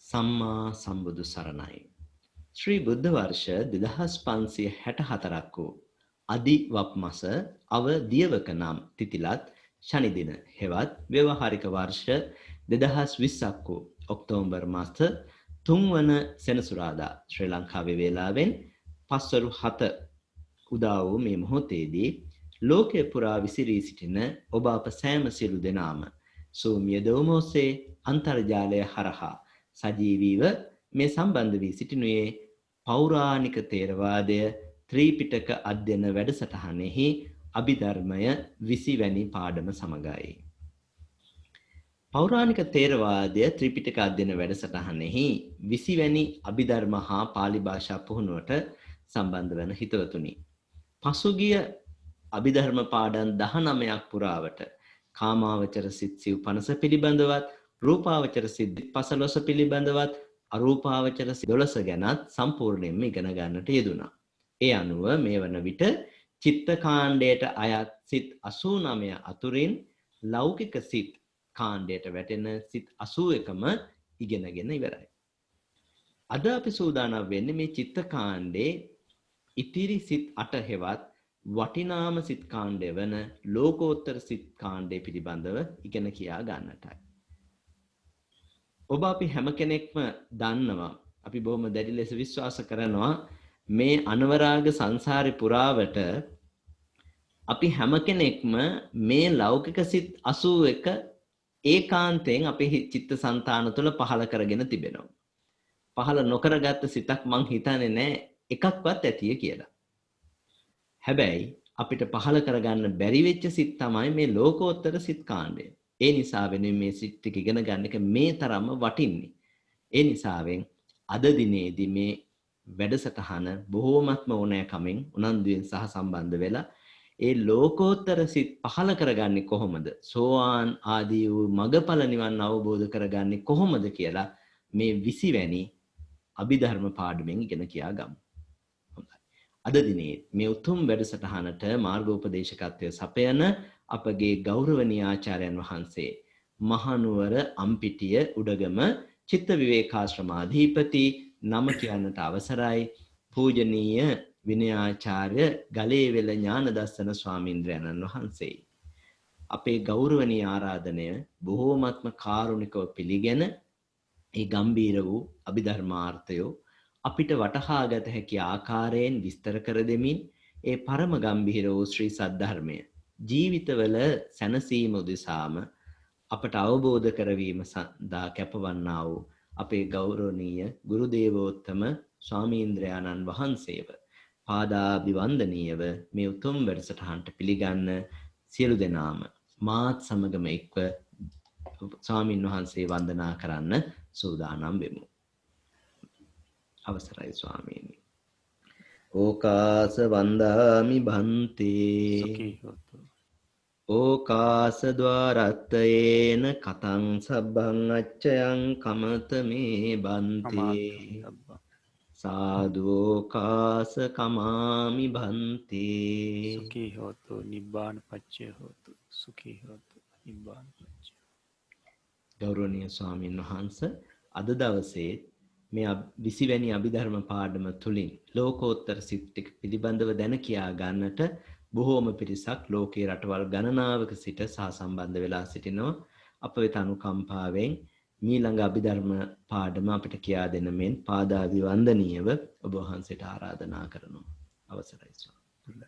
සම්මා සම්බුදු සරණයි. ශ්‍රී බුද්ධ වර්ෂ 2564ක් වූ අදි වප් මස අව දියවක නම් තිතිලත් ශනි දින හෙවත් ව්‍යවහාරික වර්ෂ 2020ක් වූ ඔක්තෝබර් මාස 3 වන සෙනසුරාදා ශ්‍රී ලංකාවේ වේලාවෙන් පස්වරු 7 උදා වූ මේ මොහොතේදී ලෝකේ පුරා විසිරී සිටින ඔබ අප සෑම සියලු දෙනාම Zoom යොදවමු ඔස්සේ අන්තර්ජාලය හරහා සජීවීව මේ සම්බන්ධ වී සිටිනුයේ පෞරාණික තේරවාදය ත්‍රිපිටක අධ්‍යයන වැඩසටහනෙහි අභිධර්මය 20 වැනි පාඩම සමගයි. පෞරාණික තේරවාදය ත්‍රිපිටක අධ්‍යයන වැඩසටහනෙහි 20 වැනි අභිධර්ම හා පාලි භාෂා පුහුණුවට සම්බන්ධ වන හිතවතුනි. පසුගිය අභිධර්ම පාඩම් 19ක් පුරාවට කාමාවචර සිත් සිව් 50 පිළිබඳවත් රූපාවචර සිත් 15 පිළිබඳවත් අරූපාවචර 12 ගැනත් සම්පූර්ණයෙන්ම ඉගෙන ගන්නට යෙදුණා. ඒ අනුව මේ වන විට චිත්ත කාණ්ඩයට අයත් සිත් 89 අතුරින් ලෞකික සිත් කාණ්ඩයට වැටෙන සිත් 81ම ඉගෙනගෙන ඉවරයි. අද අපි සූදානම් වෙන්නේ මේ චිත්ත කාණ්ඩේ ඉතිරි සිත් 8 හෙවත් වටිනාම සිත් කාණ්ඩය වන ලෝකෝත්තර සිත් කාණ්ඩය පිළිබඳව ඉගෙන කියා ගන්නටයි. ඔබ අපි හැම කෙනෙක්ම දන්නවා, අපි බොහොම දැඩි ලෙස විශ්වාස කරනවා මේ අනවරාග සංසාරේ පුරාවට අපි හැම කෙනෙක්ම මේ ලෞකික සිත් 81 ඒකාන්තයෙන් අපේ චිත්තසංතාන තුළ පහළ කරගෙන තිබෙනවා. පහළ නොකරගත්ත සිතක් මං හිතන්නේ නැහැ එකක්වත් ඇතිය කියලා. හැබැයි අපිට පහළ කරගන්න බැරි වෙච්ච සිත් තමයි මේ ලෝකෝත්තර සිත් කාණ්ඩය. ඒ නිසා වෙනුවෙන් මේ සිත් ටික ඉගෙන ගන්න එක මේ තරම්ම වටින්නේ. ඒ නිසාවෙන් අද දිනේදී මේ වැඩසටහන බොහෝමත්ම ඕනෑකමින් උනන්දුවෙන් සහ සම්බන්ධ වෙලා ඒ ලෝකෝත්තර සිත් පහළ කරගන්නේ කොහොමද? සෝවාන් ආදී වූ මගඵල නිවන් අවබෝධ කරගන්නේ කොහොමද කියලා මේ 20 වැනි අභිධර්ම පාඩමෙන් ඉගෙන කියා ගමු. අද දිනේ මේ උතුම් වැඩසටහනට මාර්ගෝපදේශකත්වය සපයන අපගේ ගෞරවනීය ආචාර්යයන් වහන්සේ මහනුවර අම්පිටිය උඩගම චිත්ත විවේකාශ්‍රමාධිපති නම කියන්නට අවසරයි පූජනීය විනයාචාර්ය ගලේවෙල ඥානදස්සන ස්වාමීන්ද්‍රයන්න් වහන්සේ. අපේ ගෞරවනීය ආරාධනය බොහෝමත්ම කාරුණිකව පිළිගෙන ඒ ගම්බීර වූ අභිධර්මාර්ථය අපිට වටහාගත හැකි ආකාරයෙන් විස්තර කර දෙමින් ඒ පරම ගම්භීර වූ ශ්‍රී සද්ධර්මය ජීවිතවල සැනසීම උදෙසාම අපට අවබෝධ කරවීම සඳහා කැපවන්නා වූ අපේ ගෞරවනීය ගුරු දේවෝත්තම ස්වාමීන්ද්‍රයාණන් වහන්සේව පාදාභිවන්දනීයව මේ උතුම් වැඩසටහනට පිළිගන්න සියලු දෙනාම මාත් සමගම එක්ව ස්වාමින් වහන්සේ වන්දනා කරන්න සූදානම් වෙමු. අවසරයි ස්වාමීනි. ඕකාස වන්දාමි භන්තේ සුඛී හොතු. ඕකාස ద్వාරත්තයේන කතං සබ්බං අච්චයං කමත මේ බන්තේ සාදු ඕකාස කමාමි භන්තේ සුඛී හොතු නිබ්බාන පච්චය හොතු. සුඛී හොතු නිබ්බාන පච්චය. ගෞරවනීය ස්වාමීන් වහන්සේ අද දවසේ මේ 20 වැනි අභිධර්ම පාඩම තුලින් ලෝකෝත්තර සිත් ටික පිළිබඳව දැන කියා ගන්නට බොහෝම පිරිසක් ලෝකේ රටවල් ගණනාවක සිට සහසම්බන්ධ වෙලා සිටිනවා. අප වෙත අනුකම්පාවෙන් මීළඟ අභිධර්ම පාඩම අපිට කියා දෙන මෙන් පාදාභිවන්දනීයව ඔබ වහන්සේට ආරාධනා කරනවා. අවසරයි ස්වාමීනි.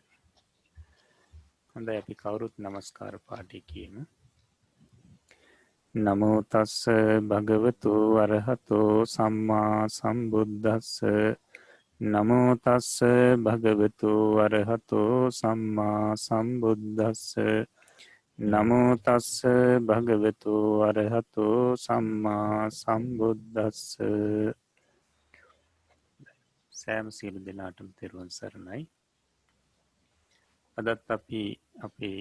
හොඳයි අපි කවුරුත් নমස්කාර පාඨය කියමු. නමෝ තස්ස භගවතු අරහතෝ සම්මා සම්බුද්දස්ස නමෝ තස්ස භගවතු අරහතෝ සම්මා සම්බුද්දස්ස නමෝ තස්ස භගවතු අරහතෝ සම්මා සම්බුද්දස්ස. සෑම සියලු දෙනාටම තෙරුවන් සරණයි. අදත් අපි අපේ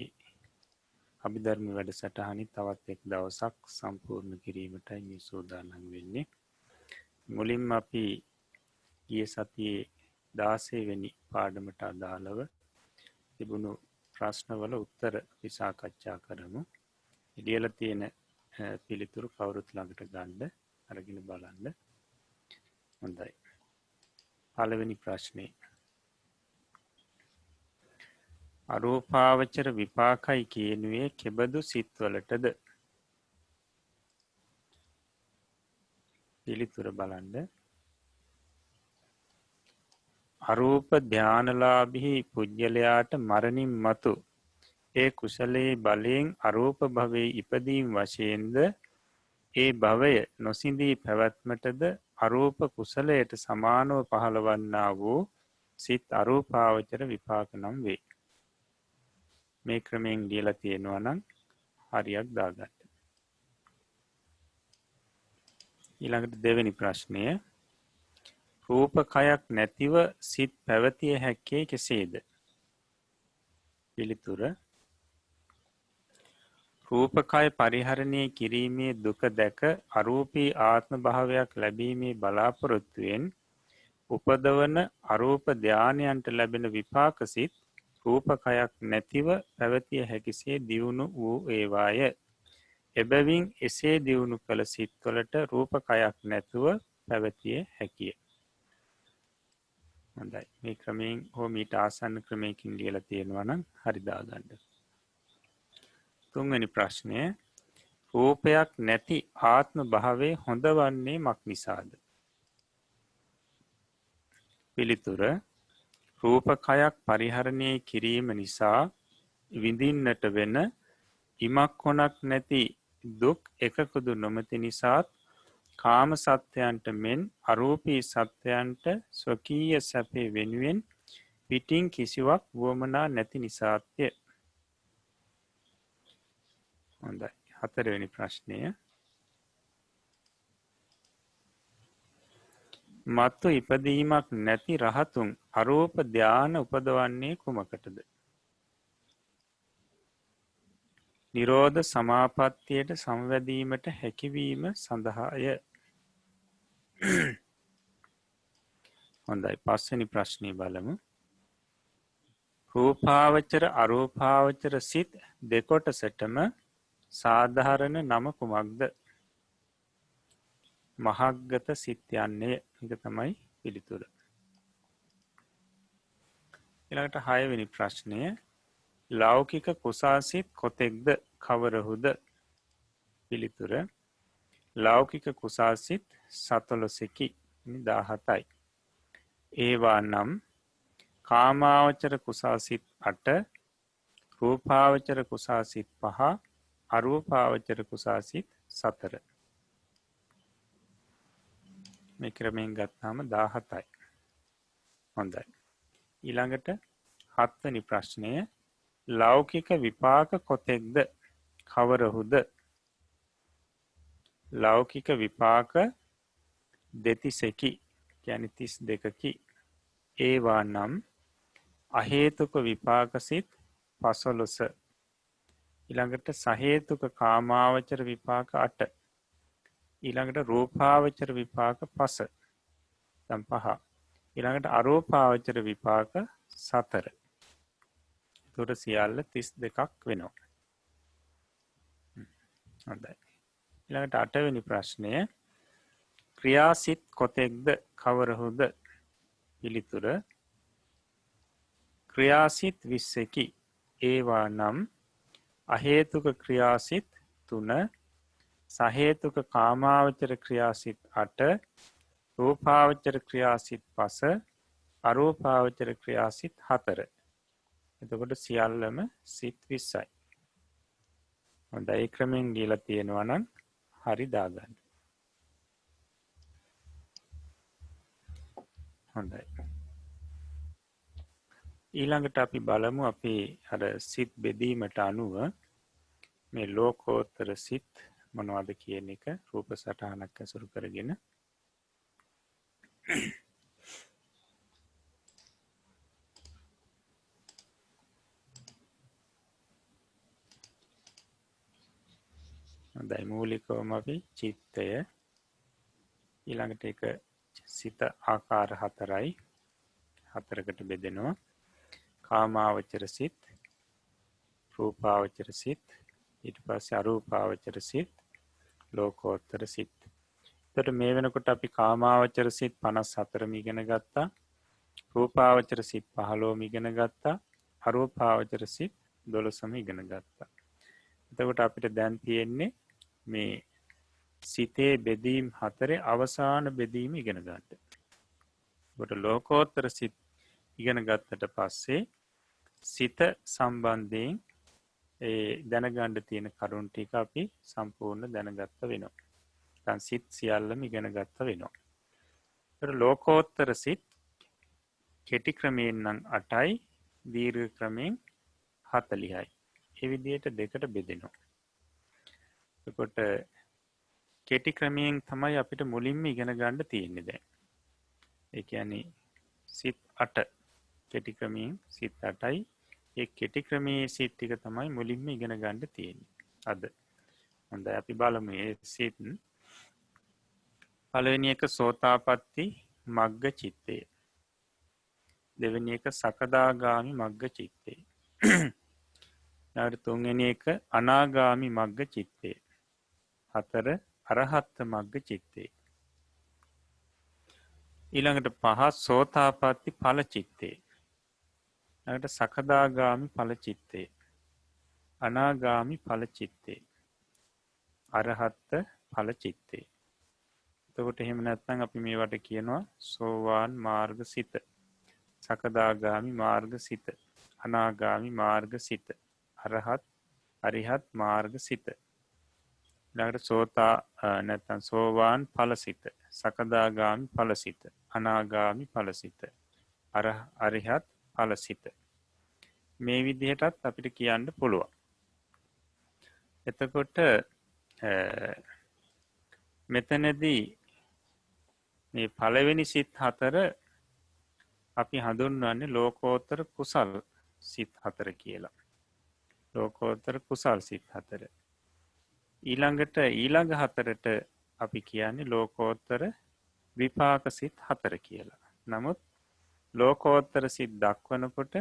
අභිධර්ම වැඩසටහනේ තවත් එක් දවසක් සම්පූර්ණ කිරීමටයි මේ සූදානම් වෙන්නේ. මුලින්ම අපි ගිය සතියේ 16 වෙනි පාඩමට අදාළව තිබුණු ප්‍රශ්නවල උත්තර විසාකච්ඡා කරමු. ඉදිරියට තියෙන පිළිතුරු කවුරුත් ළඟට ගන්න අරගෙන බලන්න. හොඳයි. පළවෙනි ප්‍රශ්නේ. අරූපාවචර විපාකයි කියනුවේ කෙබඳු සිත්වලටද? පිළිතුර බලන්න. අරූප ධානලාභී පුජ්‍යලයාට මරණින් මතු ඒ කුසලයේ බලයෙන් අරූප භවයේ ඉපදීම් වශයෙන්ද ඒ භවය නොසිඳී පැවැත්මටද අරූප කුසලයට සමානව පහළවන්නා වූ සිත් අරූපාවචර විපාක නම් වේ. මේ ක්‍රමයෙන් ලියලා තියෙනවා නම් හරියක් දාගන්න. ඊළඟට දෙවෙනි ප්‍රශ්නය. රූපකයක් නැතිව සිත් පැවතිය හැක්කේ කෙසේද? පිළිතුර. රූපකය පරිහරණය කිරීමේ දුක දැක අරූපී ආත්ම භාවයක් ලැබීමේ බලාපොරොත්තුවෙන් උපදවන අරූප ධානයන්ට ලැබෙන විපාක සිත් රූපකයක් නැතිව පැවතිය හැකිසේ දියුණු වූ ඒවාය. එබැවින් එසේ දියුණු කළ සිත්වලට රූපකයක් නැතුව පැවතිය හැකිය. හොඳයි. මේ ක්‍රමයෙන් හෝ මීට ආසන්න ක්‍රමයකින් ලියලා තියෙනවා නම් හරි දාගන්න. තුන්වෙනි ප්‍රශ්නය. රූපයක් නැති ආත්ම භාවයේ හොඳ වන්නේ මක් නිසාද? පිළිතුර. රූපකයක් පරිහරණය කිරීම නිසා විඳින්නට වෙන ඉමක් කොනක් නැති දුක් එකකුදු නොමැති නිසාත් කාම සත්‍යයන්ට මෙන් අරූපී සත්‍යයන්ට ස්වකීය සැපේ වෙනුවෙන් පිටින් කිසිවක් වුවමනා නැති නිසාත්ය. හොඳයි. හතරවෙනි ප්‍රශ්නය. මත්තු ඉපදීමක් නැති රහතුන් අරූප ධාන උපදවන්නේ කුමකටද? නිරෝධ සමාපත්තියට සංවැදීමට හැකිවීම සඳහාය. හොඳයි. පස්වෙනි ප්‍රශ්නය බලමු. රූපාවචර අරූපාවචර සිත් දෙකොටසටම සාධාරණ නම කුමක්ද? මහග්ගත සිත් යන්නේ එක තමයි පිළිතුර. ඊළඟට 6 වෙනි ප්‍රශ්නය. ලෞකික කුසාසිත කොතෙක්ද කවරහුද? පිළිතුර. ලෞකික කුසාසිත 14කි 17යි. ඒවා නම් කාමාවචර කුසාසිත 8, රූපාවචර කුසාසිත 5, අරූපාවචර කුසාසිත 4. මේ ක්‍රමයෙන් ගත්තාම 17යි. හොඳයි. ඊළඟට 7 වෙනි ප්‍රශ්නය. ලෞකික විපාක කොතෙක්ද කවරහුද? ලෞකික විපාක දෙතිසකි කියන්නේ 32කි. ඒවා නම් අහේතුක විපාක සිත් 15. ඊළඟට සහේතුක කාමාවචර විපාක 8. ඊළඟට රූපාවචර විපාක 5. දැන් 5. ඊළඟට අරූපාවචර විපාක 4. ඒතකොට සියල්ල 32ක් වෙනවා. හොඳයි. ඊළඟට 8 වෙනි ප්‍රශ්නය. ක්‍රියාසිත කොතෙක්ද කවරහුද? පිළිතුර. ක්‍රියාසිත 20කි. ඒවා නම් අහේතුක ක්‍රියාසිත 3, සහේතුක කාමාවචර ක්‍රියාසිත 8, රූපාවචර ක්‍රියාසිත 5, අරූපාවචර ක්‍රියාසිත 4. එතකොට සියල්ලම සිත් 20යි. හොඳයි. ඒ ක්‍රමෙන් දීලා තියෙනවා නම් හරි දාගන්න. හොඳයි. ඊළඟට අපි බලමු අපේ අර සිත් බෙදීමට අනුව මේ ලෝකෝත්තර සිත් මොනවද කියන එක රූප සටහනක් ඇසුරු කරගෙන. හොඳයි. මූලිකවම අපි චිත්තය, ඊළඟට ඒක සිත ආකාර 4යි. 4කට බෙදෙනවා. කාමාවචර සිත්, රූපාවචර සිත්, ඊට පස්සේ අරූපාවචර සිත්, ලෝකෝත්තර සිත්. එතකොට මේ වෙනකොට අපි කාමාවචර සිත් 54ම ඉගෙන ගත්තා. රූපාවචර සිත් 15ම ඉගෙන ගත්තා. අරූපාවචර සිත් 12ම ඉගෙන ගත්තා. එතකොට අපිට දැන් තියෙන්නේ මේ සිතේ බෙදීම් හතරේ අවසාන බෙදීම ඉගෙන ගන්න. කොට ලෝකෝත්තර සිත් ඉගෙන ගත්තට පස්සේ සිත සම්බන්ධයෙන් දැනගන්න තියෙන කරුණු ටික අපි සම්පූර්ණ දැනගත්ත වෙනවා. දැන් සිත් සියල්ලම ඉගෙන ගත්ත වෙනවා. ඒතර ලෝකෝත්තර සිත් කෙටි ක්‍රමයෙන් නම් 8යි, දීර්ඝ ක්‍රමයෙන් 40යි. ඒ විදිහට දෙකට බෙදෙනවා. එතකොට කෙටි ක්‍රමයෙන් තමයි අපිට මුලින්ම ඉගෙන ගන්න තියෙන්නේ දැන්. ඒ කියන්නේ සිත් 8 කෙටි ක්‍රමයෙන් සිත් 8යි. ඒ කෙටි ක්‍රමයේ සිත් ටික තමයි මුලින්ම ඉගෙන ගන්න තියෙන්නේ අද. හොඳයි අපි බලමු මේ සිත්. පළවෙනි එක සෝතාපට්ටි මග්ග චිත්තය. දෙවෙනි එක සකදාගාමි මග්ග චිත්තය. ඊට තුන්වෙනි එක අනාගාමි මග්ග චිත්තය. හතර අරහත් මග්ග චිත්තය. ඊළඟට පහ සෝතාපට්ටි ඵල චිත්තය. ඊළඟට සකදාගාමි ඵල චිත්තය. අනාගාමි ඵල චිත්තය. අරහත් ඵල චිත්තය. එතකොට එහෙම නැත්නම් අපි මේවට කියනවා සෝවාන් මාර්ග සිත. සකදාගාමි මාර්ග සිත. අනාගාමි මාර්ග සිත. අරිහත් මාර්ග සිත. ඊළඟට නැත්නම් සෝවාන් ඵල සිත. සකදාගාමි ඵල සිත. අනාගාමි ඵල සිත. අරිහත් ඵල සිත. මේ විදිහටත් අපිට කියන්න පුළුවන්. එතකොට මෙතනදී මේ පළවෙනි සිත් හතර අපි හඳුන්වන්නේ ලෝකෝත්තර කුසල් සිත් හතර කියලා. ලෝකෝත්තර කුසල් සිත් හතර. ඊළඟ හතරට අපි කියන්නේ ලෝකෝත්තර විපාක සිත් හතර කියලා. නමුත් ලෝකෝත්තර සිත් දක්වනකොට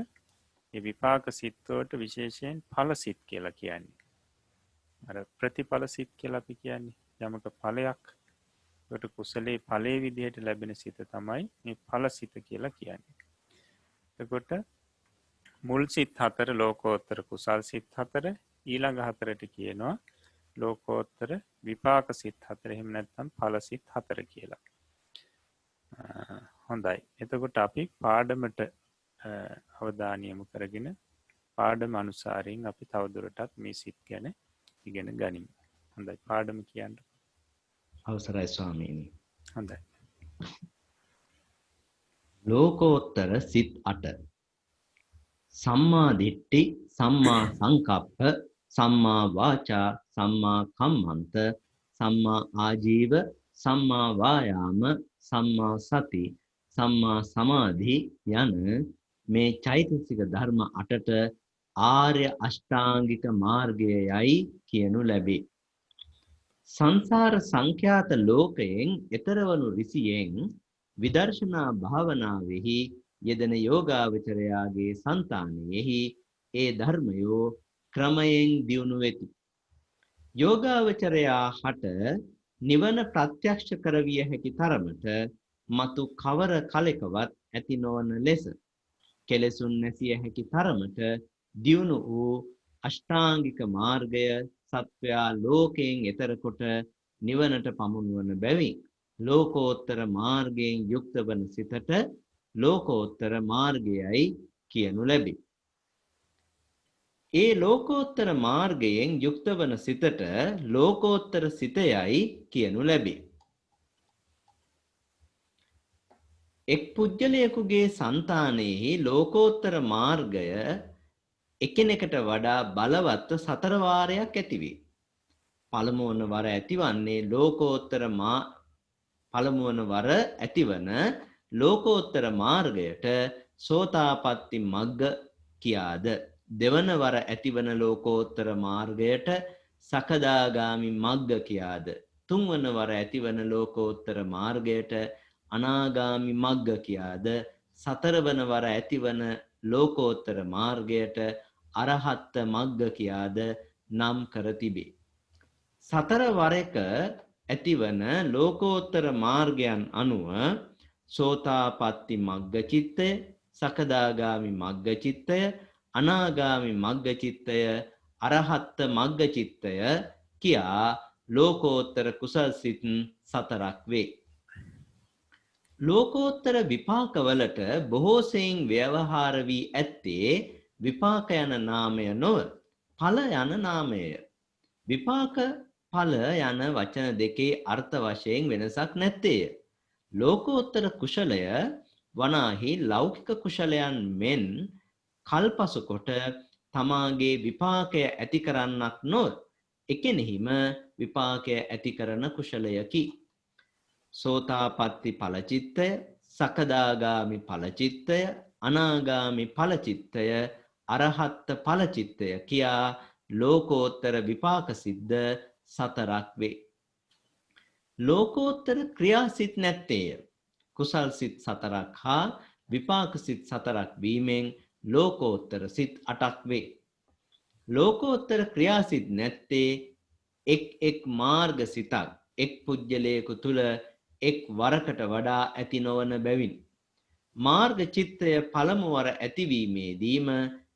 ඒ විපාක සිත්වලට විශේෂයෙන් ඵල සිත් කියලා කියන්නේ. අර ප්‍රතිඵල සිත් කියලා අපි කියන්නේ යමක ඵලයක්. ඒකට කුසලයේ ඵලයේ විදිහට ලැබෙන සිත තමයි මේ ඵල සිත කියලා කියන්නේ. එතකොට මුල් සිත් හතර ලෝකෝත්තර කුසල් සිත් හතර, ඊළඟ හතරට කියනවා ලෝකෝත්තර විපාක සිත් හතර, එහෙම නැත්නම් ඵල සිත් හතර කියලා. හොඳයි. එතකොට අපි පාඩමට අවධානය යොමු කරගෙන පාඩම අනුසාරයෙන් අපි තවදුරටත් මේ සිත් ගැන ඉගෙන ගනිමු. හොඳයි. පාඩම කියන්න. අවසරයි ස්වාමීනි. හොඳයි. ලෝකෝත්තර සිත් 8. සම්මා දිට්ඨි, සම්මා සංකප්ප, සම්මා වාචා, සම්මා කම්මන්ත, සම්මා ආජීව, සම්මා වායාම, සම්මා සති, සම්මා සමාධි යන මේ චෛතසික ධර්ම 8ට ආර්ය අෂ්ටාංගික මාර්ගයයි කියනු ලැබේ. සංසාර සංඛ්‍යාත ලෝකයෙන් එතරවනු රිසියෙන් විදර්ශනා භාවනාවෙහි යෙදෙන යෝගාවචරයාගේ సంతානෙහි ඒ ධර්මයෝ ක්‍රමයෙන් දියුණු වෙති. යෝගාවචරයා හට නිවන ප්‍රත්‍යක්ෂ කරවිය හැකි තරමට මතු කවර කලකවත් ඇති නොවන ලෙස කෙලෙසුන් නැසිය හැකි තරමට දියුණු වූ අෂ්ටාංගික මාර්ගය සත්වයා ලෝකයෙන් එතර කොට නිවනට පමුණුවන බැවින් ලෝකෝත්තර මාර්ගයෙන් යුක්ත වන සිතට ලෝකෝත්තර මාර්ගයයි කියනු ලැබේ. ඒ ලෝකෝත්තර මාර්ගයෙන් යුක්ත වන සිතට ලෝකෝත්තර සිතයයි කියනු ලැබේ. එක් පුජ්‍යලයකුගේ సంతානෙහි ලෝකෝත්තර මාර්ගය එකිනෙකට වඩා බලවත්ව 4 වාරයක් ඇතිවේ. පළමුවන වර ඇතිවන්නේ පළමුවන වර ඇතිවන ලෝකෝත්තර මාර්ගයට සෝතාපට්ටි මග්ග කියාද, දෙවන වර ඇතිවන ලෝකෝත්තර මාර්ගයට සකදාගාමි මග්ග කියාද, තුන්වන වර ඇතිවන ලෝකෝත්තර මාර්ගයට අනාගාමි මග්ග කියාද, සතරවන වර ඇතිවන ලෝකෝත්තර මාර්ගයට අරහත් මග්ග කියාද නම් කර තිබේ. 4 වරක ඇතිවන ලෝකෝත්තර මාර්ගයන් අනුව සෝතාපට්ටි මග්ගචිත්තය, සකදාගාමි මග්ගචිත්තය, අනාගාමි මග්ගචිත්තය, අරහත් මග්ගචිත්තය කියා ලෝකෝත්තර කුසල් සිත් 4ක් වේ. ලෝකෝත්තර විපාකවලට බොහෝ සෙයින් ව්‍යවහාර වී ඇත්තේ විපාක යන නාමය නොව ඵල යන නාමය. විපාක ඵල යන වචන දෙකේ අර්ථ වශයෙන් වෙනසක් නැත්තේය. ලෝකෝත්තර කුශලය වනාහි ලෞකික කුශලයන් මෙන් කල්පසු කොට තමාගේ විපාකය ඇති කරන්නක් නොව එකෙනෙහිම විපාකය ඇති කරන කුශලයකි. සෝතාපට්ටි ඵලචිත්තය, සකදාගාමි ඵලචිත්තය, අනාගාමි ඵලචිත්තය, අරහත් ඵලචිත්තය කියා ලෝකෝත්තර විපාක සිද්ද 4ක් වේ. ලෝකෝත්තර ක්‍රියාසිත නැත්තේය. කුසල් සිත් 4ක් හා විපාක සිත් 4ක් වීමෙන් ලෝකෝත්තර සිත් 8ක් වේ. ලෝකෝත්තර ක්‍රියාසිත නැත්තේ එක් මාර්ග සිතක් එක් පුජ්‍යලයක තුල එක් වරකට වඩා ඇති නොවන බැවින් මාර්ග චිත්තය පළමු වර ඇතිවීමේදීම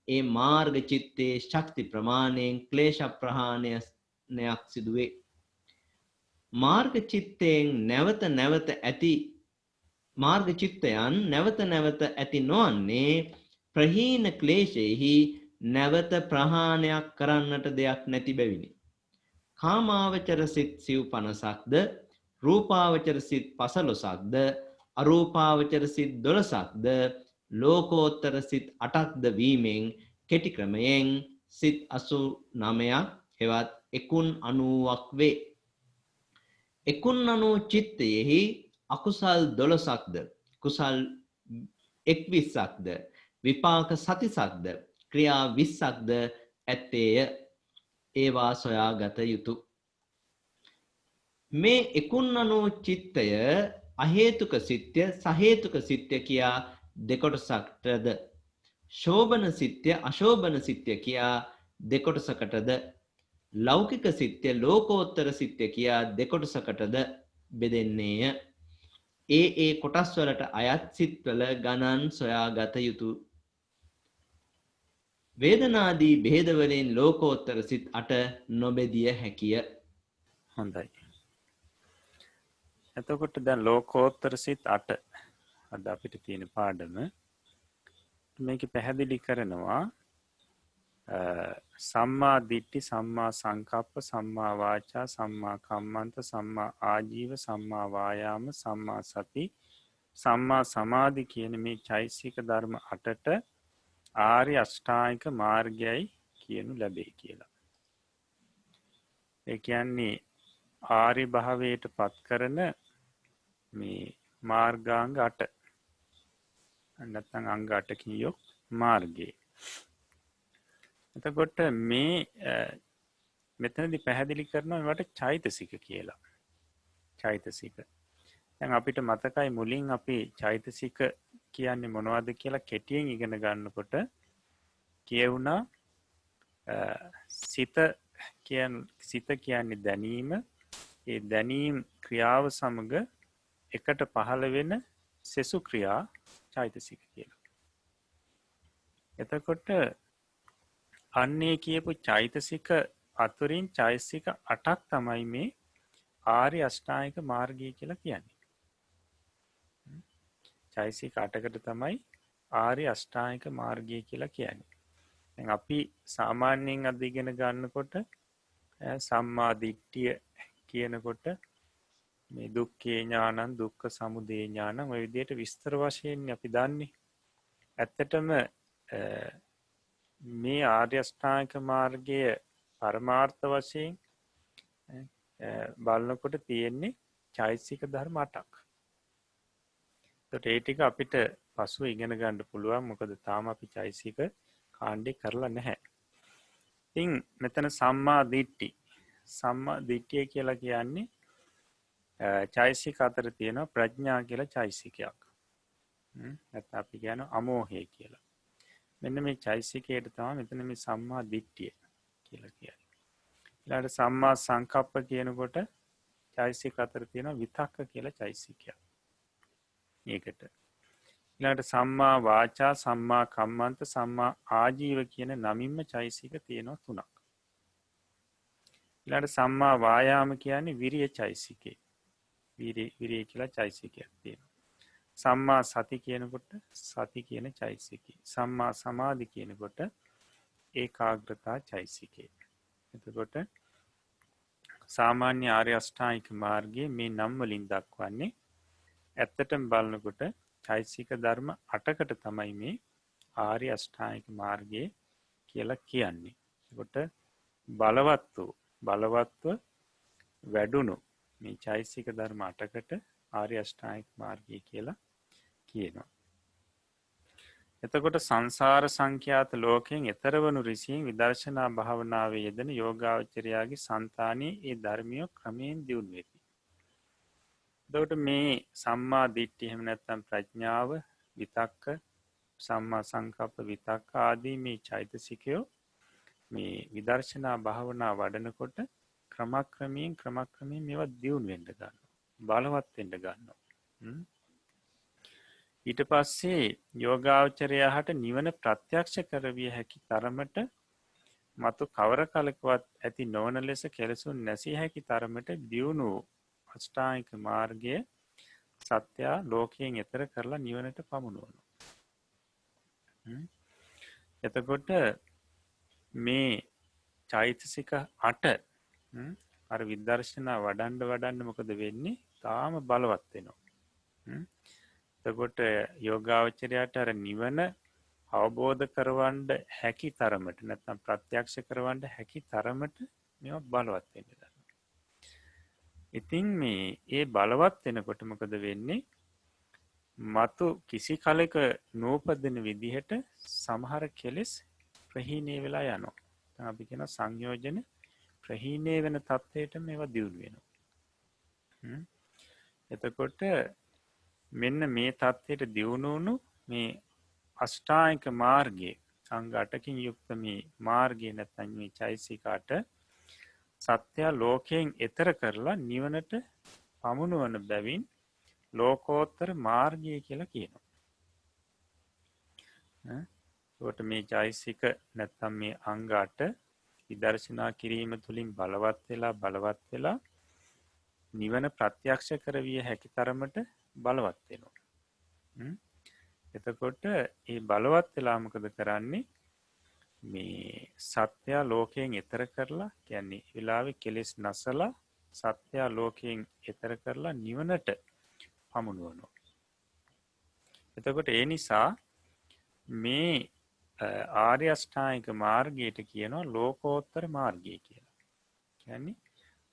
ඒ මාර්ග චිත්තේ ශක්ති ප්‍රමාණයෙන් ක්ලේශ ප්‍රහාණයක් සිදුවේ. මාර්ග චිත්තයෙන් නැවත නැවත ඇති මාර්ග චිත්තයන් නැවත නැවත ඇති නොවන්නේ ප්‍රහීන ක්ලේශෙහි නැවත ප්‍රහාණයක් කරන්නට දෙයක් නැති බැවිනි. කාමාවචර සිත් 50ක්ද, රූපාවචර සිත් 15ක්ද, අරූපාවචර සිත් 12ක්ද, ලෝකෝත්තර සිත් 8ක්ද වීමෙන් කෙටි ක්‍රමයෙන් සිත් 89ක් හෙවත් 90ක් වේ. 90 චිත්තයෙහි අකුසල් 12ක්ද, කුසල් 21ක්ද, විපාක සතිසක්ද, ක්‍රියා 20ක්ද ඇත්තේය. ඒවා සොයාගත යුතුය. මේ 91 චිත්තය අහේතුක සිත්ය, සහේතුක සිත්ය කියා දෙකොටසකටද, ශෝභන සිත්ය, අශෝභන සිත්ය කියා දෙකොටසකටද, ලෞකික සිත්ය, ලෝකෝත්තර සිත්ය කියා දෙකොටසකටද බෙදෙන්නේය. ඒ කොටස් වලට අයත් සිත්වල ගණන් සොයාගත යුතුය. වේදනාදී බෙහෙද වලින් ලෝකෝත්තර සිත් 8 නොබෙදිය හැකිය. හොඳයි. එතකොට දැන් ලෝකෝත්තර සිත් 8 අද අපිට තියෙන පාඩම මේක පැහැදිලි කරනවා සම්මා දිට්ඨි, සම්මා සංකප්ප, සම්මා වාචා, සම්මා කම්මන්ත, සම්මා ආජීව, සම්මා වායාම, සම්මා සති, සම්මා සමාධි කියන මේ චෛසික ධර්ම 8ට ආර්ය අෂ්ටාංගික මාර්ගයයි කියනු ලැබේ කියලා. ඒ කියන්නේ ආර්ය භාවයට පත් කරන මේ මාර්ගාංග 8 නැත්නම් අංග 8කින් යොක් මාර්ගය. එතකොට මේ මෙතනදී පැහැදිලි කරනවා මේවට චෛතසික කියලා. චෛතසික. දැන් අපිට මතකයි මුලින් අපි චෛතසික කියන්නේ මොනවද කියලා කෙටියෙන් ඉගෙන ගන්නකොට කියවුණා සිත කියන්නේ දැනීම, ඒ දැනීම් ක්‍රියාව සමග එකට පහළ වෙන සෙසු ක්‍රියා චෛතසික කියලා. එතකොට අන්නේ කියපු චෛතසික අතුරින් චෛතසික 8ක් තමයි මේ ආර්ය අෂ්ටාංගික මාර්ගය කියලා කියන්නේ. චෛතසික 8කට තමයි ආර්ය අෂ්ටාංගික මාර්ගය කියලා කියන්නේ. දැන් අපි සාමාන්‍යයෙන් අද ඉගෙන ගන්නකොට සම්මා දිට්ඨිය කියනකොට මේ දුක්ඛේ ඥානං, දුක්ඛ සමුදය ඥානං ඔය විදිහට විස්තර වශයෙන් අපි දන්නේ. ඇත්තටම මේ ආර්ය අෂ්ටාංගික මාර්ගයේ පරමාර්ථ වශයෙන් බලනකොට තියෙන්නේ චෛතසික ධර්ම 8ක්. ඒකට ඒ ටික අපිට පසුව ඉගෙන ගන්න පුළුවන්. මොකද තාම අපි චෛතසික කාණ්ඩේ කරලා නැහැ. ඉතින් මෙතන සම්මා දිට්ඨි. සම්මා දිට්ඨිය කියලා කියන්නේ චෛතසික අතර තියෙන ප්‍රඥා කියලා චෛතසිකයක්. නැත්නම් අපි කියනවා අමෝහය කියලා. මෙන්න මේ චෛතසිකයට තමයි මෙතන මේ සම්මා දිට්ඨිය කියලා කියන්නේ. ඊළඟට සම්මා සංකප්ප කියනකොට චෛසික අතර තියෙනවා විතක්ක කියලා චෛසිකයක්. ඒකට ඊළඟට සම්මා වාචා, සම්මා කම්මන්ත, සම්මා ආජීව කියන නමින්ම චෛසික තියෙනවා 3ක්. ඊළඟට සම්මා වායාම කියන්නේ විරිය චෛසිකේ. විරිය කියලා චෛසිකයක් තියෙනවා. සම්මා සති කියනකොට සති කියන චෛසිකේ. සම්මා සමාධි කියනකොට ඒකාග්‍රතා චෛසිකේ. එතකොට සාමාන්‍ය ආර්ය අෂ්ටාංගික මාර්ගයේ මේ නම් වලින් දක්වන්නේ ඇත්තටම බලනකොට චෛසික ධර්ම 8කට තමයි මේ ආර්ය අෂ්ටාංගික මාර්ගය කියලා කියන්නේ. එතකොට බලවත්ව වැඩුණු මේ චෛසික ධර්ම 8කට ආර්ය අෂ්ටාංගික මාර්ගය කියලා කියනවා. එතකොට සංසාර සංඛ්‍යාත ලෝකයෙන් එතර වනු ඍෂීන් විදර්ශනා භාවනාවේ යෙදෙන යෝගාවචරයාගේ సంతානයේ ඒ ධර්මිය ක්‍රමයෙන් දියුණු වෙති. එතකොට මේ සම්මා දිට්ඨිය එහෙම නැත්නම් ප්‍රඥාව, විතක්ක, සම්මා සංකප්ප, විතක්ක ආදී මේ චෛතසිකය මේ විදර්ශනා භාවනා වඩනකොට ක්‍රමක්‍රමයෙන් මේවා දියුණු වෙන්න ගන්නවා. බලවත් වෙන්න ගන්නවා. ඊට පස්සේ යෝගාවචරයාට නිවන ප්‍රත්‍යක්ෂ කරවිය හැකි තරමට මතු කවර කලකවත් ඇති නොවන ලෙස කෙලසුන් නැසිය හැකි තරමට දියුණු අෂ්ටාංගික මාර්ගය සත්‍ය ලෝකයෙන් එතර කරලා නිවනට පමුණුවනවා. එතකොට මේ චෛතසික 8 අර විදර්ශනා වඩන්න මොකද වෙන්නේ? තාම බලවත් වෙනවා. එතකොට යෝගාවචරයට අර නිවන අවබෝධ කරවන්න හැකි තරමට නැත්නම් ප්‍රත්‍යක්ෂ කරවන්න හැකි තරමට මේවා බලවත් වෙන්න ගන්නවා. ඉතින් මේ බලවත් වෙනකොට මොකද වෙන්නේ? මතු කිසි කලක නූපදින විදිහට සමහර කෙලෙස් ප්‍රහීණය වෙලා යනවා. දැන් අපි කියන සංයෝජන ප්‍රහීණය වෙන තත්ත්වයට මේවා දියුණු වෙනවා. එතකොට මෙන්න මේ තත්ත්වයට දියුණු වුණු මේ අෂ්ටාංගික මාර්ගයේ අංග 8කින් යුක්ත මේ මාර්ගය නැත්නම් මේ චෛසිකාට සත්‍ය ලෝකයෙන් එතර කරලා නිවනට පමුණුවන බැවින් ලෝකෝත්තර මාර්ගය කියලා කියනවා. ඒකට මේ චෛසික නැත්නම් මේ අංග 8 විදර්ශනා කිරීම තුළින් බලවත් වෙලා නිවන ප්‍රත්‍යක්ෂ කරවිය හැකි තරමට බලවත් වෙනවා. එතකොට ඒ බලවත් වෙලා මොකද කරන්නේ? මේ සත්‍ය ලෝකයෙන් එතර කරලා කියන්නේ විලාවේ කෙලෙස් නැසලා සත්‍ය ලෝකයෙන් එතර කරලා නිවනට පමුණුවනවා. එතකොට ඒ නිසා මේ ආර්ය අෂ්ටාංගික මාර්ගයට කියනවා ලෝකෝත්තර මාර්ගය කියලා. කියන්නේ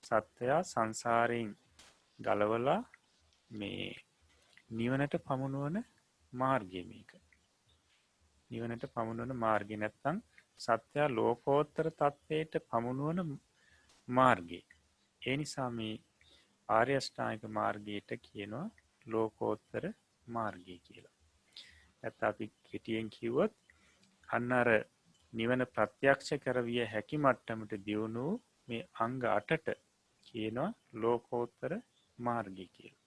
සත්‍ය සංසාරයෙන් ගලවලා මේ නිවනට පමුණුවන මාර්ගය මේක. නිවනට පමුණුවන මාර්ගය නැත්නම් සත්‍ය ලෝකෝත්තර තත්ත්වයට පමුණුවන මාර්ගය. ඒ නිසා මේ ආර්ය අෂ්ටාංගික මාර්ගයට කියනවා ලෝකෝත්තර මාර්ගය කියලා. නැත්නම් අපි කෙටියෙන් කිව්වොත් අන්න අර නිවන ප්‍රත්‍යක්ෂ කරවිය හැකි මට්ටමට දියුණු මේ අංග 8ට කියනවා ලෝකෝත්තර මාර්ගය කියලා.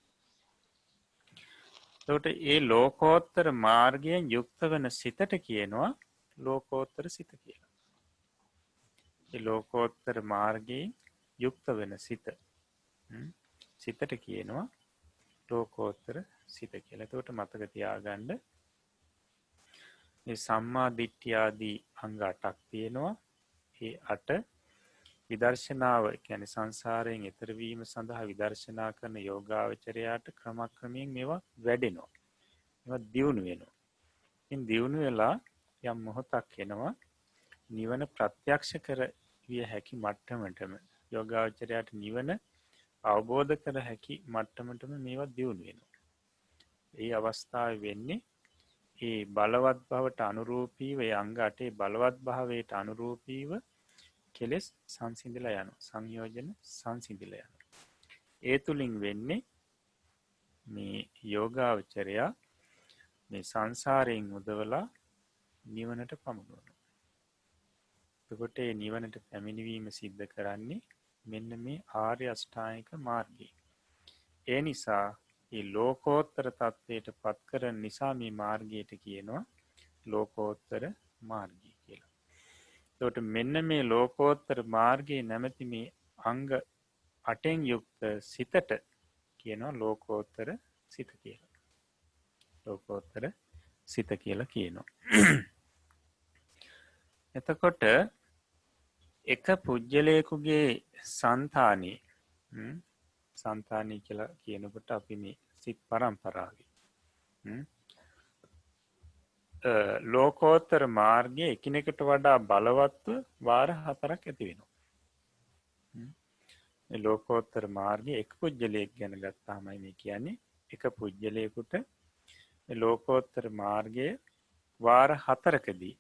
එතකොට ඒ ලෝකෝත්තර මාර්ගයෙන් යුක්ත වෙන සිතට කියනවා ලෝකෝත්තර සිත කියලා. ඒ ලෝකෝත්තර මාර්ගයෙන් යුක්ත වෙන සිතට කියනවා ලෝකෝත්තර සිත කියලා. එතකොට මතක තියාගන්න මේ සම්මා දිට්ඨිය ආදී අංග 8ක් තියෙනවා. ඒ 8 විදර්ශනාව කියන්නේ සංසාරයෙන් එතර වීම සඳහා විදර්ශනා කරන යෝගාවචරයාට ක්‍රමක්‍රමයෙන් මේවා වැඩෙනවා. මේවා දියුණු වෙනවා. ඉතින් දියුණු වෙලා යම් මොහොතක් එනවා නිවන ප්‍රත්‍යක්ෂ කරවිය හැකි මට්ටමටම යෝගාවචරයාට නිවන අවබෝධ කර හැකි මට්ටමටම මේවා දියුණු වෙනවා. ඒ අවස්ථාවේ වෙන්නේ ඒ බලවත් බවට අනුරූපීව ඒ අංග 8 බලවත් භාවයට අනුරූපීව කෙලෙස් සංසිඳලා යනවා. සංයෝජන සංසිඳලා යනවා. ඒ තුලින් වෙන්නේ මේ යෝගාවචරයා මේ සංසාරයෙන් මුදවලා නිවනට පමුණුවනවා. එතකොට මේ නිවනට පැමිණීම සිද්ධ කරන්නේ මෙන්න මේ ආර්ය අෂ්ටාංගික මාර්ගය. ඒ නිසා මේ ලෝකෝත්තර තත්ත්වයට පත් කරන නිසා මේ මාර්ගයට කියනවා ලෝකෝත්තර මාර්ගය කියලා. එතකොට මෙන්න මේ ලෝකෝත්තර මාර්ගයේ නැමැති මේ අංග 8න් යුක්ත සිතට කියනවා ලෝකෝත්තර සිත කියලා. ලෝකෝත්තර සිත කියලා කියනවා. එතකොට එක පුජ්‍යලයකුගේ సంతානී කියලා කියනකොට අපි මේ සිත් පරම්පරාවේ ලෝකෝත්තර මාර්ගය එකිනෙකට වඩා බලවත්ව වාර 4ක් ඇති වෙනවා. ලෝකෝත්තර මාර්ගය එක් පුජ්‍යලයක් ගැන ගත්තාමයි මේ කියන්නේ එක පුජ්‍යලයකට ලෝකෝත්තර මාර්ගය වාර 4කදී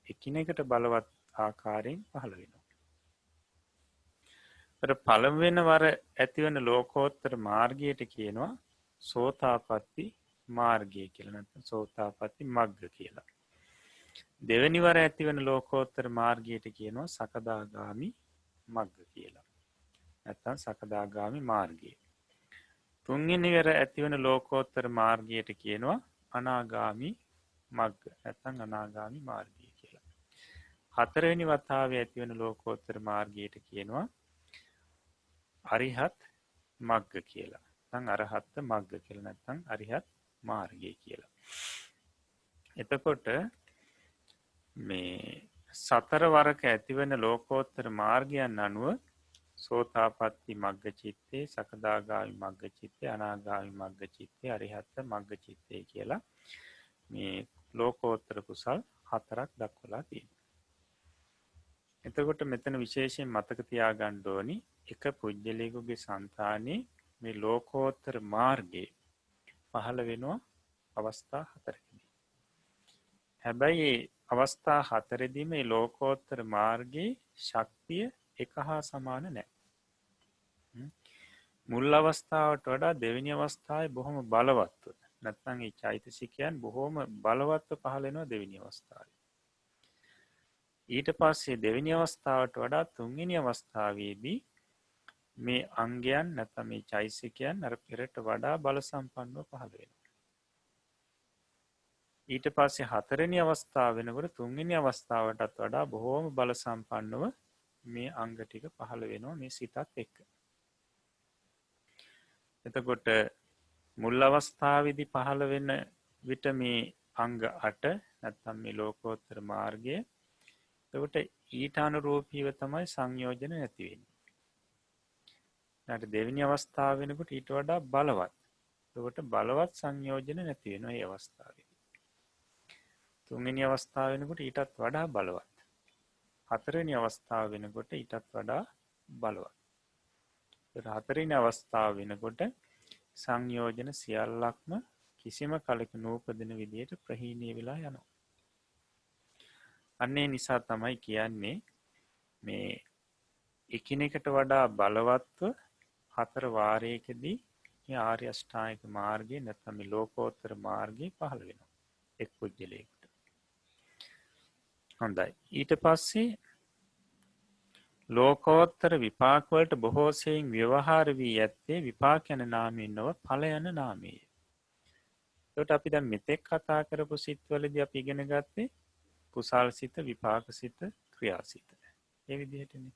එකිනෙකට බලවත් ආකාරයෙන් පහළ වෙනවා. පළමුවෙන වර ඇතිවන ලෝකෝත්තර මාර්ගයට කියනවා සෝතාපට්ටි මාර්ගය කියලා නැත්නම් සෝතාපට්ටි මග්ග කියලා. දෙවෙනි වර ඇතිවන ලෝකෝත්තර මාර්ගයට කියනවා සකදාගාමි මග්ග කියලා. නැත්නම් සකදාගාමි මාර්ගය. තුන්වෙනි වර ඇතිවන ලෝකෝත්තර මාර්ගයට කියනවා අනාගාමි මග්ග නැත්නම් අනාගාමි මාර්ගය කියලා. හතරවෙනි වතාවේ ඇතිවන ලෝකෝත්තර මාර්ගයට කියනවා අරිහත් මග්ග කියලා. නැත්නම් අරහත් මග්ග කියලා නැත්නම් අරිහත් මාර්ගය කියලා. එතකොට මේ සතර වරක ඇතිවන ලෝකෝත්තර මාර්ගයන් අනුව සෝතාපට්ටි මග්ග චිත්තේ, සකදාගාමි මග්ග චිත්තේ, අනාගාමි මග්ග චිත්තේ, අරිහත් මග්ග චිත්තේ කියලා මේ ලෝකෝත්තර කුසල් 4ක් දක්වලා තියෙනවා. එතකොට මෙතන විශේෂයෙන් මතක තියාගන්න ඕනි එක පුජ්‍යලයකගේ సంతානයේ මේ ලෝකෝත්තර මාර්ගයේ පහළ වෙනවා අවස්ථා 4කදී. හැබැයි අවස්ථා 4දී මේ ලෝකෝත්තර මාර්ගයේ ශක්තිය එක හා සමාන නැහැ. මුල් අවස්ථාවට වඩා දෙවෙනි අවස්ථාවේ බොහොම බලවත්ව නැත්නම් ඒ චෛතසිකයන් බොහොම බලවත්ව පහළ වෙනවා දෙවෙනි අවස්ථාවේ. ඊට පස්සේ දෙවෙනි අවස්ථාවට වඩා තුන්වෙනි අවස්ථාවේදී මේ අංගයන් නැත්නම් මේ චෛතසිකයන් අර පෙරට වඩා බල සම්පන්නව පහළ වෙනවා. ඊට පස්සේ හතරවෙනි අවස්ථාව වෙනකොට තුන්වෙනි අවස්ථාවටත් වඩා බොහොම බල සම්පන්නව මේ අංග ටික පහළ වෙනවා මේ සිතත් එක්ක. එතකොට මුල් අවස්ථාවේදී පහළ වෙන විට මේ අංග 8 නැත්නම් මේ ලෝකෝත්තර මාර්ගය එතකොට ඊට අනුරූපීව තමයි සංයෝජන නැති වෙන්නේ. ඊට දෙවෙනි අවස්ථාව වෙනකොට ඊට වඩා බලවත්. එතකොට බලවත් සංයෝජන නැති වෙනවා මේ අවස්ථාවේදී. තුන්වෙනි අවස්ථාව වෙනකොට ඊටත් වඩා බලවත්. හතරවෙනි අවස්ථාව වෙනකොට ඊටත් වඩා බලවත්. හතරවෙනි අවස්ථාව වෙනකොට සංයෝජන සියල්ලක්ම කිසිම කලක නූපදින විදියට ප්‍රහීණය වෙලා යනවා. අන්නේ නිසා තමයි කියන්නේ මේ එකිනෙකට වඩා බලවත්ව 4 වාරයකදී මේ ආර්ය අෂ්ටාංගික මාර්ගය නැත්නම් මේ ලෝකෝත්තර මාර්ගය පහළ වෙනවා එක් පුජ්‍යලයකට. හොඳයි. ඊට පස්සේ ලෝකෝත්තර විපාක වලට බොහෝ සෙයින් ව්‍යවහාර වී ඇත්තේ විපාක යන නාමයෙන් නොව ඵල යන නාමයෙන්. ඒකට අපි දැන් මෙතෙක් කතා කරපු සිත්වලදී අපි ඉගෙන ගත්තේ කුසල් සිත, විපාක සිත, ක්‍රියා සිත. මේ විදිහටනේ.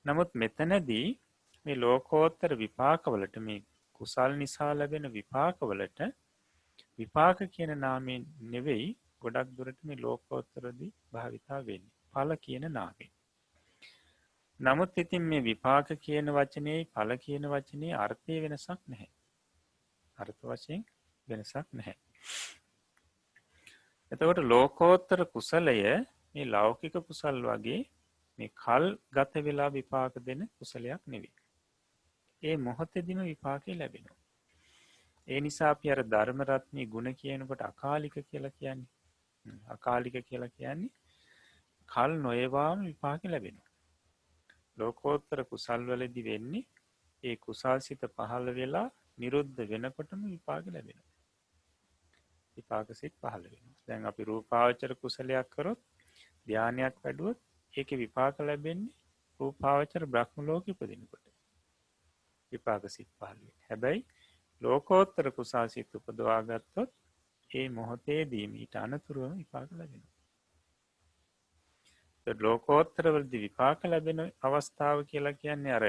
නමුත් මෙතනදී මේ ලෝකෝත්තර විපාකවලට මේ කුසල් නිසා ලැබෙන විපාකවලට විපාක කියන නාමයෙන් නෙවෙයි ගොඩක් දුරට මේ ලෝකෝත්තරදී භාවිතා වෙන්නේ. ඵල කියන නාමයෙන්. නමුත් ඉතින් මේ විපාක කියන වචනේ ඵල කියන වචනේ අර්ථයේ වෙනසක් නැහැ. අර්ථ වශයෙන් වෙනසක් නැහැ. එතකොට ලෝකෝත්තර කුසලය මේ ලෞකික කුසල් වගේ මේ කල් ගත වෙලා විපාක දෙන කුසලයක් නෙවෙයි. ඒ මොහොතේදීම විපාකේ ලැබෙනවා. ඒ නිසා අපි අර ධර්ම රත්නී ගුණ කියනකොට අකාලික කියලා කියන්නේ. අකාලික කියලා කියන්නේ කල් නොයවාම විපාක ලැබෙනවා. ලෝකෝත්තර කුසල් වලදී වෙන්නේ ඒ කුසල් සිත පහළ වෙලා නිරුද්ධ වෙනකොටම විපාක ලැබෙනවා. විපාක සිත් පහළ වෙනවා. දැන් අපි රූපාවචර කුසලයක් කරොත් ධානයක් වැඩුවොත් ඒකේ විපාක ලැබෙන්නේ රූපාවචර බ්‍රහ්ම ලෝකෙ උපදිනකොට විපාක සිත් පහළ වෙන්නේ. හැබැයි ලෝකෝත්තර කුසල් සිත් උපදවා ගත්තොත් ඒ මොහොතේදී ඊට අනතුරුව විපාක ලැබෙනවා. ලෝකෝත්තර වලදී විපාක ලැබෙන අවස්ථාව කියලා කියන්නේ අර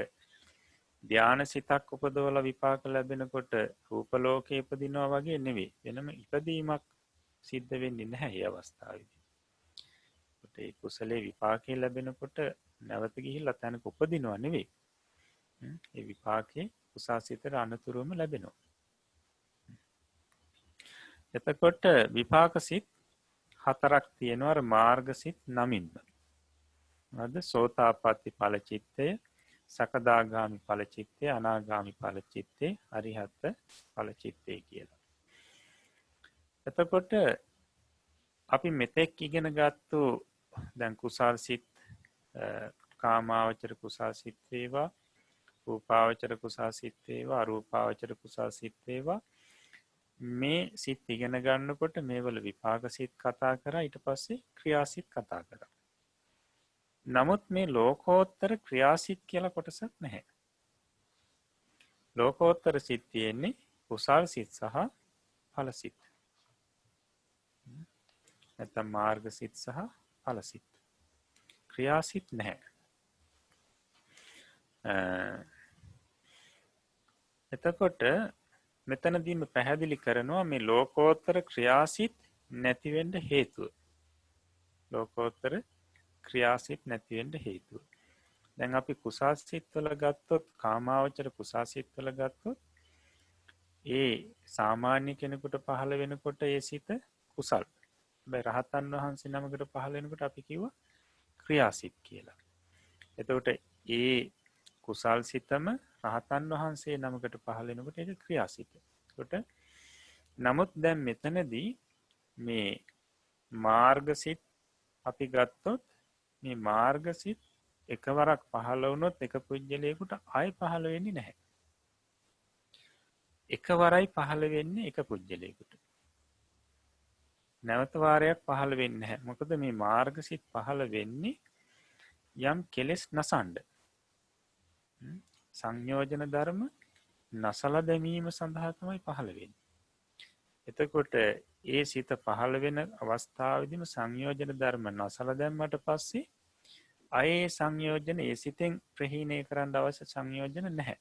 ධාන සිතක් උපදවලා විපාක ලැබෙනකොට රූප ලෝකේ ඉපදිනවා වගේ නෙවෙයි. වෙනම ඉපදීමක් සිද්ධ වෙන්නේ නැහැ මේ අවස්ථාවේදී. ඒ කුසලයේ විපාකේ ලැබෙනකොට නැවත ගිහිල්ලා තැනක උපදිනවා නෙවෙයි. ඒ විපාකේ කුසාසිතට අනතුරුවම ලැබෙනවා. එතකොට විපාක සිත් හතරක් තියෙනවා අර මාර්ග සිත් 9න්ම. මොකද සෝතාපට්ටි ඵල චිත්තය, සකදාගාමි ඵල චිත්තය, අනාගාමි ඵල චිත්තය, අරිහත් ඵල චිත්තය කියලා. එතකොට අපි මෙතෙක් ඉගෙන ගත්තු දැන් කුසල් සිත් කාමාවචර කුසල් සිත් වේවා, රූපාවචර කුසල් සිත් වේවා, අරූපාවචර කුසල් සිත් වේවා, මේ සිත් ඉගෙන ගන්නකොට මේවල විපාක සිත් කතා කරා, ඊට පස්සේ ක්‍රියාසිත කතා කරා. නමුත් මේ ලෝකෝත්තර ක්‍රියාසිත කියලා කොටසක් නැහැ. ලෝකෝත්තර සිත් තියෙන්නේ කුසල් සිත් සහ ඵල සිත්. නැත්නම් මාර්ග සිත් සහ ඵල සිත්. ක්‍රියාසිත නැහැ. එතකොට මෙතනදීම පැහැදිලි කරනවා මේ ලෝකෝත්තර ක්‍රියාසිත නැති වෙන්න හේතුව. ලෝකෝත්තර ක්‍රියාසිත නැති වෙන්න හේතුව. දැන් අපි කුසල් සිත් වල ගත්තොත්, කාමාවචර කුසල් සිත් වල ගත්තොත්, ඒ සාමාන්‍ය කෙනෙකුට පහළ වෙනකොට ඒ සිත කුසල්. හැබැයි රහතන් වහන්සේ නමකට පහළ වෙනකොට අපි කිව්වා ක්‍රියාසිත කියලා. එතකොට ඒ කුසල් සිතම රහතන් වහන්සේ නමකට පහළ වෙනකොට ඒක ක්‍රියාසිත. එතකොට නමුත් දැන් මෙතනදී මේ මාර්ගසිත අපි ගත්තොත්, මේ මාර්ගසිත එකවරක් පහළ වුණොත් එක පුජ්‍යලයකට ආයෙ පහළ වෙන්නේ නැහැ. එකවරයි පහළ වෙන්නේ එක පුජ්‍යලයකට. නැවත වාරයක් පහළ වෙන්නේ නැහැ. මොකද මේ මාර්ගසිත පහළ වෙන්නේ යම් කෙලෙස් නසන්න. සංයෝජන ධර්ම නසල දැමීම සඳහා තමයි පහළ වෙන්නේ. එතකොට ඒ සිත පහළ වෙන අවස්ථාවේදීම සංයෝජන ධර්ම නසල දැම්මට පස්සේ අයේ සංයෝජන ඒ සිතෙන් ප්‍රහීණය කරන්න අවශ්‍ය සංයෝජන නැහැ.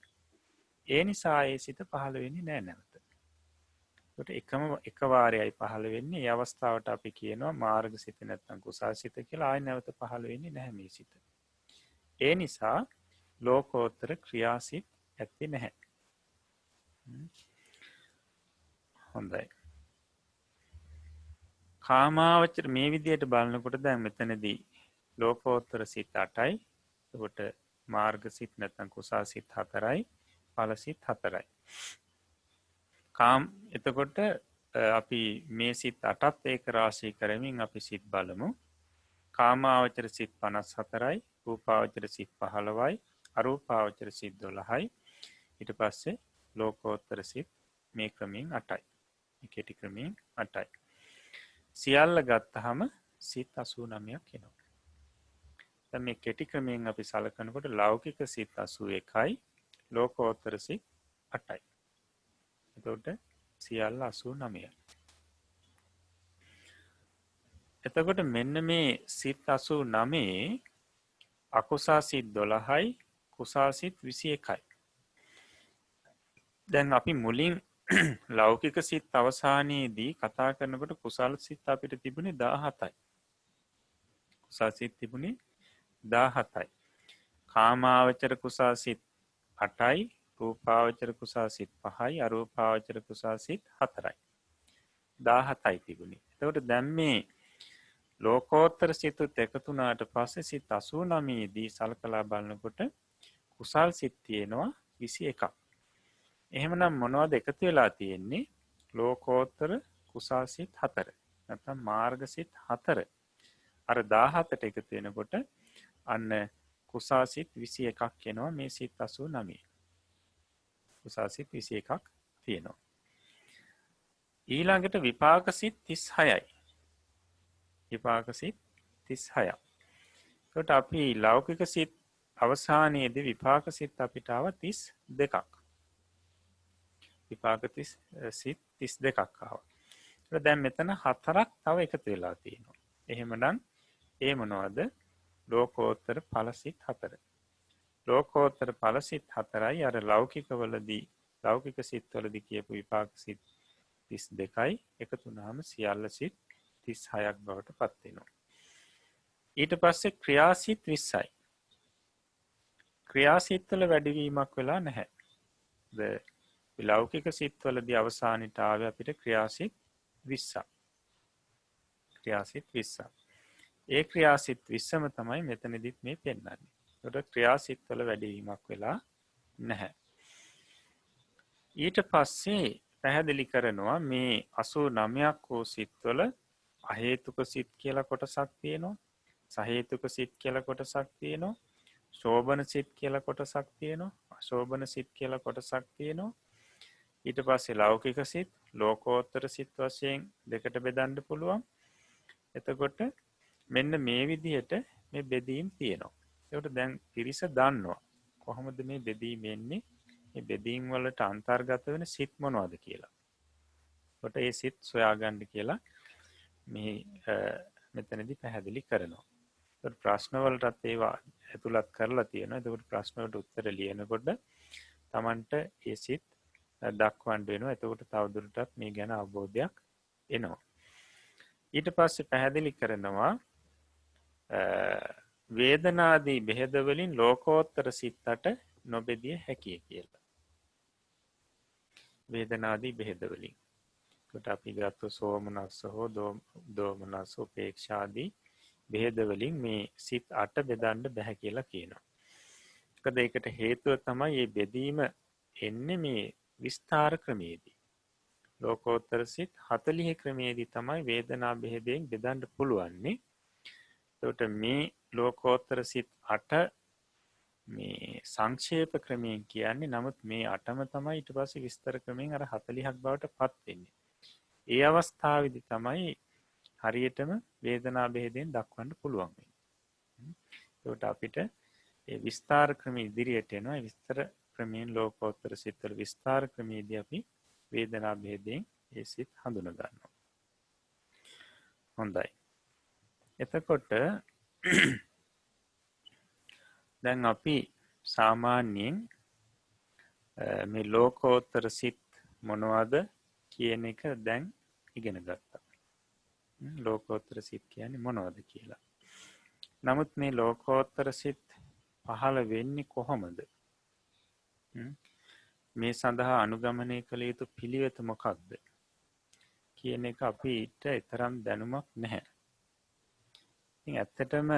ඒ නිසා ඒ සිත පහළ වෙන්නේ නැහැ නැවත. ඒකට එක වාරයයි පහළ වෙන්නේ. ඒ අවස්ථාවට අපි කියනවා මාර්ග සිත නැත්නම් කුසල් සිත කියලා. ආයෙ නැවත පහළ වෙන්නේ නැහැ මේ සිත. ඒ නිසා ලෝකෝත්තර ක්‍රියාසිත ඇත්තේ නැහැ. හොඳයි. කාමාවචර මේ විදිහට බලනකොට දැන් මෙතනදී ලෝකෝත්තර සිත් 8යි. එතකොට මාර්ග සිත් නැත්නම් කුසල් සිත් 4යි, ඵල සිත් 4යි. එතකොට අපි මේ සිත් 8ත් ඒක රාශී කරමින් අපි සිත් බලමු. කාමාවචර සිත් 54යි, රූපාවචර සිත් 15යි, අරූපාවචර සිත් 12යි. ඊට පස්සේ ලෝකෝත්තර සිත් මේ ක්‍රමයෙන් 8යි. මේ කෙටි ක්‍රමයෙන් 8යි. සියල්ල ගත්තහම සිත් 89ක් එනවා. දැන් මේ කෙටි ක්‍රමයෙන් අපි සලකනකොට ලෞකික සිත් 81යි, ලෝකෝත්තර සිත් 8යි. එතකොට සියල්ල 89යි. එතකොට මෙන්න මේ සිත් 89 අකුසල් සිත් 12යි, කුසල් සිත් 21යි. දැන් අපි මුලින් ලෞකික සිත් අවසානයේදී කතා කරනකොට කුසල් සිත් අපිට තිබුණේ 17යි. කුසල් සිත් තිබුණේ 17යි. කාමාවචර කුසල් සිත් 8යි, රූපාවචර කුසල් සිත් 5යි, අරූපාවචර කුසල් සිත් 4යි. 17යි තිබුණේ. එතකොට දැන් මේ ලෝකෝත්තර සිතුත් එකතු වුණාට පස්සේ සිත් 89 දී සලකලා බලනකොට කුසල් සිත් තියෙනවා 21ක්. එහෙමනම් මොනවද එකතු වෙලා තියෙන්නේ? ලෝකෝත්තර කුසල් සිත් 4. නැත්නම් මාර්ග සිත් 4. අර 17ට එකතු වෙනකොට අන්න කුසල් සිත් 21ක් එනවා මේ සිත් 89. කුසල් සිත් 21ක් තියෙනවා. ඊළඟට විපාක සිත් 36යි. විපාක සිත් 36ක්. ඒකට අපි ලෞකික සිත් අවසානයේදී විපාක සිත් අපිට ආව 32ක්. විපාක සිත් 32ක් ආවා. ඒක දැන් මෙතන හතරක් තව එකතු වෙලා තියෙනවා. එහෙමනම් ඒ මොනවද? ලෝකෝත්තර ඵල සිත් 4. ලෝකෝත්තර ඵල සිත් 4යි අර ලෞකික සිත්වලදී කියපු විපාක සිත් 32යි එකතු වුණාම සියල්ල සිත් 36ක් බවට පත් වෙනවා. ඊට පස්සේ ක්‍රියාසිත 20යි. ක්‍රියාසිතවල වැඩිවීමක් වෙලා නැහැ. ලෞකික සිත්වලදී අවසානට ආවේ අපිට ක්‍රියාසිත 20ක්. ක්‍රියාසිත 20ක්. ඒ ක්‍රියාසිත 20ම තමයි මෙතනදිත් මේ පෙන්වන්නේ. ඒකට ක්‍රියාසිතවල වැඩිවීමක් වෙලා නැහැ. ඊට පස්සේ පැහැදිලි කරනවා මේ 89ක් වූ සිත්වල අහේතුක සිත් කියලා කොටසක් තියෙනවා. සහේතුක සිත් කියලා කොටසක් තියෙනවා. ශෝබන සිත් කියලා කොටසක් තියෙනවා. අශෝබන සිත් කියලා කොටසක් තියෙනවා. ඊට පස්සේ ලෞකික සිත්, ලෝකෝත්තර සිත් වශයෙන් දෙකට බෙදන්න පුළුවන්. එතකොට මෙන්න මේ විදිහට මේ බෙදීම් තියෙනවා. ඒකට දැන් පිරිස දන්නවා කොහොමද මේ බෙදීම එන්නේ? මේ බෙදීම් වලට අන්තර්ගත වෙන සිත් මොනවද කියලා. කොට ඒ සිත් සොයාගන්න කියලා මේ මෙතනදී පැහැදිලි කරනවා. ඒකට ප්‍රශ්න වලටත් ඒවා ඇතුළත් කරලා තියෙනවා. ඒකට ප්‍රශ්න වලට උත්තර ලියනකොට Tamanට ඒ සිත් දක්වන්න වෙනවා. එතකොට තවදුරටත් මේ ගැන අවබෝධයක් එනවා. ඊට පස්සේ පැහැදිලි කරනවා වේදනාදී බෙහෙද වලින් ලෝකෝත්තර සිතට නොබෙදිය හැකිය කියලා. වේදනාදී බෙහෙද වලින්. ඒකට අපි ගත්ත සෝමනස්ස හෝ දෝමනස්ස උපේක්ෂාදී බෙහෙද වලින් මේ සිත් 8 බෙදන්න බෑ කියලා කියනවා. මොකද ඒකට හේතුව තමයි මේ බෙදීම එන්නේ මේ විස්තර ක්‍රමයේදී. ලෝකෝත්තර සිත් 40 ක්‍රමයේදී තමයි වේදනා බෙහෙදෙන් බෙදන්න පුළුවන්නේ. එතකොට මේ ලෝකෝත්තර සිත් 8 මේ සංක්ෂේප ක්‍රමයෙන් කියන්නේ. නමුත් මේ 8ම තමයි ඊට පස්සේ විස්තර ක්‍රමයෙන් අර 40ක් බවට පත් වෙන්නේ. ඒ අවස්ථාවේදී තමයි හරියටම වේදනා බෙහෙදෙන් දක්වන්න පුළුවන් වෙන්නේ. ඒකට අපිට ඒ විස්තර ක්‍රම ඉදිරියට එනවා. ඒ විස්තර ක්‍රමයෙන් ලෝකෝත්තර සිත්වල විස්තර ක්‍රමයේදී අපි වේදනා බෙහෙදෙන් ඒ සිත් හඳුනා ගන්නවා. හොඳයි. එතකොට දැන් අපි සාමාන්‍යයෙන් මේ ලෝකෝත්තර සිත් මොනවද කියන එක දැන් ඉගෙන ගත්තා. ලෝකෝත්තර සිත් කියන්නේ මොනවද කියලා. නමුත් මේ ලෝකෝත්තර සිත් පහළ වෙන්නේ කොහොමද? මේ සඳහා අනුගමනය කළ යුතු පිළිවෙත මොකක්ද කියන එක අපිට තරම් දැනුමක් නැහැ. ඉතින් ඇත්තටම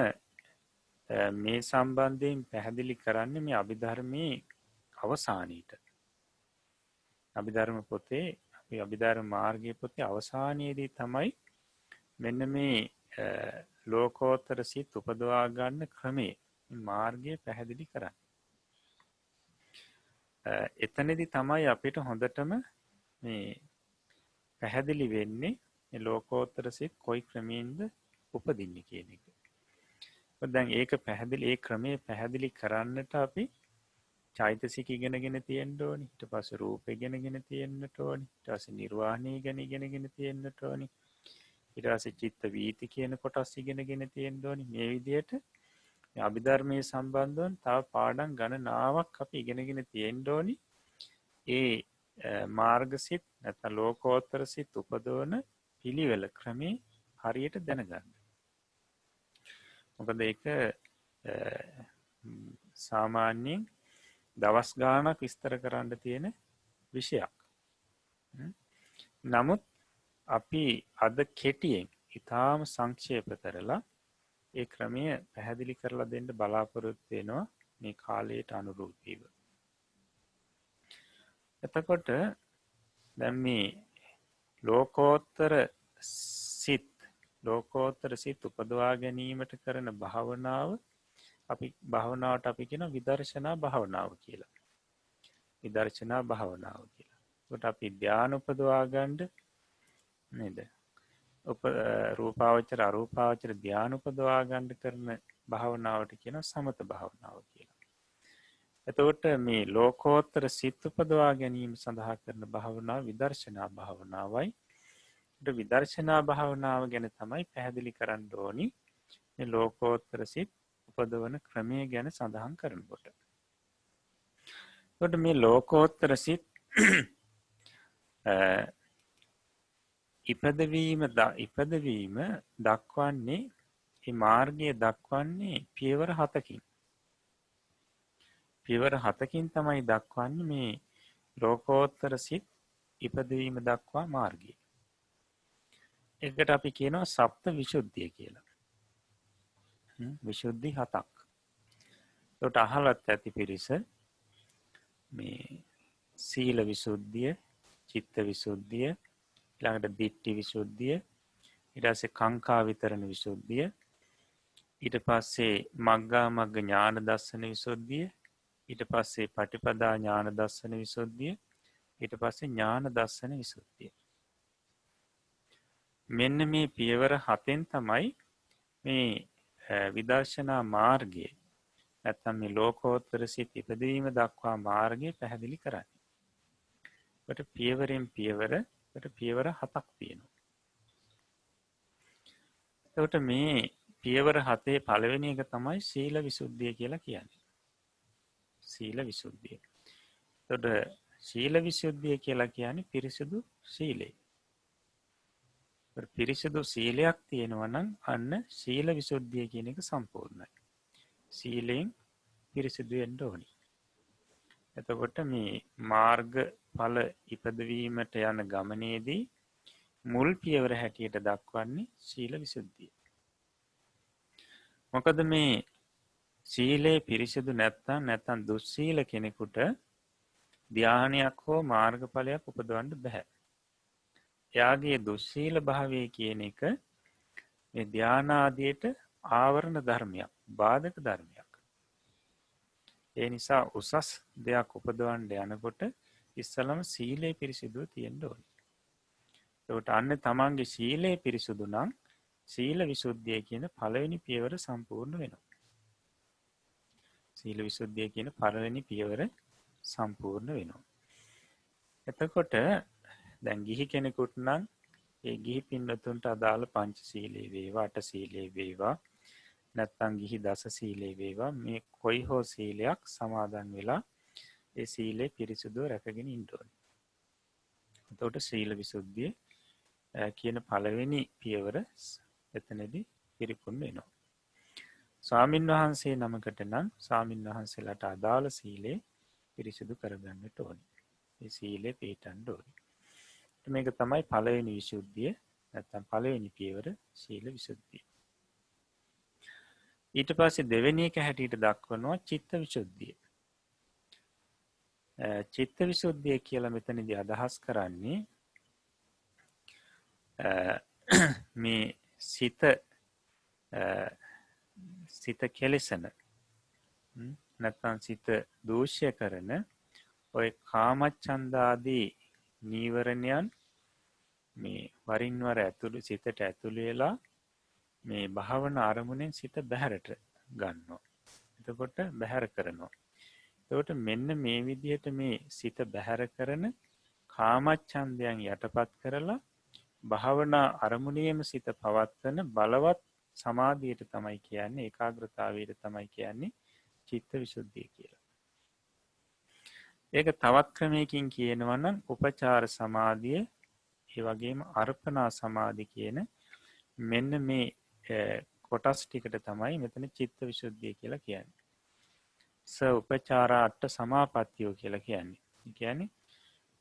මේ සම්බන්ධයෙන් පැහැදිලි කරන්නේ මේ අභිධර්මයේ අවසානයේට. අභිධර්ම පොතේ අපි අභිධර්ම මාර්ගයේ පොතේ අවසානයේදී තමයි මෙන්න මේ ලෝකෝත්තර සිත් උපදවා ගන්න ක්‍රමයේ මාර්ගය පැහැදිලි කරන්නේ. එතනදී තමයි අපිට හොඳටම මේ පැහැදිලි වෙන්නේ මේ ලෝකෝත්තර සිත් කොයි ක්‍රමයෙන්ද උපදින්නේ කියන එක. දැන් ඒක පැහැදිලි ඒ ක්‍රමයේ පැහැදිලි කරන්නට අපි චෛතසික ඉගෙනගෙන තියෙන්න ඕනි. ඊට පස්සේ රූප ඉගෙනගෙන තියෙන්නට ඕනි. ඊට පස්සේ නිර්වාණය ඉගෙනගෙන තියෙන්නට ඕනි. ඊට පස්සේ චිත්ත වීති කියන කොටස් ඉගෙනගෙන තියෙන්න ඕනි. මේ විදිහට මේ අභිධර්මයේ සම්බන්ධව තව පාඩම් ගණනාවක් අපි ඉගෙනගෙන තියෙන්න ඕනි. ඒ මාර්ගසිත නැත්නම් ලෝකෝත්තර සිත් උපදවන පිළිවෙල ක්‍රමේ හරියට දැනගන්න. මොකද ඒක සාමාන්‍යයෙන් දවස් ගාණක් විස්තර කරන්න තියෙන විෂයක්. නමුත් අපි අද කෙටියෙන් ඊටාම සංක්ෂේප කරලා ඒ ක්‍රමය පැහැදිලි කරලා දෙන්න බලාපොරොත්තු වෙනවා මේ කාලයට අනුරූපීව. එතකොට දැන් මේ ලෝකෝත්තර සිත් උපදවා ගැනීමට කරන භාවනාව භාවනාවට අපි කියන විදර්ශනා භාවනාව කියලා. විදර්ශනා භාවනාව කියලා. ඒකට අපි ධ්‍යාන උපදවා ගන්න නේද? රූපාවචර අරූපාවචර ධ්‍යාන උපදවා ගන්න කරන භාවනාවට කියන සමත භාවනාව කියලා. එතකොට මේ ලෝකෝත්තර සිත් උපදවා ගැනීම සඳහා කරන භාවනාව විදර්ශනා භාවනාවයි. විදර්ශනා භාවනාව ගැන තමයි පැහැදිලි කරන්න ඕනි මේ ලෝකෝත්තර සිත් උපදවන ක්‍රමය ගැන සඳහන් කරනකොට. කොට මේ ලෝකෝත්තර සිත් ඉපදවීම දක්වන්නේ මාර්ගය දක්වන්නේ පියවර 7කින්. පියවර 7කින් තමයි දක්වන්නේ මේ ලෝකෝත්තර සිත් ඉපදවීම දක්වා මාර්ගය. එකට අපි කියනවා සප්ත විසුද්ධිය කියලා. විසුද්ධි 7ක්. ඒකට අහලත් ඇති පිරිස මේ සීල විසුද්ධිය, චිත්ත විසුද්ධිය, ඊළඟට දිට්ඨි විසුද්ධිය, ඊට පස්සේ කාංකා විතරණ විසුද්ධිය, ඊට පස්සේ මග්ගා මග්ග ඥාන දර්ශන විසුද්ධිය, ඊට පස්සේ පටිපදා ඥාන දර්ශන විසුද්ධිය, ඊට පස්සේ ඥාන දර්ශන විසුද්ධිය. මෙන්න මේ පියවර 7න් තමයි මේ විදර්ශනා මාර්ගය නැත්නම් මේ ලෝකෝත්තර සිත් ඉපදවීම දක්වා මාර්ගය පැහැදිලි කරන්නේ. ඒකට පියවරෙන් පියවරට පියවර 7ක් තියෙනවා. එතකොට මේ පියවර 7 පළවෙනි එක තමයි සීල විසුද්ධිය කියලා කියන්නේ. සීල විසුද්ධිය. එතකොට සීල විසුද්ධිය කියලා කියන්නේ පිරිසිදු සීලය. පිරිසිදු සීලයක් තියෙනවා නම් අන්න සීල විසුද්ධිය කියන එක සම්පූර්ණයි. සීලෙන් පිරිසිදු වෙන්න ඕනි. එතකොට මේ මාර්ග ඵල ඉපදවීමට යන ගමනේදී මුල් පියවර හැටියට දක්වන්නේ සීල විසුද්ධිය. මොකද මේ සීලේ පිරිසිදු නැත්නම් දුස්සීල කෙනෙකුට ධානයක් හෝ මාර්ගඵලයක් උපදවන්න බෑ. එයාගේ දුස්සීල භාවය කියන එක මේ ධාන ආදියට ආවරණ ධර්මයක්, බාධක ධර්මයක්. ඒ නිසා උසස් දෙයක් උපදවන්න යනකොට ඉස්සලම සීලේ පිරිසිදුව තියෙන්න ඕනේ. ඒකට අන්න තමන්ගේ සීලේ පිරිසුදු නම් සීල විසුද්ධිය කියන පළවෙනි පියවර සම්පූර්ණ වෙනවා. සීල විසුද්ධිය කියන පළවෙනි පියවර සම්පූර්ණ වෙනවා. එතකොට දැන් ගිහි කෙනෙකුට නම් ඒ ගිහි පින්වතුන්ට අදාළ පංච සීලේ වේවා, අට සීලේ වේවා, නැත්නම් ගිහි දස සීලේ වේවා, මේ කොයි හෝ සීලයක් සමාදන් වෙලා ඒ සීලේ පිරිසුදුව රැකගෙන ඉන්න ඕනේ. එතකොට සීල විසුද්ධිය කියන පළවෙනි පියවර එතනදී පිරිපුන් වෙනවා. ස්වාමින් වහන්සේ නමකට නම් ස්වාමින් වහන්සේලාට අදාළ සීලේ පිරිසිදු කරගන්නට ඕනේ. මේ සීලේ පිළිපදන්න ඕනේ. මේක තමයි පළවෙනි විසුද්ධිය නැත්නම් පළවෙනි පියවර සීල විසුද්ධිය. ඊට පස්සේ දෙවෙනි එක හැටියට දක්වනවා චිත්ත විසුද්ධිය. චිත්ත විසුද්ධිය කියලා මෙතනදී අදහස් කරන්නේ මේ සිත කෙලෙසන නැත්නම් සිත දූෂ්‍ය කරන ඔය කාමච්ඡන්දාදී නීවරණයන් මේ වරින් වර සිතට ඇතුළු වෙලා මේ භාවනා අරමුණෙන් සිත බැහැරට ගන්නවා. එතකොට බැහැර කරනවා. එතකොට මෙන්න මේ විදිහට මේ සිත බැහැර කරන කාමච්ඡන්දයන් යටපත් කරලා භාවනා අරමුණේම සිත පවත්වන බලවත් සමාධියට තමයි කියන්නේ, ඒකාග්‍රතාවයට තමයි කියන්නේ චිත්ත විසුද්ධිය කියලා. ඒක තවත් ක්‍රමයකින් කියනවා නම් උපචාර සමාධිය, ඒ වගේම අර්පණා සමාධි කියන මෙන්න මේ කොටස් ටිකට තමයි මෙතන චිත්ත විසුද්ධිය කියලා කියන්නේ. උපචාරා අට සමාපත්තියෝ කියලා කියන්නේ. ඒ කියන්නේ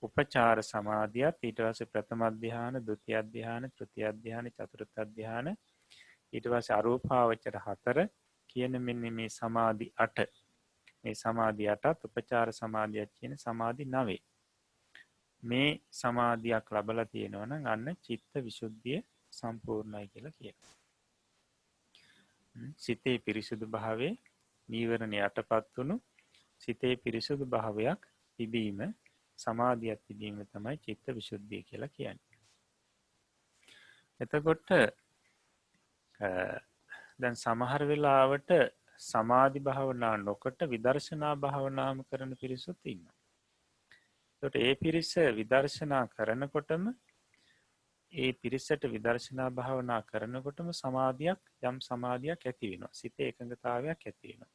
උපචාර සමාධියත් ඊට පස්සේ ප්‍රථම ධ්‍යාන, ဒုတိ ය ධ්‍යාන, තෘතිය ධ්‍යාන, චතුර්ථ ධ්‍යාන, ඊට පස්සේ අරූපාවචර 4 කියන මෙන්න මේ සමාධි 8. මේ සමාධි 8ත් උපචාර සමාධියක් කියන සමාධි 9. මේ සමාධියක් ලැබලා තියෙනවා නම් අන්න චිත්ත විසුද්ධිය සම්පූර්ණයි කියලා කියනවා. සිතේ පිරිසුදු භාවයේ නීවරණ යටපත් වුණු සිතේ පිරිසුදු භාවයක් තිබීම, සමාධියක් තිබීම තමයි චිත්ත විසුද්ධිය කියලා කියන්නේ. එතකොට දැන් සමහර වෙලාවට සමාධි භාවනා නොකොට විදර්ශනා භාවනාම කරන පිරිසුත් ඉන්නවා. එතකොට ඒ පිරිස විදර්ශනා කරනකොටම ඒ පිරිසට විදර්ශනා භාවනා කරනකොටම සමාධියක් යම් සමාධියක් ඇති වෙනවා. සිතේ එකඟතාවයක් ඇති වෙනවා.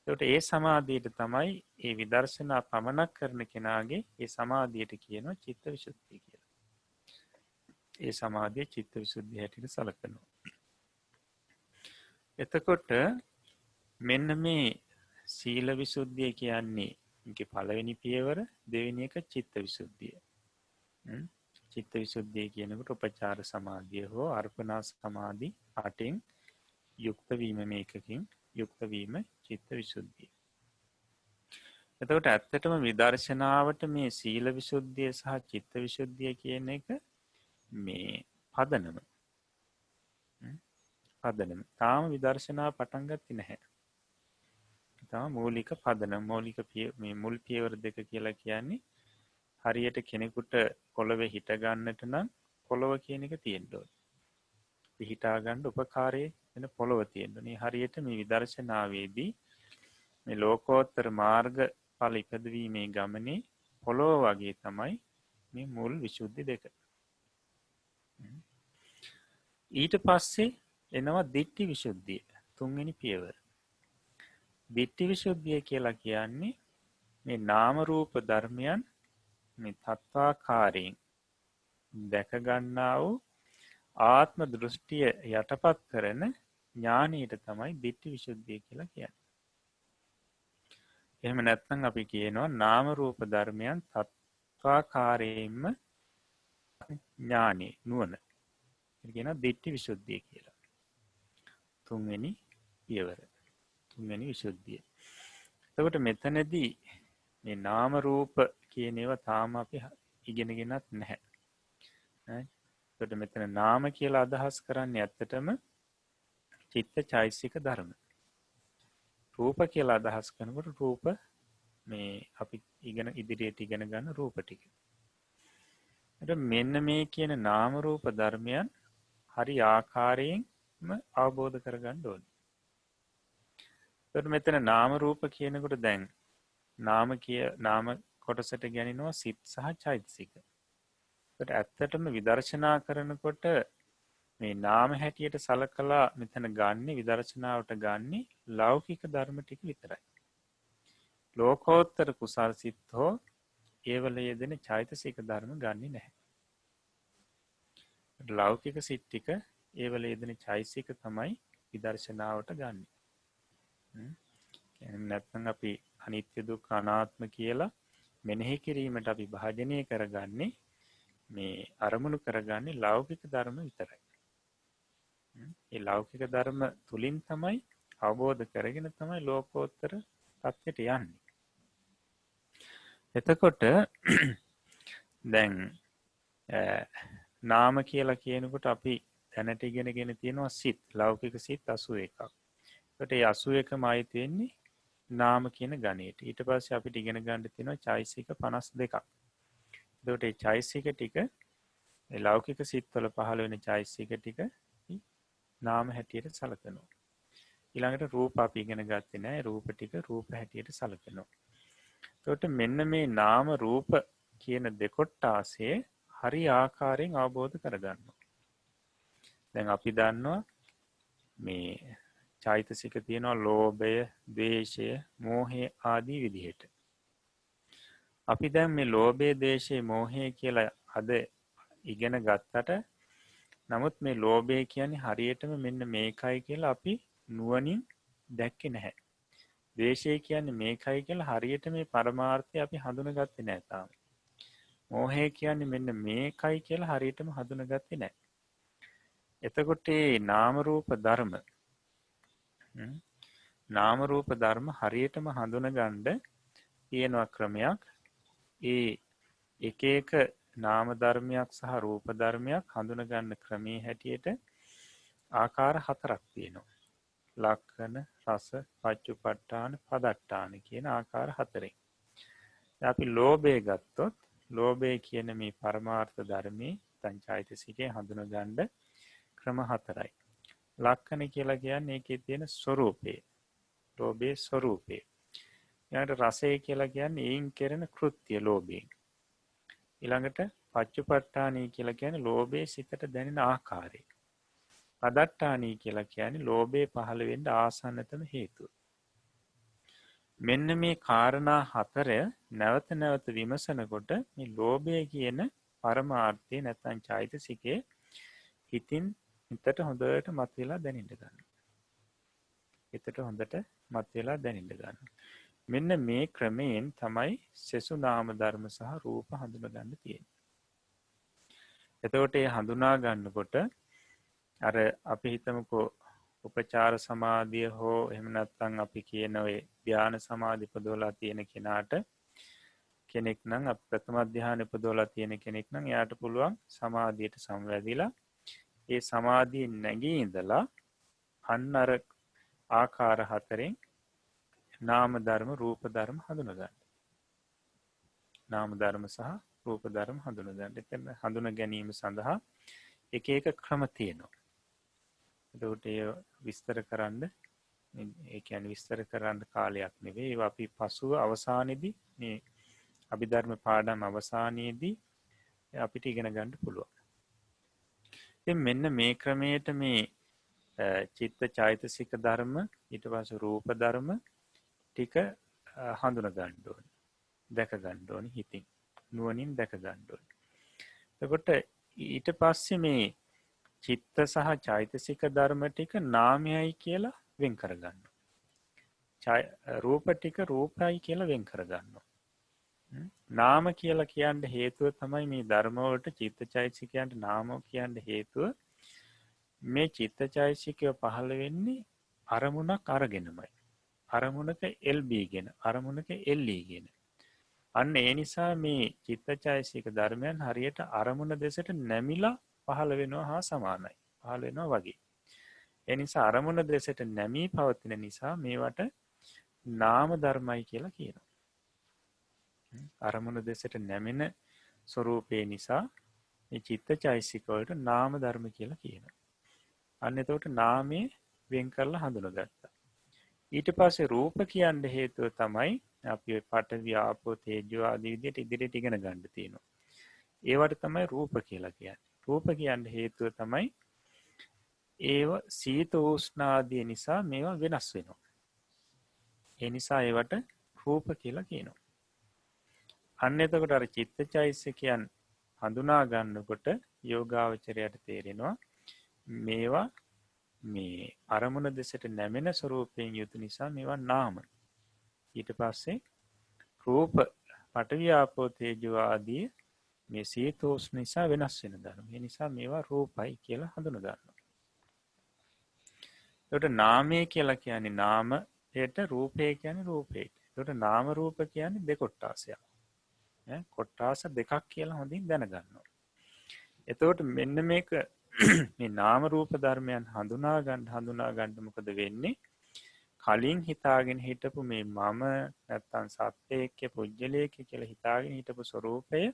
එතකොට ඒ සමාධියට තමයි ඒ විදර්ශනා පමණක් කරන කෙනාගේ ඒ සමාධියට කියනවා චිත්තවිසුද්ධිය කියලා. ඒ සමාධිය චිත්තවිසුද්ධිය හැටියට සලකනවා. එතකොට මෙන්න මේ සීල විසුද්ධිය කියන්නේ මේකේ පළවෙනි පියවර, දෙවෙනි එක චිත්තවිසුද්ධිය. චිත්තවිසුද්ධිය කියනකොට උපචාර සමාධිය හෝ අර්පණා සමාධි 8න් යුක්ත වීම මේකකින් යුක්ත වීම චිත්තවිසුද්ධිය. එතකොට ඇත්තටම විදර්ශනාවට මේ සීල විසුද්ධිය සහ චිත්තවිසුද්ධිය කියන එක මේ පදනම. තාම විදර්ශනා පටන් ගත්තේ නැහැ. තාම මූලික පදනම මූලික මේ මුල් පියවර දෙක කියලා කියන්නේ හරියට කෙනෙකුට පොළවේ හිට ගන්නට නම් පොළව කියන එක තියෙන්න ඕනේ. හිතා ගන්න උපකාරයේ වෙන පොළව තියෙන්න ඕනේ. හරියට මේ විදර්ශනාවේදී මේ ලෝකෝත්තර මාර්ග ඵල ඉපදවීමේ ගමනේ පොළව වගේ තමයි මේ මුල් විසුද්ධි දෙක. ඊට පස්සේ එනවා දිට්ඨි විසුද්ධිය, තුන්වෙනි පියවර. දිට්ඨි විසුද්ධිය කියලා කියන්නේ මේ නාම රූප ධර්මයන් මේ තත්වාකාරයෙන් දැක ගන්නා වූ ආත්ම දෘෂ්ටිය යටපත් කරන ඥානීයට තමයි දිට්ඨි විසුද්ධිය කියලා කියන්නේ. එහෙම නැත්නම් අපි කියනවා නාම රූප ධර්මයන් තත්වාකාරයෙන්ම ඥානෙ නුවණ. ඒක කියනවා දිට්ඨි විසුද්ධිය කියලා. තුන්වෙනි පියවර. තුන්වෙනි විසුද්ධිය. එතකොට මෙතනදී මේ නාම රූප කියන ඒවා තාම අපි ඉගෙනගෙනත් නැහැ. එතකොට මෙතන නාම කියලා අදහස් කරන්නේ ඇත්තටම චිත්ත චෛසික ධර්ම. රූප කියලා අදහස් කරනකොට රූප මේ අපි ඉදිරියට ඉගෙන ගන්න රූප ටික. එතකොට මෙන්න මේ කියන නාම රූප ධර්මයන් හරි ආකාරයෙන්ම අවබෝධ කරගන්න ඕනේ. එතකොට මෙතන නාම රූප කියනකොට දැන් නාම කොටසට ගැනෙනවා සිත් සහ චෛතසික. ඒකට ඇත්තටම විදර්ශනා කරනකොට මේ නාම හැටියට සලකලා මෙතන ගන්න විදර්ශනාවට ගන්නේ ලෞකික ධර්ම ටික විතරයි. ලෝකෝත්තර කුසල් සිත් හෝ ඒවල යෙදෙන චෛතසික ධර්ම ගන්නේ නැහැ. ලෞකික සිත් ටික ඒවල යෙදෙන චෛතසික තමයි විදර්ශනාවට ගන්න. නැත්නම් අපි අනිත්‍ය දුක්ඛ අනාත්ම කියලා මෙනෙහි කිරීමට අපි භාජනය කරගන්නේ මේ අරමුණු කරගන්නේ ලෞකික ධර්ම විතරයි. ඒ ලෞකික ධර්ම තුලින් තමයි අවබෝධ කරගෙන තමයි ලෝකෝත්තර තත්ත්වයට යන්නේ. එතකොට දැන් නාම කියලා කියනකොට අපි දැනට ඉගෙනගෙන තියෙනවා සිත් ලෞකික සිත් 81ක්. ඒකට ඒ 81ම ආයිත් වෙන්නේ නාම කියන ගණයට. ඊට පස්සේ අපිට ඉගෙන ගන්න තියෙනවා චෛසික 52ක්. එතකොට මේ චෛසික ටික මේ ලෞකික සිත්වල පහළ වෙන චෛසික ටික නාම හැටියට සලකනවා. ඊළඟට රූප අපි ඉගෙන ගත්තේ නැහැ. රූප ටික රූප හැටියට සලකනවා. එතකොට මෙන්න මේ නාම රූප කියන දෙකොට්ටාසේ හරි ආකාරයෙන් අවබෝධ කරගන්නවා. දැන් අපි දන්නවා මේ චෛතසික තියෙනවා ලෝභය, ද්වේෂය, මෝහය ආදී විදිහට. අපි දැන් මේ ලෝභය, ද්වේෂය, මෝහය කියලා අද ඉගෙන ගත්තට නමුත් මේ ලෝභය කියන්නේ හරියටම මෙන්න මේකයි කියලා අපි නුවණින් දැක්කේ නැහැ. ද්වේෂය කියන්නේ මේකයි කියලා හරියට මේ පරමාර්ථය අපි හඳුනගත්තේ නැහැ තාම. මෝහය කියන්නේ මෙන්න මේකයි කියලා හරියටම හඳුනගත්තේ නැහැ. එතකොට මේ නාම රූප ධර්ම හරියටම හඳුනගන්න තියෙනවා ක්‍රමයක්. ඒ එක එක නාම ධර්මයක් සහ රූප ධර්මයක් හඳුනගන්න ක්‍රමයේ හැටියට ආකාර 4ක් තියෙනවා. ලක්ෂණ, රස, පච්චුපට්ඨාන, පදට්ඨාන කියන ආකාර 4ෙන්. අපි ලෝභය ගත්තොත් ලෝභය කියන මේ පරමාර්ථ ධර්මයේ සංචෛතසිකේ හඳුනගන්න ක්‍රම 4යි. ලක්ෂණ කියලා කියන්නේ ඒකේ තියෙන ස්වરૂපය. ලෝභයේ ස්වરૂපේ. ඊළඟට රසය කියලා කියන්නේ ඒන් කෙරෙන කෘත්‍ය ලෝභයෙන්. ඊළඟට පච්චුපට්ඨානී කියලා කියන්නේ ලෝභයේ සිතට දැනෙන ආකාරය. පදට්ඨානී කියලා කියන්නේ ලෝභය පහළ වෙන්න ආසන්නතම හේතුව. මෙන්න මේ කාරණා හතර නැවත නැවත විමසනකොට මේ ලෝභය කියන පරමාර්ථය නැත්නම් චෛතසිකේ හිතින් හිතට හොඳට මතුවලා දැනෙන්න ගන්නවා. හිතට හොඳට මතුවලා දැනෙන්න ගන්නවා. මෙන්න මේ ක්‍රමයෙන් තමයි සෙසු නාම ධර්ම සහ රූප හඳුනා ගන්න තියෙන්නේ. එතකොට මේ හඳුනා ගන්නකොට අර අපි හිතමුකෝ උපචාර සමාධිය හෝ එහෙම නැත්නම් අපි කියන ඔය ධ්‍යාන සමාධි පදවලා තියෙන කෙනාට කෙනෙක් නම් අප ප්‍රථම ධ්‍යාන පදවලා තියෙන කෙනෙක් නම් එයාට පුළුවන් සමාධියට සමවැදිලා ඒ සමාධියෙන් නැගී ඉඳලා අන්න අර ආකාර හතරෙන් නාම ධර්ම රූප ධර්ම හඳුනා ගන්න. නාම ධර්ම සහ රූප ධර්ම හඳුනා ගන්න. එතන හඳුනා ගැනීම සඳහා එක එක ක්‍රම තියෙනවා. එතකොට ඒ විස්තර කරන්න ඒ කියන්නේ විස්තර කරන්න කාලයක් නෙවෙයි. ඒවා අපි පසුව අවසානයේදී මේ අභිධර්ම පාඩම් අවසානයේදී අපිට ඉගෙන ගන්න පුළුවන්. ඉතින් මෙන්න මේ ක්‍රමයට මේ චිත්ත චෛතසික ධර්ම ඊට පස්සේ රූප ධර්ම ටික හඳුනා ගන්න ඕනේ. දැක ගන්න ඕනේ හිතින්. නුවණින් දැක ගන්න ඕනේ. එතකොට ඊට පස්සේ මේ චිත්ත සහ චෛතසික ධර්ම ටික නාමයයි කියලා වෙන් කර ගන්නවා. රූප ටික රූපයි කියලා වෙන් කර ගන්නවා. නාම කියලා කියන්න හේතුව තමයි මේ ධර්ම වලට චිත්ත චෛතසිකයන්ට නාම කියන්න හේතුව මේ චිත්ත චෛතසිකය පහළ වෙන්නේ අරමුණක් අරගෙනමයි. අරමුණක එල්බීගෙන අරමුණක එල්ලීගෙන. අන්න ඒ නිසා මේ චිත්ත චෛතසික ධර්මයන් හරියට අරමුණ දෙසට නැමිලා පහළ වෙනවා හා සමානයි. පහළ වෙනවා වගේ. ඒ නිසා අරමුණ දෙසට නැමී පවතින නිසා මේවට නාම ධර්මයි කියලා කියනවා. අරමුණ දෙසට නැමෙන ස්වરૂපේ නිසා මේ චිත්ත චෛතසික වලට නාම ධර්ම කියලා කියනවා. අන්න එතකොට නාමයේ වෙන් කරලා හඳුනාගත්තා. ඊට පස්සේ රූප කියන්න හේතුව තමයි අපි ඔය පඨවි ආපෝ තේජෝ ආදී විදිහට ඉදිරියට ඉගෙන ගන්න තියෙනවා. ඒවට තමයි රූප කියලා කියන්නේ. රූප කියන්න හේතුව තමයි ඒව සීත උෂ්ණ ආදී නිසා මේවා වෙනස් වෙනවා. ඒ නිසා ඒවට රූප කියලා කියනවා. අන්න එතකොට අර චිත්තචෛතසිකයන් හඳුනා ගන්නකොට යෝගාවචරයට තේරෙනවා මේවා මේ අරමුණ දෙසට නැමෙන ස්වરૂපයෙන් යුතු නිසා මේවා නාම. ඊට පස්සේ රූප පඨවි ආපෝ තේජෝ ආදී මේ සීතෝෂ්ණ නිසා වෙනස් වෙන ධර්ම. ඒ නිසා මේවා රූපයි කියලා හඳුනා ගන්නවා. ඒකට නාමය කියලා කියන්නේ නාමයට, රූපය කියන්නේ රූපයට. ඒකට නාම රූප කියන්නේ දෙකොට්ටාසයක්. කොට්ටාස දෙකක් කියලා හොඳින් දැනගන්නවා. එතකොට මෙන්න මේක මේ නාම රූප ධර්මයන් හඳුනා ගන්න මොකද වෙන්නේ? කලින් හිතාගෙන හිටපු මේ මම නැත්තම් සත්‍යයක පුජ්‍යලයක කියලා හිතාගෙන හිටපු ස්වરૂපය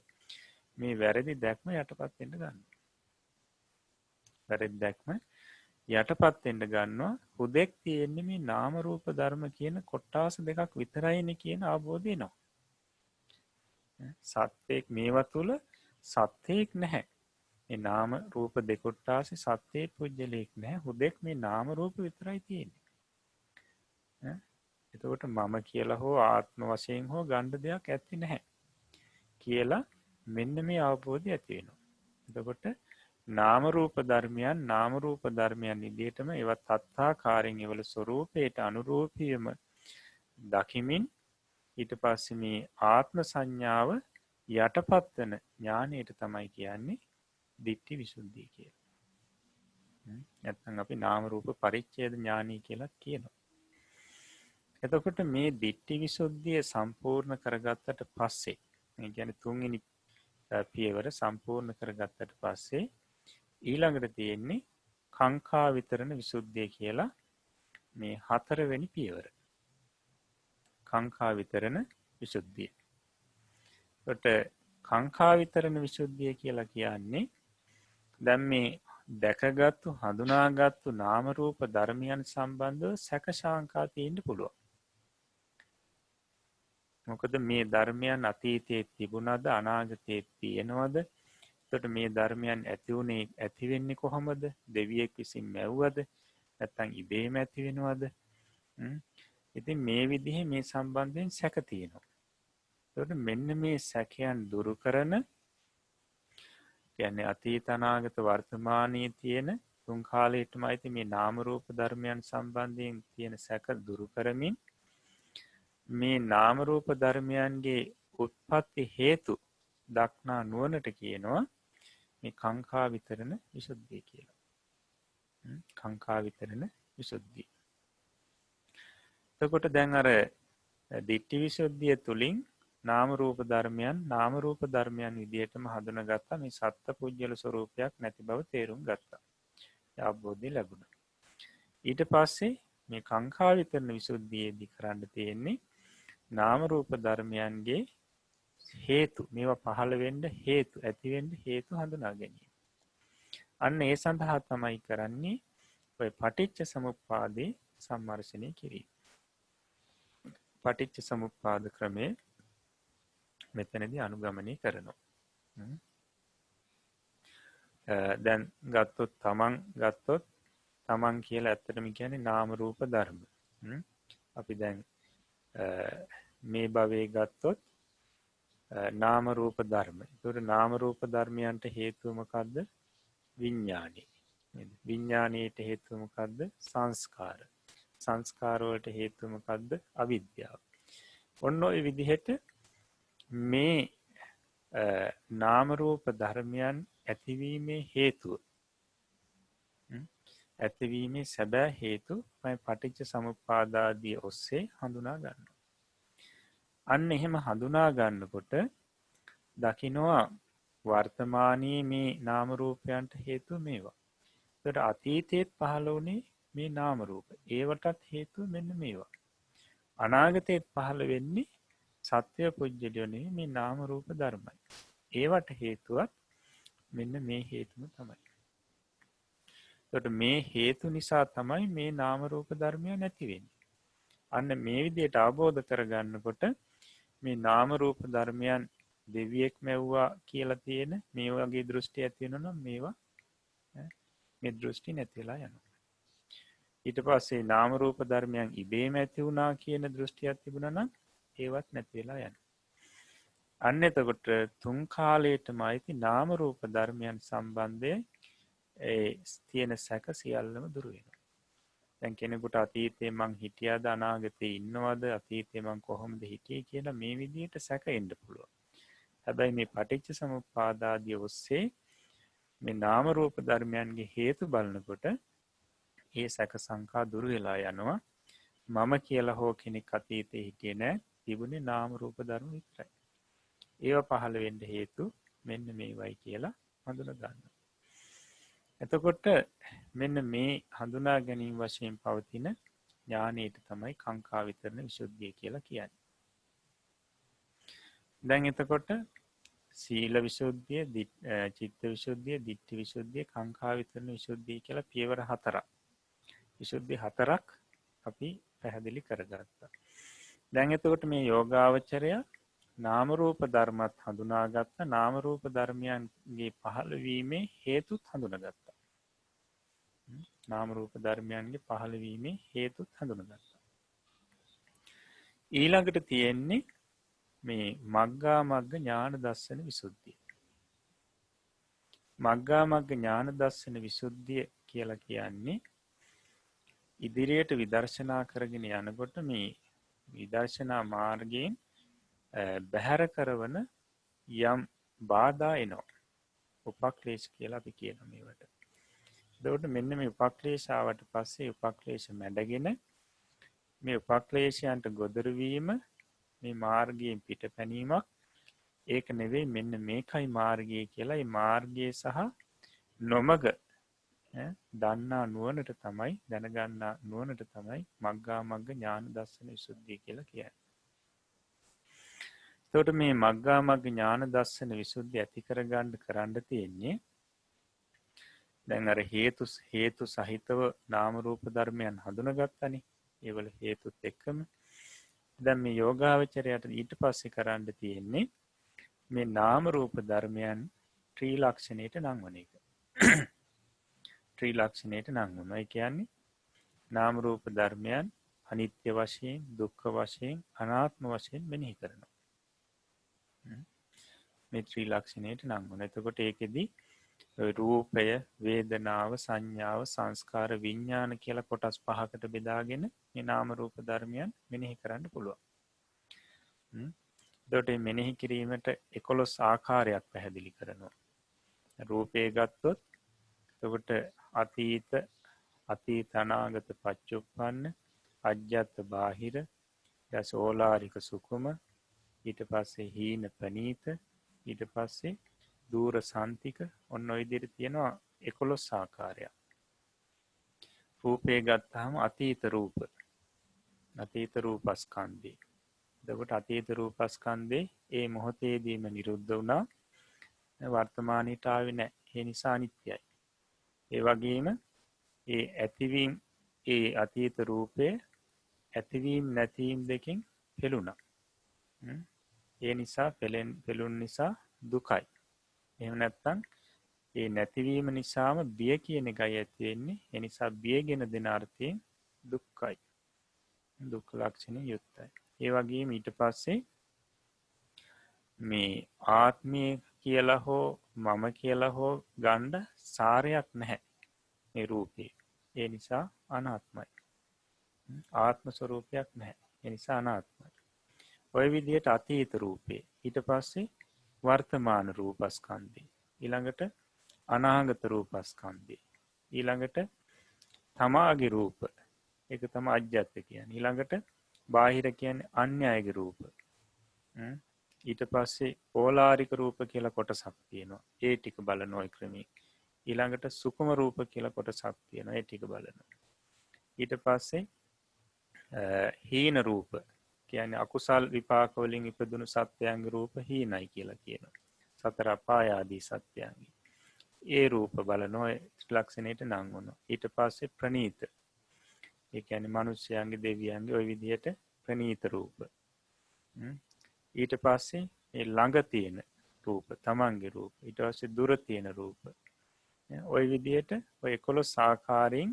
මේ වැරදි දැක්ම යටපත් වෙන්න ගන්නවා. වැරදි දැක්ම යටපත් වෙන්න ගන්නවා. හුදෙක් තියෙන්නේ මේ නාම රූප ධර්ම කියන කොටාස දෙකක් විතරයිනේ කියන අවබෝධය එනවා. සත්‍යයක් මේවා තුල සත්‍යයක් නැහැ. මේ නාම රූප දෙකොටාසේ සත්‍යයේ පුජ්‍යලයක් නැහැ. හුදෙක් මේ නාම රූප විතරයි තියෙන්නේ. එතකොට මම කියලා හෝ ආත්ම වශයෙන් හෝ ගන්න දෙයක් ඇත්තේ නැහැ කියලා මෙන්න මේ අවබෝධය ඇති වෙනවා. එතකොට නාම රූප ධර්මයන් විදිහටම ඒවත් තත්තාකාරයෙන් ඒවල ස්වરૂපයට අනුරූපීවම දකිමින් ඊට පස්සේ මේ ආත්ම සංඥාව යටපත් වෙන ඥානයට තමයි කියන්නේ දිට්ඨි විසුද්ධිය කියලා. නැත්නම් අපි නාම රූප පරිච්ඡේද ඥානයි කියලා කියනවා. එතකොට මේ දිට්ඨි විසුද්ධිය සම්පූර්ණ කරගත්තට පස්සේ මේ කියන්නේ තුන්වෙනි පියවර සම්පූර්ණ කරගත්තට පස්සේ ඊළඟට තියෙන්නේ කාංකා විතරණ විසුද්ධිය කියලා මේ හතරවෙනි පියවර. කාංකා විතරණ විසුද්ධිය. ඒකට කාංකා විතරණ විසුද්ධිය කියලා කියන්නේ දැන් මේ දැකගත්තු හඳුනාගත්තු නාම රූප ධර්මයන් සම්බන්ධව සැක ශාංකා තියෙන්න පුළුවන්. මොකද මේ ධර්මයන් අතීතයේ තිබුණද අනාගතයේ තියෙනවද? එතකොට මේ ධර්මයන් ඇති වුණේ ඇති වෙන්නේ කොහොමද? දෙවියෙක් විසින් මැව්වද? නැත්නම් ඉබේම ඇති වෙනවද? ඉතින් මේ විදිහේ මේ සම්බන්ධයෙන් සැක තියෙනවා. එතකොට මෙන්න මේ සැකයන් දුරු කරන කියන්නේ අතීත අනාගත වර්තමානයේ තියෙන තුන් කාලයටම ඇති මේ නාම රූප ධර්මයන් සම්බන්ධයෙන් තියෙන සැක දුරු කරමින් මේ නාම රූප ධර්මයන්ගේ උත්පත්ති හේතු දක්නා නුවණට කියනවා මේ කාංකා විතරණ විසුද්ධිය කියලා. කාංකා විතරණ විසුද්ධිය. එතකොට දැන් අර දිට්ඨි විසුද්ධිය තුලින් නාම රූප ධර්මයන් විදිහටම හඳුනාගත්තා. මේ සත්ත්ව පුජ්‍යල ස්වરૂපයක් නැති බව තේරුම් ගත්තා. අවබෝධය ලැබුණා. ඊට පස්සේ මේ කාංකා විතරණ විසුද්ධියේදී කරන්න තියෙන්නේ නාම රූප ධර්මයන්ගේ හේතු මේවා පහළ වෙන්න හේතු ඇති වෙන්න හේතු හඳුනා ගැනීම. අන්න ඒ සඳහා තමයි කරන්නේ ඔය පටිච්ච සමුප්පාදේ සම්මර්ෂණය කිරීම. පටිච්ච සමුප්පාද ක්‍රමය මෙතනදී අනුගමනය කරනවා. දැන් ගත්තොත් තමන් කියලා ඇත්තටම කියන්නේ නාම රූප ධර්ම. අපි දැන් මේ භවයේ ගත්තොත් නාම රූප ධර්ම. ඒතකොට නාම රූප ධර්මයන්ට හේතුව මොකද්ද? විඥානය. නේද? විඥානයට හේතුව මොකද්ද? සංස්කාර. සංස්කාර වලට හේතුව මොකද්ද? අවිද්‍යාව. ඔන්න ඔය විදිහට මේ නාම රූප ධර්මයන් ඇතිවීමේ හේතුව ඇතිවීමේ සැබෑ හේතු මේ පටිච්ච සමුප්පාදාදී ඔස්සේ හඳුනා ගන්නවා. අන්න එහෙම හඳුනා ගන්නකොට දකින්නවා වර්තමානයේ මේ නාම රූපයන්ට හේතුව මේවා. ඒකට අතීතයේත් පහළ වුණේ මේ නාම රූප. ඒවටත් හේතුව මෙන්න මේවා. අනාගතයේත් පහළ වෙන්නේ සත්‍ය පුජ්‍යලියෝ නෙවෙයි මේ නාම රූප ධර්මයි. ඒවට හේතුවත් මෙන්න මේ හේතුම තමයි. එතකොට මේ හේතු නිසා තමයි මේ නාම රූප ධර්මයන් නැති වෙන්නේ. අන්න මේ විදිහට අවබෝධ කරගන්නකොට මේ නාම රූප ධර්මයන් දෙවියෙක් මැව්වා කියලා තියෙන මේ වගේ දෘෂ්ටි ඇති වෙනවා නම් මේවා මේ දෘෂ්ටි නැති වෙලා යනවා. ඊට පස්සේ නාම රූප ධර්මයන් ඉබේම ඇති වුණා කියන දෘෂ්ටියක් තිබුණා නම් ඒවත් නැති වෙලා යනවා. අන්න එතකොට තුන් කාලයටම ඇති නාම රූප ධර්මයන් සම්බන්ධයෙන් ඒ තියෙන සැක සියල්ලම දුරු වෙනවා. දැන් කෙනෙකුට අතීතේ මං හිටියාද අනාගතේ ඉන්නවද අතීතේ මං කොහොමද හිටියේ කියලා මේ විදිහට සැක එන්න පුළුවන්. හැබැයි මේ පටිච්ච සමුප්පාදාදී ඔස්සේ මේ නාම රූප ධර්මයන්ගේ හේතු බලනකොට ඒ සැක සංකා දුරු වෙලා යනවා. මම කියලා හෝ කෙනෙක් අතීතේ හිටියේ නැහැ. තිබුණේ නාම රූප ධර්ම විතරයි. ඒව පහළ වෙන්න හේතු මෙන්න මේවයි කියලා හඳුනා ගන්නවා. එතකොට මෙන්න මේ හඳුනා ගැනීම වශයෙන් පවතින ඥානයට තමයි කාංකා විතරණ විසුද්ධිය කියලා කියන්නේ. දැන් එතකොට සීල විසුද්ධිය, චිත්ත විසුද්ධිය, ditthi විසුද්ධිය, කාංකා විතරණ විසුද්ධිය කියලා පියවර 4ක්. විසුද්ධි 4ක් අපි පැහැදිලි කරගත්තා. දැන් එතකොට මේ යෝගාවචරය නාම රූප ධර්මත් හඳුනාගත්තා. නාම රූප ධර්මයන්ගේ පහළ වීමේ හේතුත් හඳුනාගත්තා. නාම රූප ධර්මයන්ගේ පහළ වීමේ හේතුත් හඳුනාගත්තා. ඊළඟට තියෙන්නේ මේ මග්ගා මග්ග ඥාන දර්ශන විසුද්ධිය. මග්ගා මග්ග ඥාන දර්ශන විසුද්ධිය කියලා කියන්නේ ඉදිරියට විදර්ශනා කරගෙන යනකොට මේ විදර්ශනා මාර්ගයෙන් බැහැර කරවන යම් බාධා එනවා. උපක්ලේශ කියලා අපි කියනවා මේවට. එතකොට මෙන්න මේ උපක්ලේශ ආවට පස්සේ උපක්ලේශ මැඩගෙන මේ උපක්ලේශයන්ට ගොදුරු වීම මේ මාර්ගයෙන් පිටපැනීමක්. ඒක නෙවෙයි මෙන්න මේකයි මාර්ගය කියලා. මේ මාර්ගය සහ නොමග දන්නා නුවණට තමයි දැනගන්නා නුවණට තමයි මග්ගා මග්ග ඥාන දර්ශන විසුද්ධිය කියලා කියන්නේ. එතකොට මේ මග්ගා මග්ග ඥාන දර්ශන විසුද්ධිය ඇති කරගන්න කරන්න තියෙන්නේ දැන් අර හේතු සහිතව නාම රූප ධර්මයන් හඳුනගත්තනේ. ඒවල හේතුත් එක්කම දැන් මේ යෝගාවචරයට ඊට පස්සේ කරන්න තියෙන්නේ මේ නාම රූප ධර්මයන් ත්‍රිලක්ෂණයට නංවන එක. ත්‍රිලක්ෂණයට නංවනවා. ඒ කියන්නේ නාම රූප ධර්මයන් අනිත්‍ය වශයෙන්, දුක්ඛ වශයෙන්, අනාත්ම වශයෙන් මෙනෙහි කරනවා. මේ ත්‍රිලක්ෂණයට නංවනවා. එතකොට ඒකෙදි රූපය, වේදනාව, සංඥාව, සංස්කාර, විඥාන කියලා කොටස් පහකට බෙදාගෙන මේ නාම රූප ධර්මයන් මෙනෙහි කරන්න පුළුවන්. එතකොට මේ මෙනෙහි කිරීමට 11 ආකාරයක් පැහැදිලි කරනවා. රූපය ගත්තොත් එතකොට අතීත අනාගත පච්චුප්පන්න, අජ්ජත් බාහිර, යසෝලාරික සුකුම, ඊට පස්සේ හීන ප්‍රනීත, ඊට පස්සේ දූර සන්තික, ඔන්න ඔය විදිහට තියෙනවා 11 ආකාරයක්. රූපය ගත්තාම අතීත රූපස්කන්ධය. එතකොට අතීත රූපස්කන්ධේ ඒ මොහොතේදීම නිරුද්ධ වුණා. වර්තමානයට ආවේ නැහැ. ඒ නිසා අනිත්‍යයි. ඒ වගේම ඒ අතීත රූපය ඇතිවීම නැතිවීම දෙකෙන් පෙළුණා. ඒ නිසා පෙළුණ නිසා දුකයි. එහෙම නැත්නම් ඒ නැතිවීම නිසාම බිය කියන එකයි ඇති වෙන්නේ. ඒ නිසා බියගෙන දෙන අර්ථයෙන් දුක්ඛයි. දුක් ලක්ෂණය යුක්තයි. ඒ වගේම ඊට පස්සේ මේ ආත්මය කියලා හෝ මම කියලා හෝ ගන්න සාරයක් නැහැ මේ රූපේ. ඒ නිසා අනාත්මයි. ආත්ම ස්වરૂපයක් නැහැ. ඒ නිසා අනාත්මයි. ඔය විදිහට අතීත රූපේ, ඊට පස්සේ වර්තමාන රූපස්කන්ධය, ඊළඟට අනාගත රූපස්කන්ධය, ඊළඟට තමාගේ රූප, ඒක තමයි අජ්ජත් කියන්නේ. ඊළඟට බාහිර කියන්නේ අන්‍යයගේ රූප. ඊට පස්සේ ඕලාරික රූප කියලා කොටසක් තියෙනවා. ඒ ටික බලන ඔය ක්‍රමයේ. ඊළඟට සුකුම රූප කියලා කොටසක් තියෙනවා. ඒ ටික බලනවා. ඊට පස්සේ හීන රූප කියන්නේ අකුසල් විපාක වලින් ඉපදුණු සත්‍යයන්ගේ රූප හීනයි කියලා කියනවා. සතර අපාය ආදී සත්‍යයන්ගේ. ඒ රූප බලන ඔය ත්‍රිලක්ෂණයට නංවනවා. ඊට පස්සේ ප්‍රනීත. ඒ කියන්නේ මිනිස්යාගේ, දෙවියන්ගේ ওই විදිහට ප්‍රනීත රූප. ඊට පස්සේ මේ ළඟ තියෙන රූප, තමන්ගේ රූප. ඊට පස්සේ දුර තියෙන රූප. ওই විදිහට ඔය 11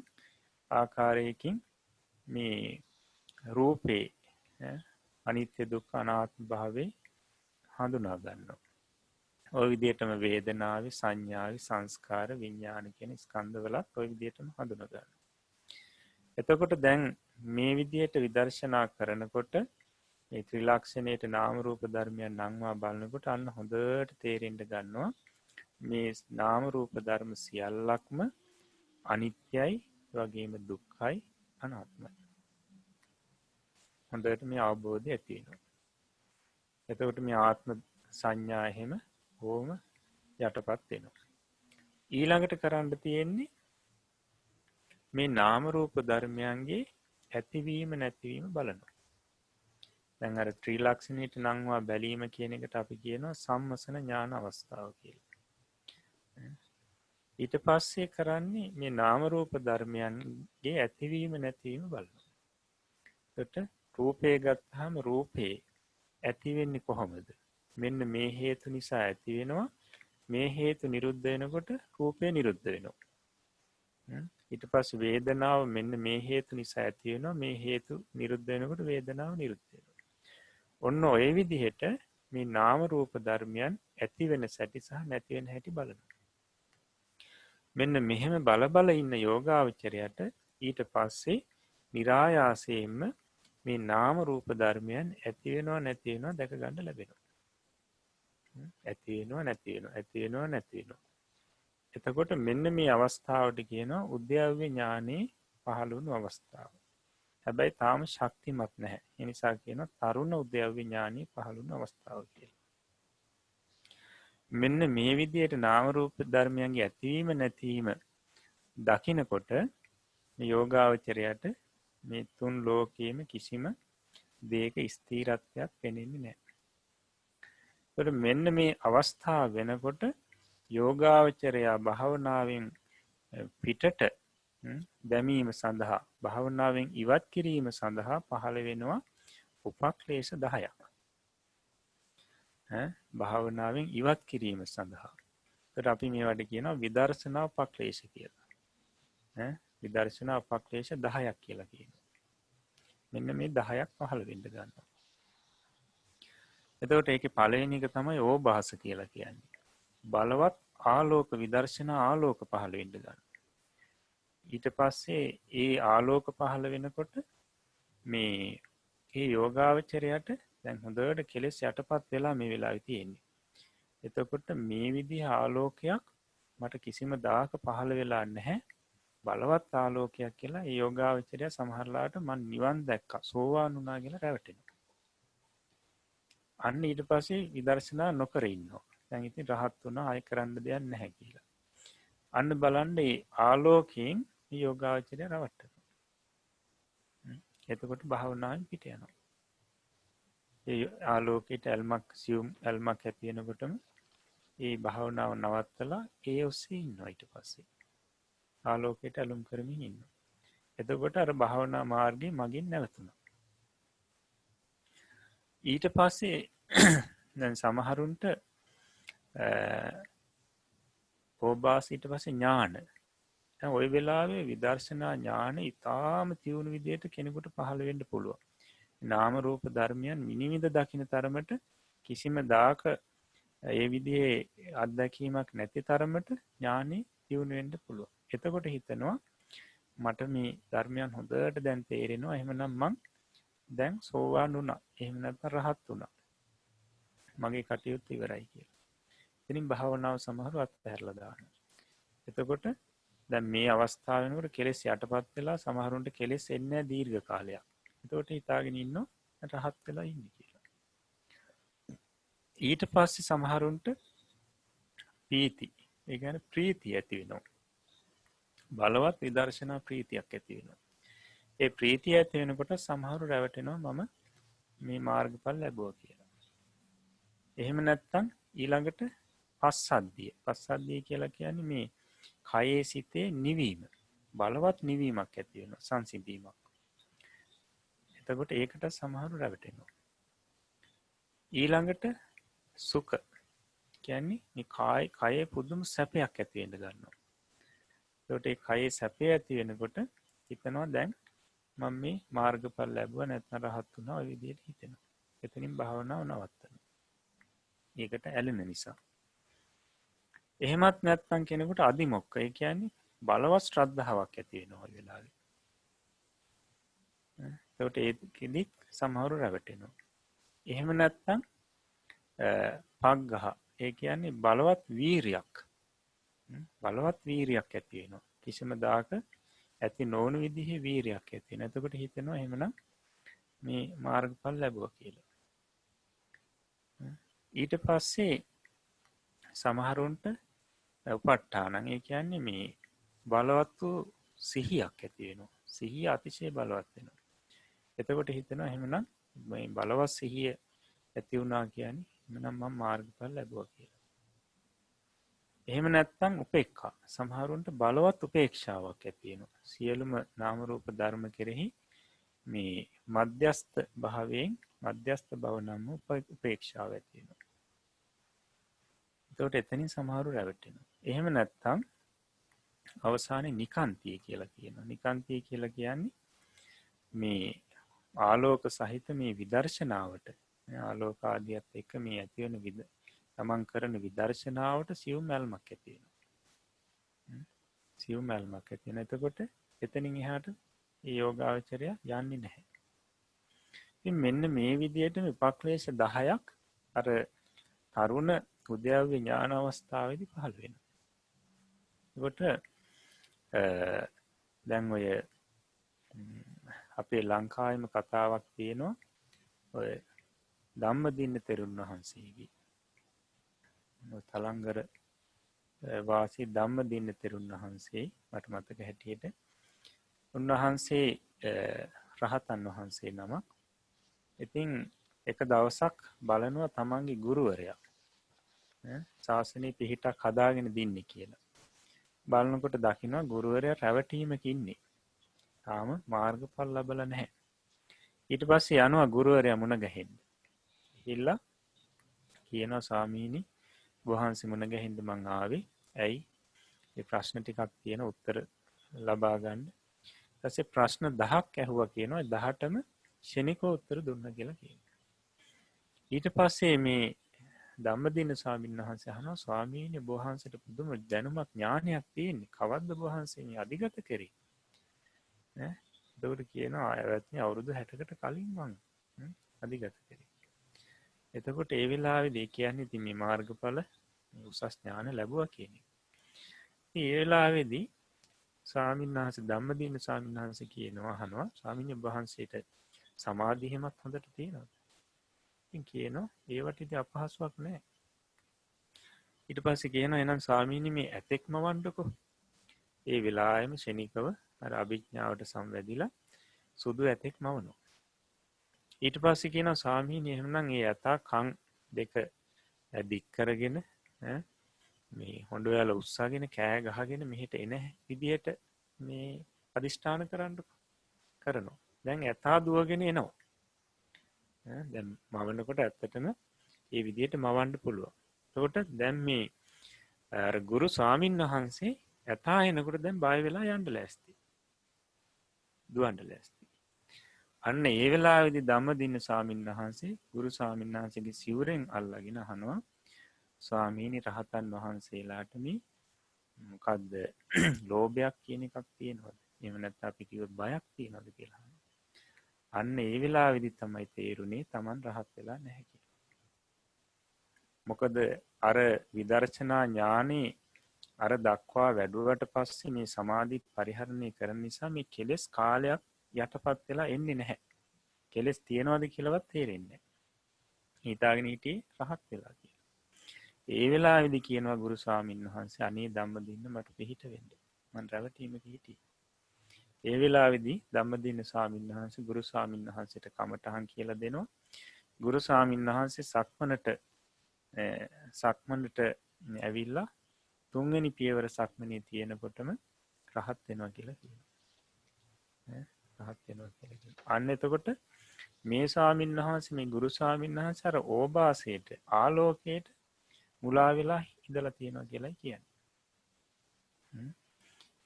ආකාරයකින් මේ රූපේ අනිත්‍ය දුක්ඛ අනාත්ම භාවයේ හඳුනා ගන්නවා. ওই විදිහටම වේදනාවේ, සංඥාවේ, සංස්කාර, විඥාන කියන ස්කන්ධවලත් ওই විදිහටම හඳුනා ගන්නවා. එතකොට දැන් මේ විදිහට විදර්ශනා කරනකොට මේ ත්‍රිලක්ෂණයට නාම රූප ධර්මයන් නංවා බලනකොට අන්න හොඳට තේරෙන්න ගන්නවා මේ නාම රූප ධර්ම සියල්ලක්ම අනිත්‍යයි, වගේම දුක්ඛයි, අනාත්මයි. හොඳට මේ අවබෝධය ඇති වෙනවා. එතකොට මේ ආත්ම සංඥා එහෙම ඕම යටපත් වෙනවා. ඊළඟට කරන්න තියෙන්නේ මේ නාම රූප ධර්මයන්ගේ ඇතිවීම නැතිවීම බලනවා. දැන් අර ත්‍රිලක්ෂණයට නංවා බැලීම කියන එකට අපි කියනවා සම්මසන ඥාන අවස්ථාව කියලා. ඊට පස්සේ කරන්නේ මේ නාම රූප ධර්මයන්ගේ ඇතිවීම නැතිවීම බලනවා. එතකොට රූපේ ගත්තාම රූපේ ඇති වෙන්නේ කොහොමද? මෙන්න මේ හේතු නිසා ඇති වෙනවා. මේ හේතු නිරුද්ධ වෙනකොට රූපය නිරුද්ධ වෙනවා. ඊට පස්සේ වේදනාව මෙන්න මේ හේතු නිසා ඇති වෙනවා. මේ හේතු නිරුද්ධ වෙනකොට වේදනාව නිරුද්ධ වෙනවා. ඔන්න ඔය විදිහට මේ නාම රූප ධර්මයන් ඇති වෙන සැටි සහ නැති වෙන හැටි බලනවා. මෙන්න මෙහෙම බල ඉන්න යෝගාවචරයට ඊට පස්සේ નિરાයාසයෙන්ම මේ නාම රූප ධර්මයන් ඇති වෙනවා නැති වෙනවා දැක ගන්න ලැබෙනවා. ඇති වෙනවා නැති වෙනවා, ඇති වෙනවා නැති වෙනවා. එතකොට මෙන්න මේ අවස්ථාවට කියනවා උද්‍යව්‍ය ඥානේ පහළ වුණු අවස්ථාව. හැබැයි තාම ශක්තිමත් නැහැ. ඒ නිසා කියනවා තරුණ උද්‍යව්‍ය ඥානේ පහළ වුණු අවස්ථාව කියලා. මෙන්න මේ විදිහට නාම රූප ධර්මයන්ගේ ඇතිවීම නැතිවීම දකිනකොට මේ යෝගාවචරයට මේ තුන් ලෝකයේම කිසිම දෙයක ස්ථිරත්වයක් පෙනෙන්නේ නැහැ. මෙන්න මේ අවස්ථාව වෙනකොට යෝගාවචරයා භාවනාවෙන් පිටට දැමීම සඳහා භාවනාවෙන් ඉවත් කිරීම සඳහා පහළ වෙනවා උපක්ලේශ 10ක්. භාවනාවෙන් ඉවත් කිරීම සඳහා. ඒකට අපි මේවට කියනවා විදර්ශනා උපක්ලේශ කියලා. විදර්ශනා උපක්ලේශ 10ක් කියලා කියනවා. මෙන්න මේ 10ක් පහළ වෙන්න ගන්නවා. එතකොට ඒකේ පළවෙනි එක තමයි ඕභාස කියලා කියන්නේ. බලවත් ආලෝක විදර්ශනා ආලෝක පහළ වෙන්න ගන්නවා. ඊට පස්සේ ඒ ආලෝක පහළ වෙනකොට මේ යෝගාවචරයට දැන් හොඳට කෙලෙස් යටපත් වෙලා මේ වෙලාවේ තියෙන්නේ. එතකොට මේ විදිහ ආලෝකයක් මට කිසිම දායක පහළ වෙලා නැහැ. බලවත් ආලෝකයක් කියලා ඒ යෝගාවචරය සමහරලාට මන් නිවන් දැක්කා සෝවාන් වුණා කියලා රැවටෙනවා. අන්න ඊට පස්සේ විදර්ශනා නොකර ඉන්නවා. දැන් ඉතින් රහත් වුණා ආයෙ කරන්න දෙයක් නැහැ කියලා. අන්න බලන්න මේ ආලෝකයෙන් මේ යෝගාවචරය රවට්ටනවා. එතකොට භාවනාවෙන් පිට යනවා. ඒ ආලෝකයට ඇල්මක් සියුම් ඇල්මක් ඇති වෙනකොටම ඒ භාවනාව නවත්තලා ඒ ඔස්සේ ඉන්නවා ඊට පස්සේ. ආලෝකයට ඇලුම් කරමින් ඉන්නවා. එතකොට අර භාවනා මාර්ගයේ මගින් නැවතුණා. ඊට පස්සේ දැන් සමහරුන්ට ඕභාස ඊට පස්සේ ඥාන. දැන් ওই වෙලාවේ විදර්ශනා ඥාන ඊටාම තියුණු විදියට කෙනෙකුට පහළ වෙන්න පුළුවන්. නාම රූප ධර්මයන් විනිවිද දකින්න තරමට කිසිම දාක ඒ විදිහේ අත්දැකීමක් නැති තරමට ඥානෙ තියුණු වෙන්න පුළුවන්. එතකොට හිතනවා මට මේ ධර්මයන් හොඳට දැන් තේරෙනවා. එහෙමනම් මං දැන් සෝවාන් වුණා. එහෙම නැත්නම් රහත් වුණා. මගේ කටයුත්ත ඉවරයි කියලා. ඉතින් භාවනාව සමහරව අත්හැරලා දානවා. එතකොට දැන් මේ අවස්ථාව වෙනකොට කෙලෙස් යටපත් වෙලා සමහරුන්ට කෙලෙස් එන්නේ දීර්ඝ කාලයක්. එතකොට හිතාගෙන ඉන්නෝ රහත් වෙලා ඉන්නේ කියලා. ඊට පස්සේ සමහරුන්ට පීති, ඒ කියන්නේ ප්‍රීතිය ඇති වෙනවා. බලවත් විදර්ශනා ප්‍රීතියක් ඇති වෙනවා. ඒ ප්‍රීතිය ඇති වෙනකොට සමහරු රැවටෙනවා මම මේ මාර්ගඵල ලැබුවා කියලා. එහෙම නැත්නම් ඊළඟට පස්සද්ධිය. පස්සද්ධිය කියලා කියන්නේ මේ කයේ සිතේ නිවීම. බලවත් නිවීමක් ඇති වෙනවා, සංසිඳීමක්. එතකොට ඒකට සමහරු රැවටෙනවා. ඊළඟට සුඛ කියන්නේ මේ කයේ පුදුම සැපයක් ඇති වෙන්න ගන්නවා. එතකොට ඒ කයේ සැපය ඇති වෙනකොට හිතනවා දැන් මම මේ මාර්ගඵල ලැබුවා නැත්නම් රහත් වුණා ඔය විදිහට හිතෙනවා. එතනින් භාවනාව නවත්තනවා. ඒකට ඇලෙන නිසා. එහෙමත් නැත්නම් කෙනෙකුට අදිමොක්ක. ඒ කියන්නේ බලවත් ශ්‍රද්ධාවක් ඇති වෙනවා ඔය වෙලාවේ. එතකොට ඒකෙදි සමහරව රැවටෙනවා. එහෙම නැත්නම් පග්ගහ. ඒ කියන්නේ බලවත් වීරියක්. බලවත් වීරියක් ඇති වෙනවා. කිසිම දාක ඇති නොවන විදිහේ වීරියක් ඇති වෙනවා. එතකොට හිතෙනවා එහෙමනම් මේ මාර්ගඵල ලැබුවා කියලා. ඊට පස්සේ සමහරුන්ට උපට්ඨානං. ඒ කියන්නේ මේ බලවත් වූ සිහියක් ඇති වෙනවා. සිහිය අතිශය බලවත් වෙනවා. එතකොට හිතෙනවා එහෙමනම් මේ බලවත් සිහිය ඇති වුණා කියන්නේ එහෙමනම් මම මාර්ගඵල ලැබුවා කියලා. එහෙම නැත්නම් උපේක්ඛා. සමහරුන්ට බලවත් උපේක්ෂාවක් ඇති වෙනවා. සියලුම නාම රූප ධර්ම කෙරෙහි මේ මධ්‍යස්ත භාවයෙන් මධ්‍යස්ත බව නම් උපේක්ෂාව ඇති වෙනවා. එතකොට එතනින් සමහරු රැවටෙනවා. එහෙම නැත්නම් අවසානයේ නිකාන්තිය කියලා කියනවා. නිකාන්තිය කියලා කියන්නේ මේ ආලෝක සහිත මේ විදර්ශනාවට ආලෝක ආදියත් එක්ක මේ ඇති වෙන තමන් කරන විදර්ශනාවට සියුම් මල්මක් ඇති වෙනවා. සියුම් මල්මක් ඇති වෙන. එතකොට එතනින් එහාට මේ යෝගාවචරය යන්නේ නැහැ. ඉතින් මෙන්න මේ විදිහට විපක්ලේශ 10ක් අර තරුණ උද්‍යව්‍ය ඥාන අවස්ථාවේදී පහළ වෙනවා. ඒකට දැන් ඔය අපේ ලංකාවේම කතාවක් තියෙනවා. ඔය ධම්මදින්න තෙරුන් වහන්සේගේ තලංගර වාසී ධම්මදින්න තෙරුන් වහන්සේ මට මතක හැටියට උන්වහන්සේ රහතන් වහන්සේ නමක්. ඉතින් එක දවසක් බලනවා තමන්ගේ ගුරුවරයා ශාසනයේ පිහිටක් හදාගෙන දින්නේ කියලා. බලනකොට දකිනවා ගුරුවරයා රැවටීමක ඉන්නේ. තාම මාර්ගඵල ලැබලා නැහැ. ඊට පස්සේ යනවා ගුරුවරයා මුණ ගැහෙන්න. ගිහිල්ලා කියනවා ස්වාමීනි වහන්සේ මුණ ගැහෙන්න මං ආවේ. ඇයි? මේ ප්‍රශ්න ටිකක් තියෙන උත්තර ලබා ගන්න. ඊට පස්සේ ප්‍රශ්න 10ක් ඇහුවා කියනවා. 18ම ක්ෂණිකව උත්තර දුන්නා කියලා කියනවා. ඊට පස්සේ මේ ධම්මදින ස්වාමීන් වහන්සේ අහනවා ස්වාමීනි ඔබ වහන්සේට පුදුම දැනුමක් ඥානයක් තියෙන්නේ. කවද්ද ඔබ වහන්සේ මේ අධිගත කරේ? ඈ එතකොට කියනවා ආයවත්නි අවුරුදු 60කට කලින් මං අධිගත කරේ. එතකොට ඒ වෙලාවේදී කියන්නේ ඉතින් මේ මාර්ගඵල උසස් ඥාන ලැබුවා කියන එක. ඒ වෙලාවේදී ස්වාමීන් වහන්සේ ධම්මදින ස්වාමීන් වහන්සේ කියනවා අහනවා ස්වාමීන් වහන්සේට සමාධිය හැමත් හොඳට තියෙනවද? ඉතින් කියනවා ඒවට ඉතින් අපහසුයක් නැහැ. ඊට පස්සේ කියනවා එහෙනම් ස්වාමීනි මේ ඇතෙක්ම වණ්ඩකෝ. ඒ වෙලාවෙම ශනිකව අර අභිඥාවට සම්වැදිලා සුදු ඇතෙක් මවනවා. ඊට පස්සේ කියනවා ස්වාමීනි එහෙනම් ඒ ඇතා කන් දෙක දික් කරගෙන මේ හොඬ වල උස්සගෙන කෑ ගහගෙන මෙහෙට එන විදියට මේ අදිෂ්ඨාන කරනවා. දැන් ඇතා දුවගෙන එනවා. දැන් මවනකොට ඇත්තටම මේ විදියට මවන්න පුළුවන්. එතකොට දැන් මේ අර ගුරු ස්වාමින් වහන්සේ ඇතා එනකොට දැන් බය වෙලා යන්න ලෑස්ති. දුවන්න ලෑස්ති. අන්න ඒ වෙලාවේදී ධම්මදින ස්වාමින් වහන්සේ ගුරු ස්වාමින් වහන්සේගේ සිවුරෙන් අල්ලගෙන අහනවා ස්වාමීනි රහතන් වහන්සේලාට මේ මොකද්ද ලෝභයක් කියන එකක් තියෙනවද? එහෙම නැත්නම් අපි කිව්වොත් බයක් තියෙනවද කියලා. අන්න ඒ වෙලාවේදී තමයි තේරුනේ Taman රහත් වෙලා නැහැ කියලා. මොකද අර විදර්ශනා ඥානේ අර දක්වා වැඩුවට පස්සේ මේ සමාධි පරිහරණය කරන නිසා මේ කෙලෙස් කාලයක් යටපත් වෙලා එන්නේ නැහැ. කෙලෙස් තියනවද කියලාවත් තේරෙන්නේ නැහැ. හිතාගෙන හිටියේ රහත් වෙලා කියලා. ඒ වෙලාවේදී කියනවා ගුරු ස්වාමීන් වහන්සේ අනේ ධම්මදින්න මට පිහිට වෙන්න. මම රැවටීමක හිටියේ. ඒ වෙලාවේදී ධම්මදින ස්වාමීන් වහන්සේ ගුරු ස්වාමීන් වහන්සේට කමටහන් කියලා දෙනවා. ගුරු ස්වාමීන් වහන්සේ සක්මනට ඇවිල්ලා තුන්වෙනි පියවර සක්මනේ තියෙනකොටම රහත් වෙනවා කියලා කියනවා. රහත් වෙනවා කියලා කියනවා. අන්න එතකොට මේ ස්වාමීන් වහන්සේ මේ ගුරු ස්වාමීන් වහන්සේ අර ඕභාසයට ආලෝකයට මුලා වෙලා ඉඳලා තියෙනවා කියලා කියන්නේ.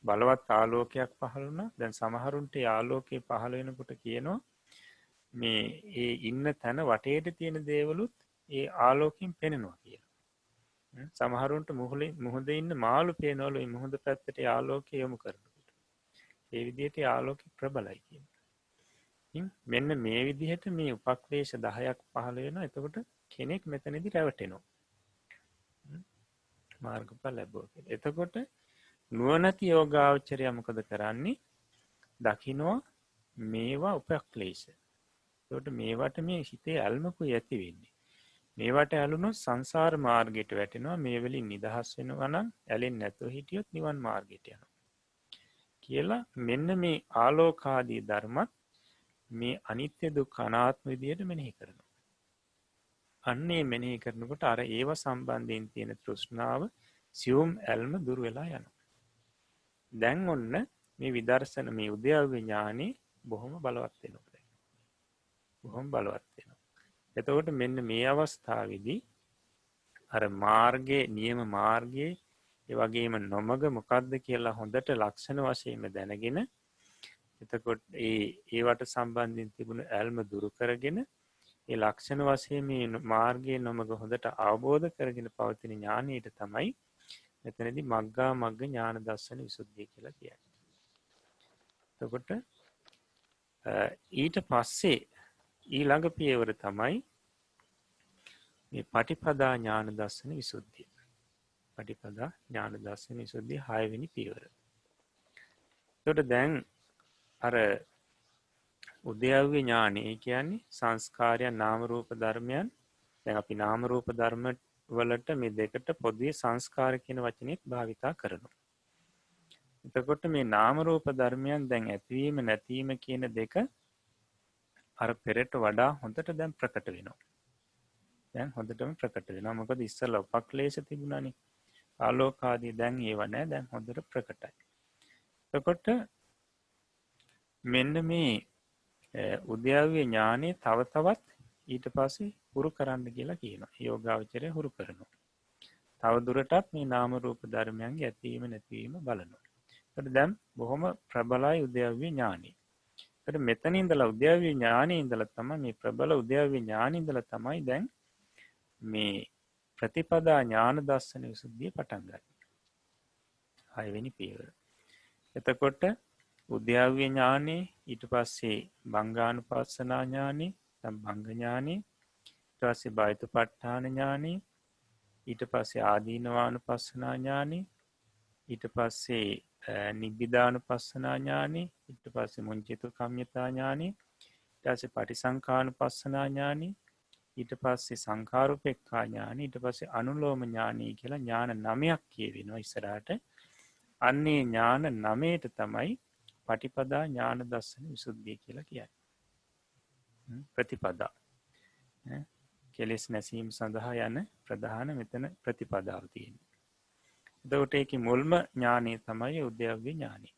බලවත් ආලෝකයක් පහළ වුණා. දැන් සමහරුන්ට ඒ ආලෝකය පහළ වෙනකොට කියනවා මේ ඒ ඉන්න තැන වටේට තියෙන දේවලුත් ඒ ආලෝකයෙන් පෙනෙනවා කියලා. සමහරුන්ට මුහුදේ ඉන්න මාළු පේනවලු මේ මුහුද පැත්තට ආලෝකය යොමු කරනකොට. ඒ විදිහට ආලෝකය ප්‍රබලයි කියනවා. මෙන්න මේ විදිහට මේ උපක්ලේශ 10ක් පහළ වෙනවා. එතකොට කෙනෙක් මෙතනදී රැවටෙනවා. මාර්ගඵල ලැබුවා කියලා. එතකොට නුවණැති යෝගාවචරය මොකද කරන්නේ? දකින්නවා මේවා උපක්ලේශ. එතකොට මේවට මේ හිතේ ඇල්මකුයි ඇති වෙන්නේ. මේවට ඇලුනොත් සංසාර මාර්ගයට වැටෙනවා. මේ වලින් නිදහස් වෙනවා නම් ඇලෙන්නේ නැතුව හිටියොත් නිවන් මාර්ගයට යනවා. කියලා මෙන්න මේ ආලෝකාදී ධර්මත් මේ අනිත්‍ය දුක්ඛ අනාත්ම විදියට මෙනෙහි කරනවා. අන්නේ මෙනෙහි කරනකොට අර ඒව සම්බන්ධයෙන් තියෙන තෘෂ්ණාව සියුම් ඇල්ම දුර වෙලා යනවා. දැන් ඔන්න මේ විදර්ශන මේ උද්‍යව්‍ය ඥානෙ බොහොම බලවත් වෙනවා. බොහොම බලවත් වෙනවා. එතකොට මෙන්න මේ අවස්ථාවේදී අර මාර්ගයේ නියම මාර්ගයේ ඒ වගේම නොමග මොකද්ද කියලා හොඳට ලක්ෂණ වශයෙන්ම දැනගෙන එතකොට ඒවට සම්බන්ධයෙන් තිබුණු ඇල්ම දුරු කරගෙන ඒ ලක්ෂණ වශයෙන් මේ මාර්ගයේ නොමග හොඳට අවබෝධ කරගෙන පවතින ඥානයට තමයි මෙතනදී මග්ගා මග්ග ඥාන දර්ශන විසුද්ධිය කියලා කියන්නේ. එතකොට ඊට පස්සේ ඊළඟ පියවර තමයි මේ පටිපදා ඥාන දර්ශන විසුද්ධිය. පටිපදා ඥාන දර්ශන විසුද්ධිය 6 වෙනි පියවර. එතකොට දැන් අර උද්‍යව්‍ය ඥානෙ කියන්නේ සංස්කාරයන් නාම රූප ධර්මයන්. දැන් අපි නාම රූප ධර්ම වලට මේ දෙකට පොදුවේ සංස්කාර කියන වචනයත් භාවිතා කරනවා. එතකොට මේ නාම රූප ධර්මයන් දැන් ඇතිවීම නැතිවීම කියන දෙක අර පෙරට වඩා හොඳට දැන් ප්‍රකට වෙනවා. දැන් හොඳටම ප්‍රකට වෙනවා. මොකද ඉස්සෙල්ලා උපක්ලේශ තිබුණානේ. ආලෝකාදී දැන් ඒව නැහැ. දැන් හොඳට ප්‍රකටයි. එතකොට මෙන්න මේ උද්‍යව්‍ය ඥානෙ තව තවත් ඊට පස්සේ හුරු කරන්න කියලා කියනවා. යෝගාවචරය හුරු කරනවා. තව දුරටත් මේ නාම රූප ධර්මයන්ගේ ඇතිවීම නැතිවීම බලනවා. ඒකට දැන් බොහොම ප්‍රබලයි උද්‍යව්‍ය ඥානෙ. ඒකට මෙතන ඉඳලා උද්‍යව්‍ය ඥානෙ ඉඳලා තමයි මේ ප්‍රබල උද්‍යව්‍ය ඥානෙ ඉඳලා තමයි දැන් මේ ප්‍රතිපදා ඥාන දර්ශන විසුද්ධිය පටන් ගන්න. 6 වෙනි පියවර. එතකොට උද්‍යව්‍ය ඥානෙ ඊට පස්සේ බංගානුපස්සනා ඥානෙ, භංග ඥානෙ, ඊට පස්සේ බයිතුපත්ඨාන ඥානෙ, ඊට පස්සේ ආදීනවානුපස්සනා ඥානෙ, ඊට පස්සේ නිබ්බිදානුපස්සනා ඥානෙ, ඊට පස්සේ මුංචිතු කම්මිතා ඥානෙ, ඊට පස්සේ පටිසංඛානුපස්සනා ඥානෙ, ඊට පස්සේ සංඛාරුපෙක්ඛා ඥානෙ, ඊට පස්සේ අනුලෝම ඥානෙ කියලා ඥාන 9ක් කියවෙනවා ඉස්සරහට. අන්නේ ඥාන 9ට තමයි පටිපදා ඥාන දර්ශන විසුද්ධිය කියලා කියන්නේ. ප්‍රතිපදා. කෙලෙස් නැසීම සඳහා යන ප්‍රධාන මෙතන ප්‍රතිපදාව තියෙන්නේ. එතකොට ඒකේ මුල්ම ඥානය තමයි උද්‍යව්‍ය ඥානය.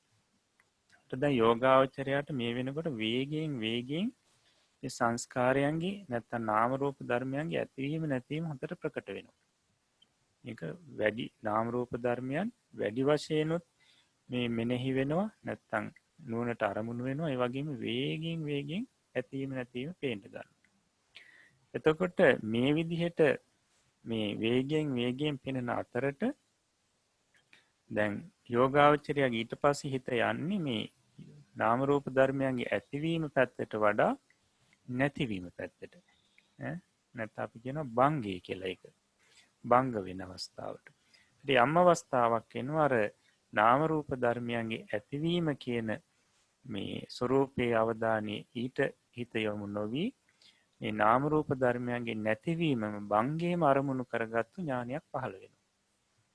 දැන් යෝගාවචරයට මේ වෙනකොට වේගයෙන් මේ සංස්කාරයන්ගේ නැත්තම් නාම රූප ධර්මයන්ගේ ඇතිවීම නැතිවීම හොඳට ප්‍රකට වෙනවා. මේක වැඩි නාම රූප ධර්මයන් වැඩි වශයෙන්ුත් මේ මෙනෙහි වෙනවා නැත්තම් නුවණට අරමුණු වෙනවා. ඒ වගේම වේගයෙන් ඇතිවීම නැතිවීම පේන්න ගන්නවා. එතකොට මේ විදිහට මේ වේගයෙන් පෙනෙන අතරට දැන් යෝගාවචරය ඊට පස්සේ හිත යන්නේ මේ නාම රූප ධර්මයන්ගේ ඇතිවීම පැත්තට වඩා නැතිවීම පැත්තට. නැත්නම් අපි කියනවා භංගය කියලා එක. භංග වෙන අවස්ථාවට. ඉතින් යම් අවස්ථාවක් එනවා අර නාම රූප ධර්මයන්ගේ ඇතිවීම කියන මේ ස්වરૂපයේ අවධානය ඊට හිත යොමු නොවි මේ නාම රූප ධර්මයන්ගේ නැතිවීමම භංගයේම අරමුණු කරගත්තු ඥානයක් පහළ වෙනවා.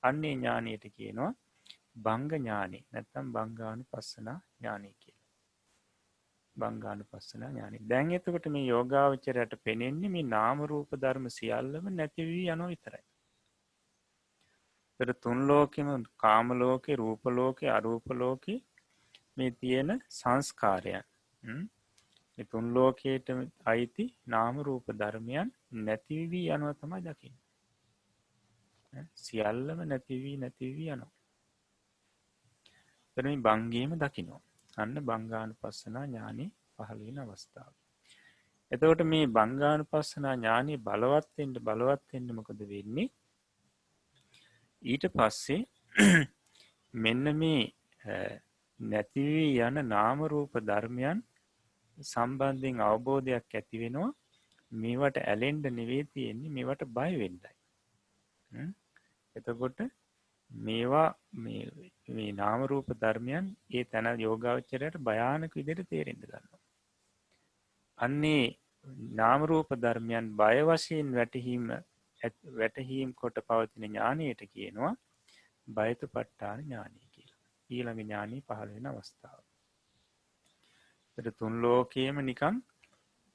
අන්නේ ඥානයට කියනවා භංග ඥානෙ නැත්නම් භංගානුපස්සනා ඥානෙ කියලා. භංගානුපස්සනා ඥානෙ. දැන් එතකොට මේ යෝගාවචරයට පෙනෙන්නේ මේ නාම රූප ධර්ම සියල්ලම නැති වී යනවා විතරයි. ඒතර තුන් ලෝකෙම කාම ලෝකේ, රූප ලෝකේ, අරූප ලෝකේ මේ තියෙන සංස්කාරයන් මේ තුන් ලෝකයට අයිති නාම රූප ධර්මයන් නැති වී යනවා තමයි දකින්නේ. සියල්ලම නැති වී යනවා. එතන මේ භංගයේම දකින්න. අන්න භංගානුපස්සනා ඥානෙ පහළ වෙන අවස්ථාව. එතකොට මේ භංගානුපස්සනා ඥානෙ බලවත් වෙන්න මොකද වෙන්නේ? ඊට පස්සේ මෙන්න මේ නැති වී යන නාම රූප ධර්මයන් සම්බන්ධයෙන් අවබෝධයක් ඇති වෙනවා. මේවට ඇලෙන්න නෙවෙයි තියෙන්නේ, මේවට බය වෙන්නයි. එතකොට මේවා මේ නාම රූප ධර්මයන් ඒ තන යෝගාවචරයට භයානක විදිහට තේරෙන්න ගන්නවා. අන්නේ නාම රූප ධර්මයන් බය වශයෙන් වැටහීම් කොට පවතින ඥානයට කියනවා බයතුපත්ඨාන ඥානය කියලා. ඊළඟ ඥානය පහළ වෙන අවස්ථාව. තුන් ලෝකයේම නිකන්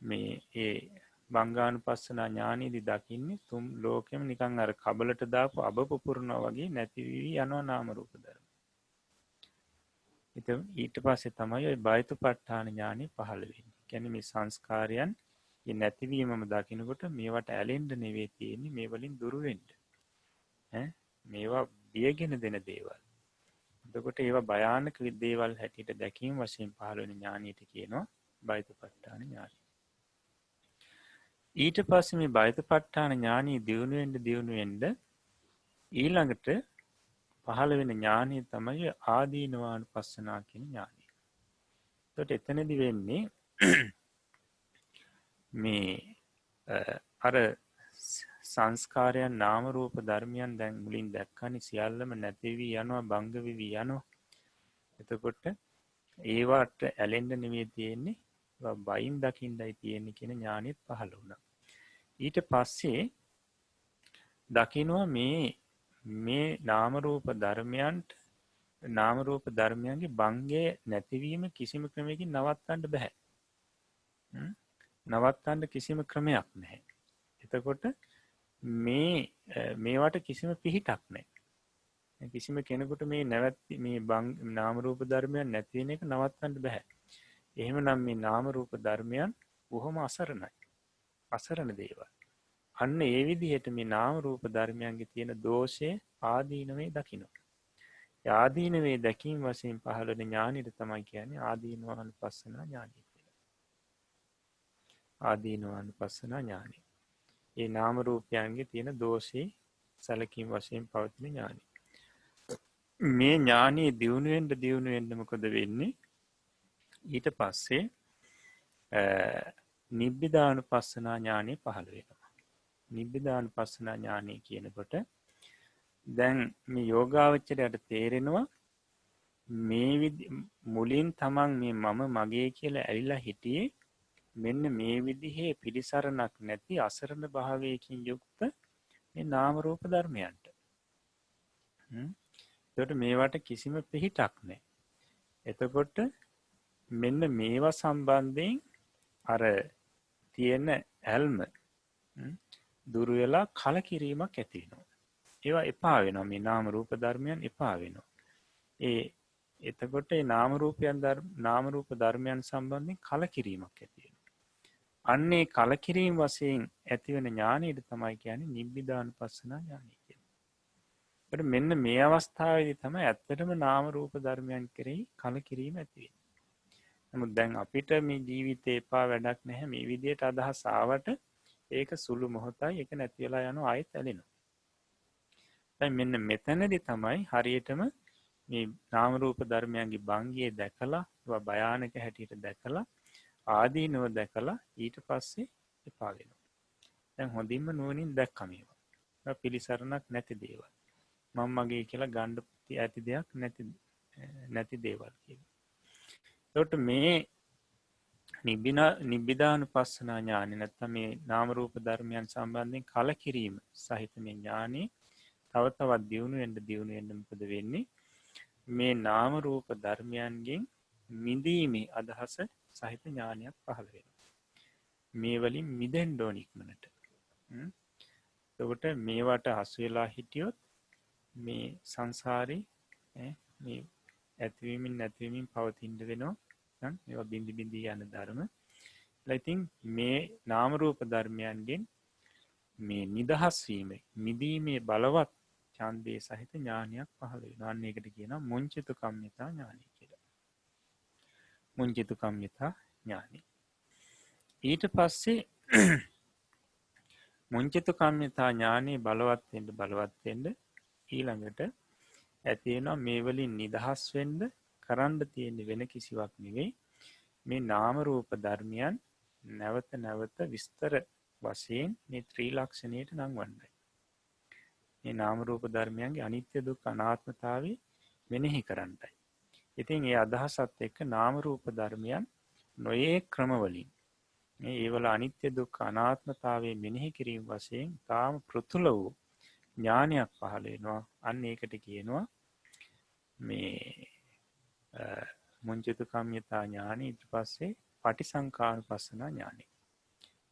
මේ ඒ භංගානුපස්සනා ඥානෙදි දකින්නේ තුන් ලෝකෙම නිකන් අර කබලට දාපු අබ පුපුරනවා වගේ නැති වී යනවා නාම රූප ධර්ම. ඊට පස්සේ තමයි ওই බයතුපත්ඨාන ඥානෙ පහළ වෙන්නේ. කියන්නේ මේ සංස්කාරයන් නැතිවීමම දකිනකොට මේවට ඇලෙන්න නෙවෙයි තියෙන්නේ, මේ වලින් දුර වෙන්න. මේවා බියගෙන දෙන දේවල්. එතකොට ඒවා භයානක දේවල් හැටියට දැකීම වශයෙන් පහළ වෙන ඥානියට කියනවා බයතුපත්ඨාන ඥානය. ඊට පස්සේ මේ බයතුපත්ඨාන ඥානිය දියුණු වෙන්න ඊළඟට පහළ වෙන ඥානය තමයි ආදීනවානුපස්සනා කියන ඥානය. එතකොට එතනදි වෙන්නේ මේ අර සංස්කාරයන් නාම රූප ධර්මයන් දැන් මුලින් දැක්කනේ සියල්ලම නැති වී යනවා, භංග වී යනවා. එතකොට ඒවට ඇලෙන්න නෙවෙයි තියෙන්නේ, ඒවා බයින් දකින්නයි තියෙන්නේ කියන ඥානෙත් පහළ වුණා. ඊට පස්සේ දකින්නවා මේ නාම රූප ධර්මයන්ගේ භංගය නැතිවීම කිසිම ක්‍රමයකින් නවත්තන්න බෑ. නවත්තන්න කිසිම ක්‍රමයක් නැහැ. එතකොට මේවට කිසිම පිහිටක් නැහැ. කිසිම කෙනෙකුට මේ නැවැත්ති මේ නාම රූප ධර්මයන් නැති වෙන එක නවත්තන්න බෑ. එහෙමනම් මේ නාම රූප ධර්මයන් බොහොම අසරණයි. අසරණ දේවල්. අන්න ඒ විදිහට මේ නාම රූප ධර්මයන්ගේ තියෙන දෝෂය ආදීනවේ දකින්න. ආදීනවේ දැකීම වශයෙන් පහළ වෙන ඥානෙට තමයි කියන්නේ ආදීනවානුපස්සනා ඥානය කියලා. ආදීනවානුපස්සනා ඥානය. ඒ නාම රූපයන්ගේ තියෙන දෝෂේ සැලකීම් වශයෙන් පවතින ඥානය. මේ ඥානයේ දියුණු වෙන්න මොකද වෙන්නේ? ඊට පස්සේ නිබ්බිදානුපස්සනා ඥානෙ පහළ වෙනවා. නිබ්බිදානුපස්සනා ඥානය කියනකොට දැන් මේ යෝගාවචරයට තේරෙනවා මේ මුලින් තමන් මේ මම මගේ කියලා ඇලිලා හිටියේ මෙන්න මේ විදිහේ පිළිසරණක් නැති අසරණ භාවයකින් යුක්ත මේ නාම රූප ධර්මයන්ට. එතකොට මේවට කිසිම පිහිටක් නැහැ. එතකොට මෙන්න මේවා සම්බන්ධයෙන් අර තියෙන ඇල්ම දුරු වෙලා කලකිරීමක් ඇති වෙනවා. ඒවා එපා වෙනවා. මේ නාම රූප ධර්මයන් එපා වෙනවා. එතකොට මේ නාම රූප ධර්මයන් සම්බන්ධයෙන් කලකිරීමක් ඇති වෙනවා. අන්නේ කලකිරීම වශයෙන් ඇතිවන ඥානෙට තමයි කියන්නේ නිබ්බිදානුපස්සනා ඥානය කියලා. ඒකට මෙන්න මේ අවස්ථාවේදී තමයි ඇත්තටම නාම රූප ධර්මයන් කෙරෙහි කලකිරීම ඇති වෙන්නේ. නමුත් දැන් අපිට මේ ජීවිතේ එපා වැඩක් නැහැ මේ විදිහට අදහස් ආවට ඒක සුළු මොහොතයි ඒක නැති වෙලා යනවා ආයෙත් ඇලෙනවා. දැන් මෙන්න මෙතනදී තමයි හරියටම මේ නාම රූප ධර්මයන්ගේ භංගිය දැකලා ඒවා භයානක හැටියට දැකලා ආදීනව දැකලා ඊට පස්සේ එපා වෙනවා. දැන් හොඳින්ම නුවණින් දැක්කම ඒවා පිළිසරණක් නැති දේවල්. මම මගේ කියලා ගන්න ඇති දෙයක් නැති දේවල් කියලා. එතකොට මේ නිබ්බිදානුපස්සනා ඥානෙ නැත්නම් මේ නාම රූප ධර්මයන් සම්බන්ධයෙන් කලකිරීම සහිත මේ ඥානෙ තව තවත් දියුණු වෙන්න මොකද වෙන්නේ? මේ නාම රූප ධර්මයන්ගෙන් මිදීමේ අදහස සහිත ඥානයක් පහළ වෙනවා. මේ වලින් මිදෙන්න ඕන ඉක්මනට. එතකොට මේවට හසු වෙලා හිටියොත් මේ සංසාරේ මේ ඇතිවීමෙන් නැතිවීමෙන් පවතින්න වෙනවා. මේවා බිඳි බිඳි යන ධර්ම. ඉතින් මේ නාම රූප ධර්මයන්ගෙන් මේ නිදහස් වීම, මිදීමේ බලවත් ඡන්දේ සහිත ඥානයක් පහළ වෙනවා. අන්න ඒකට කියනවා මුංචිත කම්මිතා ඥානය කියලා. මුංචිත කම්මිතා ඥානය. ඊට පස්සේ මුංචිත කම්මිතා ඥානෙ බලවත් වෙන්න ඊළඟට ඇති වෙනවා මේ වලින් නිදහස් වෙන්න කරන්න තියෙන වෙන කිසිවක් නෙවෙයි මේ නාම රූප ධර්මයන් නැවත නැවත විස්තර වශයෙන් මේ ත්‍රිලක්ෂණයට නංවන්නයි. මේ නාම රූප ධර්මයන්ගේ අනිත්‍ය දුක්ඛ අනාත්මතාවය මෙනෙහි කරන්නයි. ඉතින් ඒ අදහසත් එක්ක නාම රූප ධර්මයන් නොයේ ක්‍රමවලින් මේ ඒවල අනිත්‍ය දුක්ඛ අනාත්මතාවය මෙනෙහි කිරීම වශයෙන් තාම පෘතුල වූ ඥානයක් පහළ වෙනවා. අන්න ඒකට කියනවා මේ මුංචිත කම්මිතා ඥානෙ. ඊට පස්සේ පටිසංඛානුපස්සනා ඥානෙ.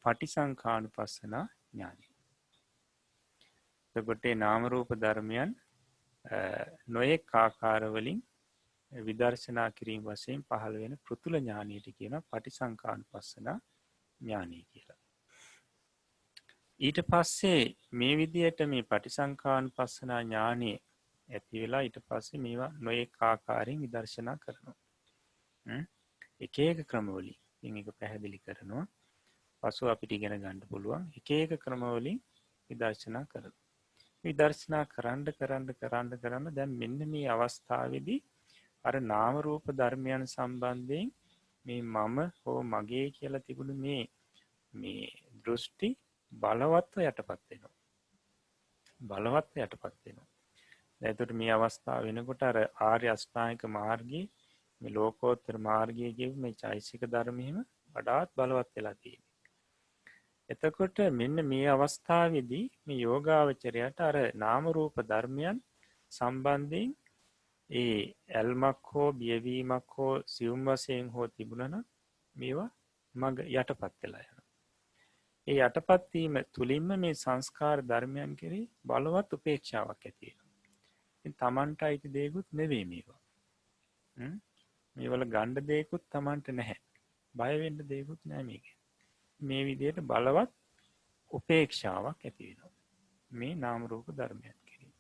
පටිසංඛානුපස්සනා ඥානෙ. එතකොට නාම රූප ධර්මයන් නොයෙක් ආකාර වලින් විදර්ශනා කිරීම වශයෙන් පහළ වෙන පෘතුල ඥානයට කියනවා පටිසංඛානුපස්සනා ඥානය කියලා. ඊට පස්සේ මේ විදිහට මේ පටිසංඛානුපස්සනා ඥානෙ ඇති වෙලා ඊට පස්සේ මේවා නොයෙක් ආකාරයෙන් විදර්ශනා කරනවා. එක එක ක්‍රම වලින්. ඉතින් ඒක පැහැදිලි කරනවා. පසුව අපිට ඉගෙන ගන්න පුළුවන් එක එක ක්‍රම වලින් විදර්ශනා කරනවා. විදර්ශනා කරන්න දැන් මෙන්න මේ අවස්ථාවේදී අර නාම රූප ධර්මයන් සම්බන්ධයෙන් මේ මම හෝ මගේ කියලා තිබුණු මේ දෘෂ්ටි බලවත්ව යටපත් වෙනවා. එතකොට මේ අවස්ථාව වෙනකොට අර ආර්ය අෂ්ටාංගික මාර්ගයේ මේ ලෝකෝත්තර මාර්ගයේ කියපු මේ චෛසික ධර්මෙහිම වඩාත් බලවත් වෙලා තියෙනවා. එතකොට මෙන්න මේ අවස්ථාවේදී මේ යෝගාවචරයට අර නාම රූප ධර්මයන් සම්බන්ධයෙන් ඒ ඇල්මක් හෝ බියවීමක් හෝ සියුම් වශයෙන් හෝ තිබුණා නම් මේවා මග යටපත් වෙලා යනවා. ඒ යටපත් වීම තුලින්ම මේ සංස්කාර ධර්මයන් කෙරෙහි බලවත් උපේක්ෂාවක් ඇති වෙනවා. තමන්ට අයිති දේකුත් නෙවෙයි මේවා. මේවල ගණ්ඩ දේකුත් තමන්ට නැහැ. බයවෙන්ඩ දේකුත් නෑ මේක. මේ විදියට බලවත් උපේක්ෂාවක් ඇතිවෙනවා. මේ නාමරූප ධර්මයන් කෙරේ.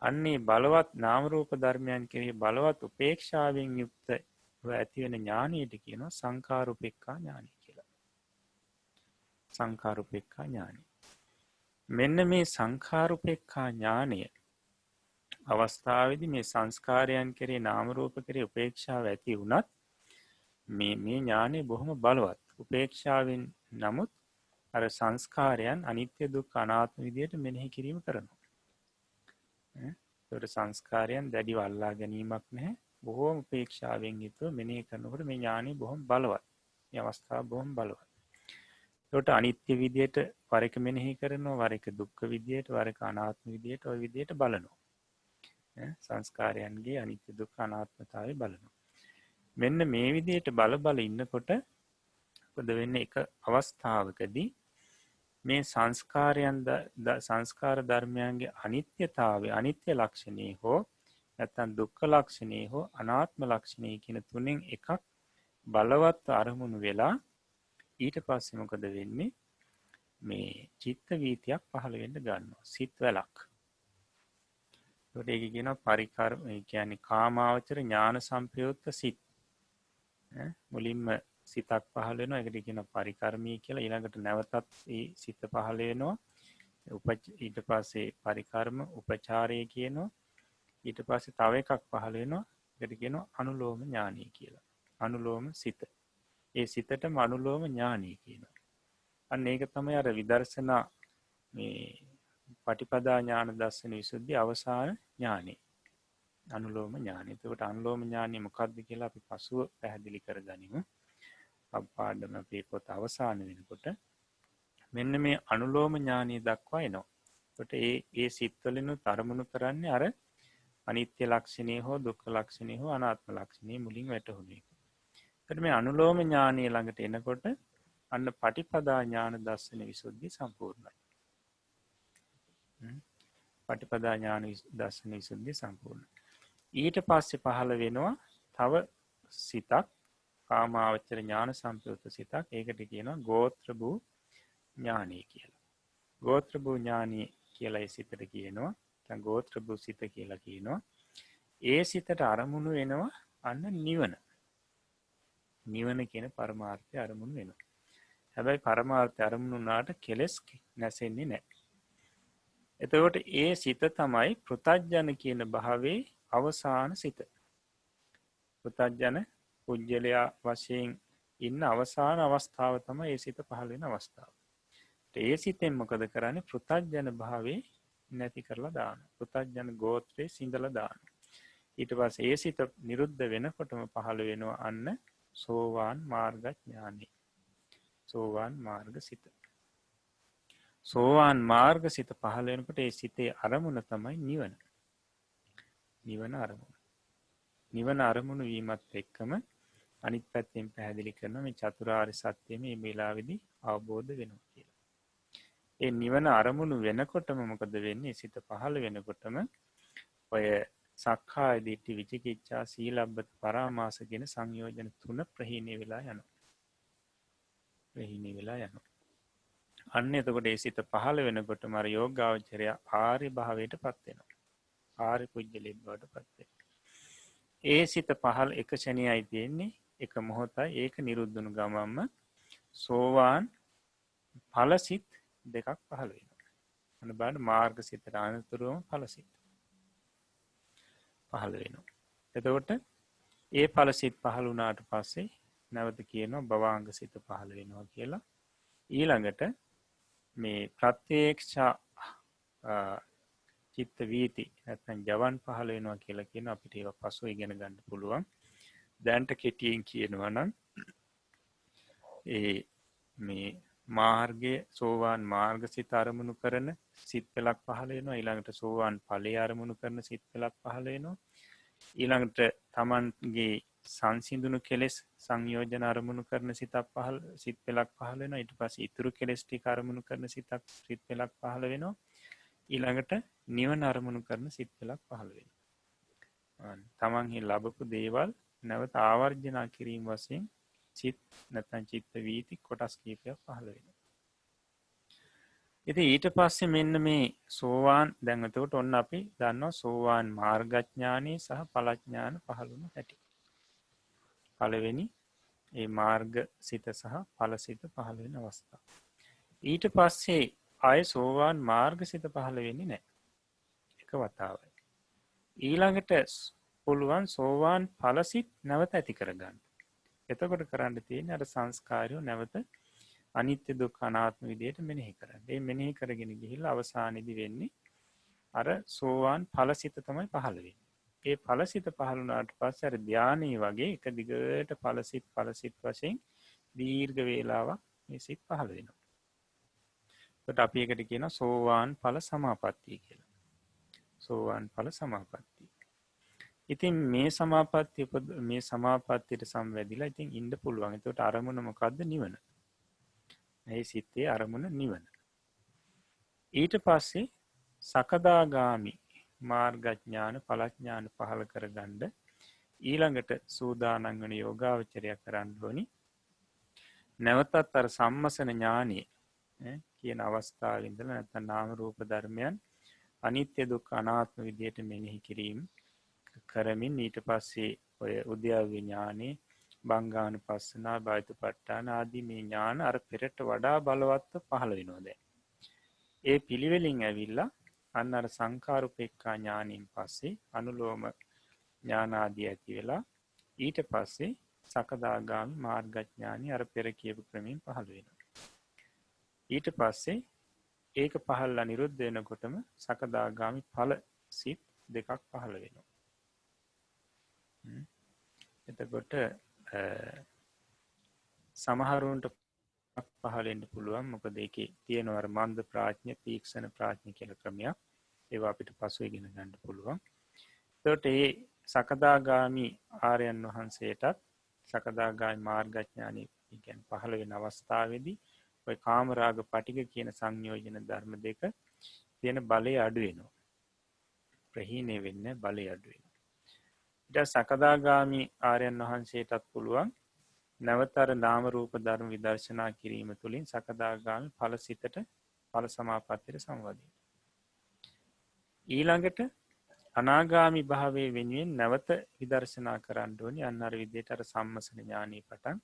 අන්නේ බලවත් නාමරූප ධර්මයන් කෙරේ බලවත් උපේක්ෂාවෙන් යුක්ත ඇතිවෙන ඥානයට කියනවා සංඛාරුපෙක්ඛා ඥානය කියලා. සංඛාරුපෙක්ඛා ඥානය. මෙන්න මේ සංඛාරුපෙක්ඛා ඥානය අවස්ථාවේදී මේ සංස්කාරයන් කෙරේ නාමරූප කෙරේ උපේක්ෂාව ඇති වුණත් මේ ඥානය බොහොම බලවත්. උපේක්ෂාවෙන් නමුත් අර සංස්කාරයන් අනිත්‍ය දුක්ඛ අනාත්ම විදියට මෙනෙහි කිරීම කරනවා. ඒකට සංස්කාරයන් දැඩිව අල්ලා ගැනීමක් නැහැ. බොහෝම උපේක්ෂාවෙන් යුතුව මෙනෙහි කරනකොට මේ ඥානය බොහොම බලවත්. මේ අවස්ථාව බොහොම බලවත්. ඒකට අනිත්‍ය විදියට වර එක මෙනෙහි කරනවා, වර එක දුක්ඛ විදියට, වර එක අනාත්ම විදියට ඔය විදියට බලනවා. සංස්කාරයන්ගේ අනිත්‍ය දුක්ඛ අනාත්මතාවය බලනවා. මෙන්න මේ විදියට බල ඉන්නකොට මොකද වෙන්නේ? එක අවස්ථාවකදී මේ සංස්කාර ධර්මයන්ගේ අනිත්‍යතාවය, අනිත්‍ය ලක්ෂණේ හෝ නැත්නම් දුක්ඛ ලක්ෂණේ හෝ අනාත්ම ලක්ෂණේ කියන තුනෙන් එකක් බලවත් අරමුණු වෙලා ඊට පස්සේ මොකද වෙන්නේ? මේ චිත්ත වීතියක් පහළ වෙන්න ගන්නවා. සිත් වැලක්. ඒකට ඒක කියනවා පරිකර්ම. ඒ කියන්නේ කාමාවචර ඥාන සම්ප්‍රයුක්ත සිත්. මුලින්ම සිතක් පහළ වෙනවා. ඒකට කියනවා පරිකර්මී කියලා. ඊළඟට නැවතත් ඒ සිත පහළ වෙනවා. ඊට පස්සේ පරිකර්ම උපචාරය කියනවා. ඊට පස්සේ තව එකක් පහළ වෙනවා. ඒකට කියනවා අනුලෝම ඥානය කියලා. අනුලෝම සිත. ඒ සිතටම අනුලෝම ඥානය කියනවා. අන්න ඒක තමයි අර විදර්ශනා මේ පටිපදා ඥාන දර්ශන විසුද්ධි අවසාන ඥානෙ. අනුලෝම ඥානෙ. එතකොට අනුලෝම ඥානෙ මොකක්ද කියලා අපි පසුව පැහැදිලි කරගනිමු. පාඩම අපේ පොත අවසාන වෙනකොට මෙන්න මේ අනුලෝම ඥානෙ දක්වා එනවා. එතකොට ඒ සිත්වලිනුත් අරමුණු කරන්නේ අර අනිත්‍ය ලක්ෂණේ හෝ දුක්ඛ ලක්ෂණේ හෝ අනාත්ම ලක්ෂණේ මුලින් වැටහුණු එක. එතකොට මේ අනුලෝම ඥානෙ ළඟට එනකොට අන්න පටිපදා ඥාන දර්ශන විසුද්ධි සම්පූර්ණයි. පටිපදා ඥාන දර්ශන විසුද්ධි සම්පූර්ණ. ඊට පස්සේ පහළ වෙනවා තව සිතක්, කාමාවචර ඥාන සම්ප්‍රයුක්ත සිතක්. ඒකට කියනවා ගෝත්‍ර භූ ඥානය කියලා. ගෝත්‍ර භූ ඥානය කියලා ඒ සිතට කියනවා. නැත්නම් ගෝත්‍ර භූ සිත කියලා කියනවා. ඒ සිතට අරමුණු වෙනවා අන්න නිවන. නිවන කියන පරමාර්ථය අරමුණු වෙනවා. හැබැයි පරමාර්ථය අරමුණු වුණාට කෙලෙස් නැසෙන්නේ නැහැ. එතකොට ඒ සිත තමයි පෘථග්ජන කියන භාවයේ අවසාන සිත. පෘථග්ජන පුජ්‍යලයා වශයෙන් ඉන්න අවසාන අවස්ථාව තමයි ඒ සිත පහළ වෙන අවස්ථාව. ඒ සිතෙන් මොකද කරන්නේ? පෘථග්ජන භාවයේ නැති කරලා දානවා. පෘථග්ජන ගෝත්‍රයේ සිඳලා දානවා. ඊට පස්සේ ඒ සිත නිරුද්ධ වෙනකොටම පහළ වෙනවා අන්න සෝවාන් මාර්ග ඥානෙ. සෝවාන් මාර්ග සිත. සෝවාන් මාර්ග සිත පහළ වෙනකොට ඒ සිතේ අරමුණ තමයි නිවන. නිවන අරමුණ. නිවන අරමුණු වීමත් එක්කම අනිත් පැත්තෙන් පැහැදිලි කරනවා මේ චතුරාර්ය සත්‍ය මේ වෙලාවේදී අවබෝධ වෙනවා කියලා. ඒ නිවන අරමුණු වෙනකොටම මොකද වෙන්නේ? සිත පහළ වෙනකොටම ඔය සක්කාය දිට්ඨි විචිකිච්ඡා සීලබ්බත පරාමාස කියන සංයෝජන තුන ප්‍රහීණය වෙලා යනවා. ප්‍රහීණය වෙලා යනවා. අන්න එතකොට ඒ සිත පහළ වෙනකොටම අර යෝගාවචරය ආර්ය භාවයට පත් වෙනවා. ආර්ය පුජ්‍යලෙක් බවට පත් වෙනවා. ඒ සිත පහළ එක ෂණයයි තියෙන්නේ, එක මොහොතයි. ඒක නිරුද්ධ වුණු ගමන්ම සෝවාන් ඵලසිත දෙකක් පහළ වෙනවා. අන්න බලන්න මාර්ග සිතට අනුතරවම ඵලසිත පහළ වෙනවා. එතකොට ඒ ඵලසිත පහළ වුණාට පස්සේ නැවත කියනවා භවාංග සිත පහළ වෙනවා කියලා. ඊළඟට මේ ප්‍රත්‍යක්ෂා චිත්ත වීති නැත්නම් ජවන් පහළ වෙනවා කියලා කියන අපිට ඒක පසුව ඉගෙන ගන්න පුළුවන්. දැන්ට කෙටියෙන් කියනවා නම් ඒ මේ මාර්ගයේ සෝවාන් මාර්ග සිත අරමුණු කරන සිත් පෙළක් පහළ වෙනවා. ඊළඟට සෝවාන් ඵලයේ අරමුණු කරන සිත් පෙළක් පහළ වෙනවා. ඊළඟට තමන්ගේ සංසිඳුණු කෙලෙස් සංයෝජන අරමුණු කරන සිත් පෙළක් පහළ වෙනවා. ඊට පස්සේ ඉතුරු කෙලෙස් ටික අරමුණු කරන සිත් පෙළක් පහළ වෙනවා. ඊළඟට නිවන අරමුණු කරන සිත් පෙළක් පහළ වෙනවා. තමන්හි ලබපු දේවල් නැවත ආවර්ජනා කිරීම වශයෙන් සිත් නැත්නම් චිත්ත වීති කොටස් කීපයක් පහළ වෙනවා. ඉතින් ඊට පස්සේ මෙන්න මේ සෝවාන් දැන් එතකොට ඔන්න අපි දන්නවා සෝවාන් මාර්ගඥානී සහ ඵලඥාන පහළ වුණු හැටි. පළවෙනි ඒ මාර්ග සිත සහ ඵල සිත පහළ වෙන අවස්ථාව. ඊට පස්සේ ආය සෝවාන් මාර්ග සිත පහළ වෙන්නේ නැහැ. එක වතාවයි. ඊළඟට පුළුවන් සෝවාන් ඵල සිත් නැවත ඇති කරගන්න. එතකොට කරන්න තියෙන්නේ අර සංස්කාරය නැවත අනිත්‍ය දුක්ඛ අනාත්ම විදියට මෙනෙහි කරන්න. මේ මෙනෙහි කරගෙන ගිහිල්ලා අවසානයේදී වෙන්නේ අර සෝවාන් ඵල සිත තමයි පහළ වෙන්නේ. ඒ ඵල සිත පහළ වුණාට පස්සේ අර ධානයේ වගේ එක දිගට ඵල සිත් වශයෙන් දීර්ඝ වේලාවක් මේ සිත් පහළ වෙනවා. ඒකට අපි එකට කියනවා සෝවාන් ඵල සමාපත්තිය කියලා. සෝවාන් ඵල සමාපත්තිය. ඉතින් මේ සමාපත්තියට සම්වැදිලා ඉතින් ඉන්න පුළුවන්. ඒකට අරමුණ මොකද්ද? නිවන. මේ සිතේ අරමුණ නිවන. ඊට පස්සේ සකදාගාමි මාර්ගඥාන ඵලඥාන පහල කරගන්න ඊළඟට සූදානම් වෙන යෝගාවචරය කරන්න ඕනි. නැවතත් අර සම්මසන ඥානෙ කියන අවස්ථාවේ ඉඳලා නැත්නම් නාම රූප ධර්මයන් අනිත්‍ය දුක්ඛ අනාත්ම විදියට මෙනෙහි කිරීම කරමින් ඊට පස්සේ ඔය උද්‍යව්‍ය ඥානෙ බංගානුපස්සනා බාහිතපට්ඨාන ආදී මේ ඥාන අර පෙරට වඩා බලවත්ව පහළ වෙනවා දැන්. ඒ පිළිවෙලින් ඇවිල්ලා අන්න අර සංඛාරුපේක්ඛා ඥානින් පස්සේ අනුලෝම ඥාන ආදී ඇති වෙලා ඊට පස්සේ සකදාගාමි මාර්ගඥානි අර පෙර කියපු ක්‍රමයෙන් පහළ වෙනවා. ඊට පස්සේ ඒක පහළලා නිරුද්ධ වෙනකොටම සකදාගාමි ඵල සිත් දෙකක් පහළ වෙනවා. එතකොට සමහරුන්ට පහළ වෙන්න පුළුවන්. මොකද ඒකේ තියෙනවා අර මන්ද ප්‍රඥා තීක්ෂණ ප්‍රඥා කියලා ක්‍රමයක්. ඒවා අපිට පසුව ඉගෙන ගන්න පුළුවන්. එතකොට මේ සකදාගාමි ආර්යයන් වහන්සේටත් සකදාගාමි මාර්ගඥානි කියන්නේ පහළ වෙන අවස්ථාවේදී ඔය කාමරාග පටිඝ කියන සංයෝජන ධර්ම දෙක තියෙන බලය අඩු වෙනවා. ප්‍රහීණය වෙන්නේ බලය අඩු වෙනවා. ඊට සකදාගාමි ආර්යයන් වහන්සේටත් පුළුවන් නැවතර නාම රූප ධර්ම විදර්ශනා කිරීම තුළින් සකදාගාමි ඵල සිතට ඵල සමාපත්තියට සම්වදින්න. ඊළඟට අනාගාමි භාවයේ වෙනුවෙන් නැවත විදර්ශනා කරන්න ඕනේ. අන්න අර විදිහට අර සම්මසන ඥානෙ පටන්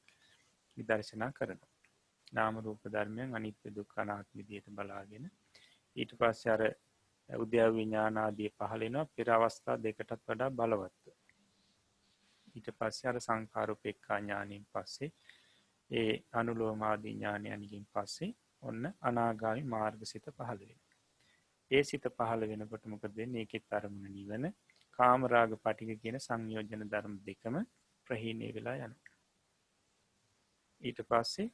විදර්ශනා කරනවා. නාම රූප ධර්මයන් අනිත්‍ය දුක්ඛ අනාත්ම විදිහට බලාගෙන ඊට පස්සේ අර උද්‍යව්‍ය ඥාන ආදී පහළ වෙනවා පෙර අවස්ථා දෙකටත් වඩා බලවත්. ඊට පස්සේ අර සංඛාරුපේක්ඛා ඥානෙන් පස්සේ ඒ අනුලෝම ආදී ඥානයන්ගෙන් පස්සේ ඔන්න අනාගාමි මාර්ගසිත පහළ වෙනවා. ඒ සිත පහළ වෙනකොට මොකද වෙන්නේ? ඒකෙත් අරමුණ නිවන කාමරාග පටිඝ කියන සංයෝජන ධර්ම දෙකම ප්‍රහීණය වෙලා යනවා. ඊට පස්සේ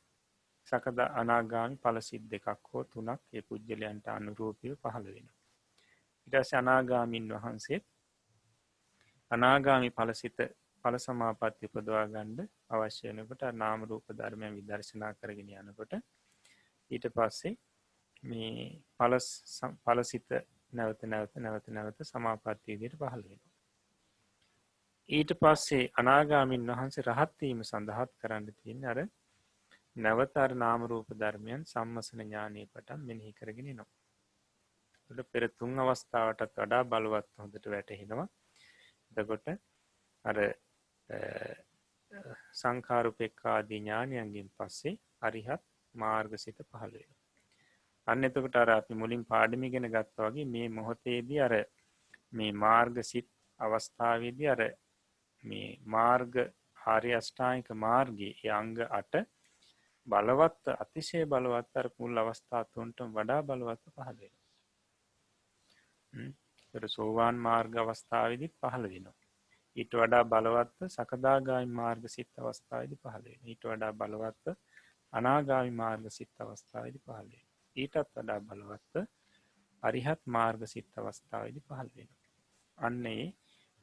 සකදා අනාගාමි ඵල සිත් දෙකක් හෝ තුනක් ඒ පුජ්‍යලයන්ට අනුරූපීව පහළ වෙනවා. ඊට පස්සේ අනාගාමින් වහන්සේ අනාගාමි ඵල සිත ඵල සමාපatti උපදවා ගන්න අවශ්‍ය වෙනකොට නාම රූප ධර්මයන් විදර්ශනා කරගෙන යනකොට ඊට පස්සේ මේ ඵල සිත නැවත සමාපatti විදිහට පහළ වෙනවා. ඊට පස්සේ අනාගාමින් වහන්සේ රහත් වීම සඳහා කරන්න තියෙන්නේ අර නැවත අර නාම රූප ධර්මයන් සම්මසන ඥානයේ පටන් මෙනෙහි කරගෙන එනවා. ඒක පෙර තුන් අවස්ථාවටත් වඩා බලවත් හොඳට වැටහෙනවා. එතකොට අර සංඛාරුපේක්ඛාදී ඥානයන්ගෙන් පස්සේ අරිහත් මාර්ගසිත පහළ වෙනවා. අන්න එතකොට අර අපි මුලින් පාඩම ඉගෙන ගත්තා වගේ මේ මොහොතේදී අර මේ මාර්ගසිත අවස්ථාවේදී අර මේ මාර්ග ආර්ය අෂ්ටාංගික මාර්ගයේ අංග 8 බලවත් අතිශය බලවත් අර මුල් අවස්ථා තුනටම වඩා බලවත් පහළ වෙනවා. ඒතර සෝවාන් මාර්ග අවස්ථාවේදී පහළ වෙනවා. ඊට වඩා බලවත් සකදාගාමි මාර්ග සිත් අවස්ථාවේදී පහළ වෙනවා. ඊට වඩා බලවත් අනාගාමි මාර්ග සිත් අවස්ථාවේදී පහළ වෙනවා. ඊටත් වඩා බලවත් අරිහත් මාර්ග සිත් අවස්ථාවේදී පහළ වෙනවා. අන්න ඒ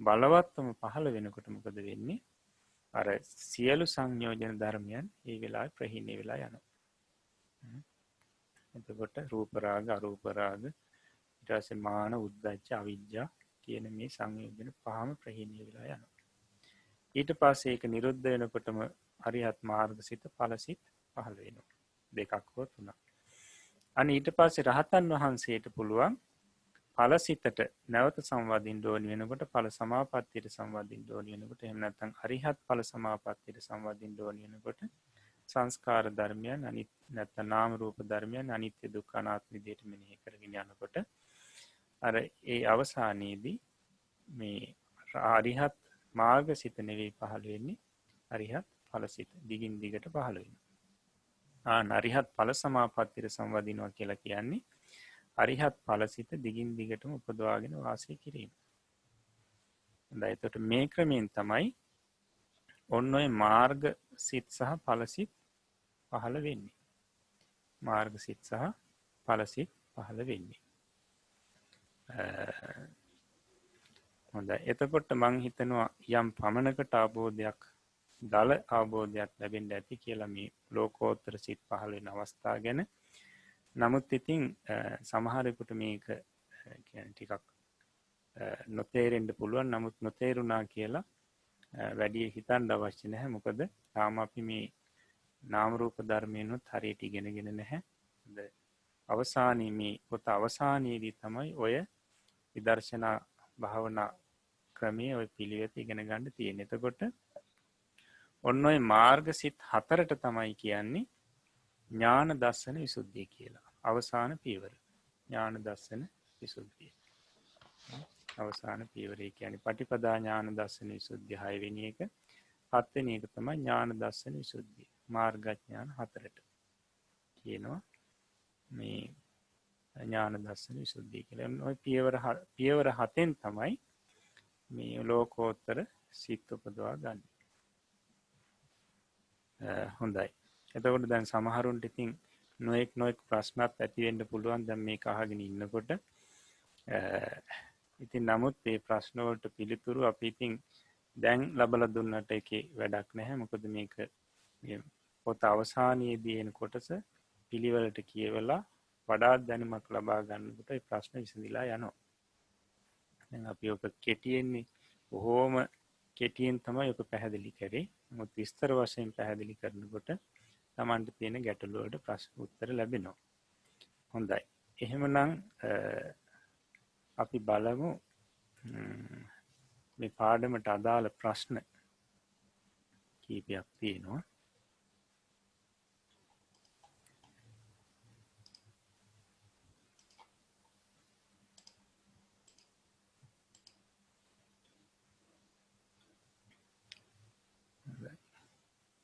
බලවත්වම පහළ වෙනකොට මොකද වෙන්නේ? අර සියලු සංයෝජන ධර්මයන් ඒ වෙලාවේ ප්‍රහීණය වෙලා යනවා. එතකොට රූප රාග අරූප රාග ඊට පස්සේ මාන උද්දච්ච අවිජ්ජා කියන මේ සංයෝජන පහම ප්‍රහීණය වෙලා යනවා. ඊට පස්සේ ඒක නිරුද්ධ වෙනකොටම අරිහත් මාර්ගසිත ඵලසිත පහළ වෙනවා. දෙකක් හෝ තුනක්. අනේ ඊට පස්සේ රහතන් වහන්සේට පුළුවන් ඵලසිතට නැවත සංවදින්න ඕනි වෙනකොට ඵල සමාපත්තියට සංවදින්න ඕනි වෙනකොට එහෙම නැත්නම් අරිහත් ඵල සමාපත්තියට සංවදින්න ඕනි වෙනකොට සංස්කාර ධර්මයන් අනිත් නැත්නම් නාම රූප ධර්මයන් අනිත්‍ය දුක්ඛ අනාත්ම විදිහට මෙනෙහි කරගෙන යනකොට අර ඒ අවසානයේදී මේ අරිහත් මාර්ගසිත නෙවෙයි පහළ වෙන්නේ අරිහත් ඵලසිත දිගින් දිගට පහළ වෙනවා. අරිහත් ඵල සමාපත්තියට සංවදිනවා කියලා කියන්නේ අරිහත් ඵලසිත දිගින් දිගටම උපදවාගෙන වාසය කිරීම. හොඳයි. එතකොට මේ ක්‍රමයෙන් තමයි ඔන්න ඔය මාර්ග සිත් සහ ඵලසිත පහළ වෙන්නේ. මාර්ග සිත් සහ ඵලසිත පහළ වෙන්නේ. හොඳයි. එතකොට මං හිතනවා යම් පමණකට අවබෝධයක් දල අවබෝධයක් ලැබෙන්න ඇති කියලා මේ ලෝකෝත්තර සිත් පහළ වෙන අවස්ථාව ගැන. නමුත් ඉතින් සමහරෙකුට මේක කියන්නේ ටිකක් නොතේරෙන්න පුළුවන්. නමුත් නොතේරුණා කියලා වැඩි හිතන්න අවශ්‍ය නැහැ. මොකද තාම අපි මේ නාම රූප ධර්මයන්වත් හරියට ඉගෙනගෙන නැහැ. අවසානයේ මේ පොත අවසානයේදී තමයි ඔය විදර්ශනා භාවනා ක්‍රමයේ ඔය පිළිවෙත ඉගෙන ගන්න තියෙන්නේ. එතකොට ඔන්න ඔය මාර්ගසිත හතරට තමයි කියන්නේ ඥාන දර්ශන විසුද්ධිය කියලා. අවසාන පියවර. ඥාන දර්ශන විසුද්ධිය. අවසාන පියවරේ කියන්නේ පටිපදා ඥාන දර්ශන විසුද්ධිය 6 වෙනි එක. 7 වෙනි එක තමයි ඥාන දර්ශන විසුද්ධිය. මාර්ගඥාන හතරට කියනවා මේ ඥාන දර්ශන විසුද්ධිය කියලා. ඔය පියවර 7න් තමයි මේ ලෝකෝත්තර සිත් උපදවා ගන්න. හොඳයි. එතකොට දැන් සමහරුන්ට ඉතින් නොඑක් ප්‍රශ්නත් ඇති වෙන්න පුළුවන් දැන් මේක අහගෙන ඉන්නකොට. ඉතින් නමුත් මේ ප්‍රශ්න වලට පිළිතුරු අපි ඉතින් දැන් ලබලා දුන්නට ඒකේ වැඩක් නැහැ. මොකද මේක මේ පොත අවසානයේදී එන කොටස පිළිවෙලට කියවලා වඩාත් දැනුමක් ලබා ගන්නකොට ඒ ප්‍රශ්න විසඳිලා යනවා. දැන් අපි ඔක කෙටියෙන්නේ බොහොම කෙටියෙන් තමයි ඔක පැහැදිලි කරේ. නමුත් විස්තර වශයෙන් පැහැදිලි කරනකොට Tamanට තියෙන ගැටලු වලට ප්‍රශ්න උත්තර ලැබෙනවා. හොඳයි. එහෙමනම් අපි බලමු මේ පාඩමට අදාළ ප්‍රශ්න කීපයක් තියෙනවා.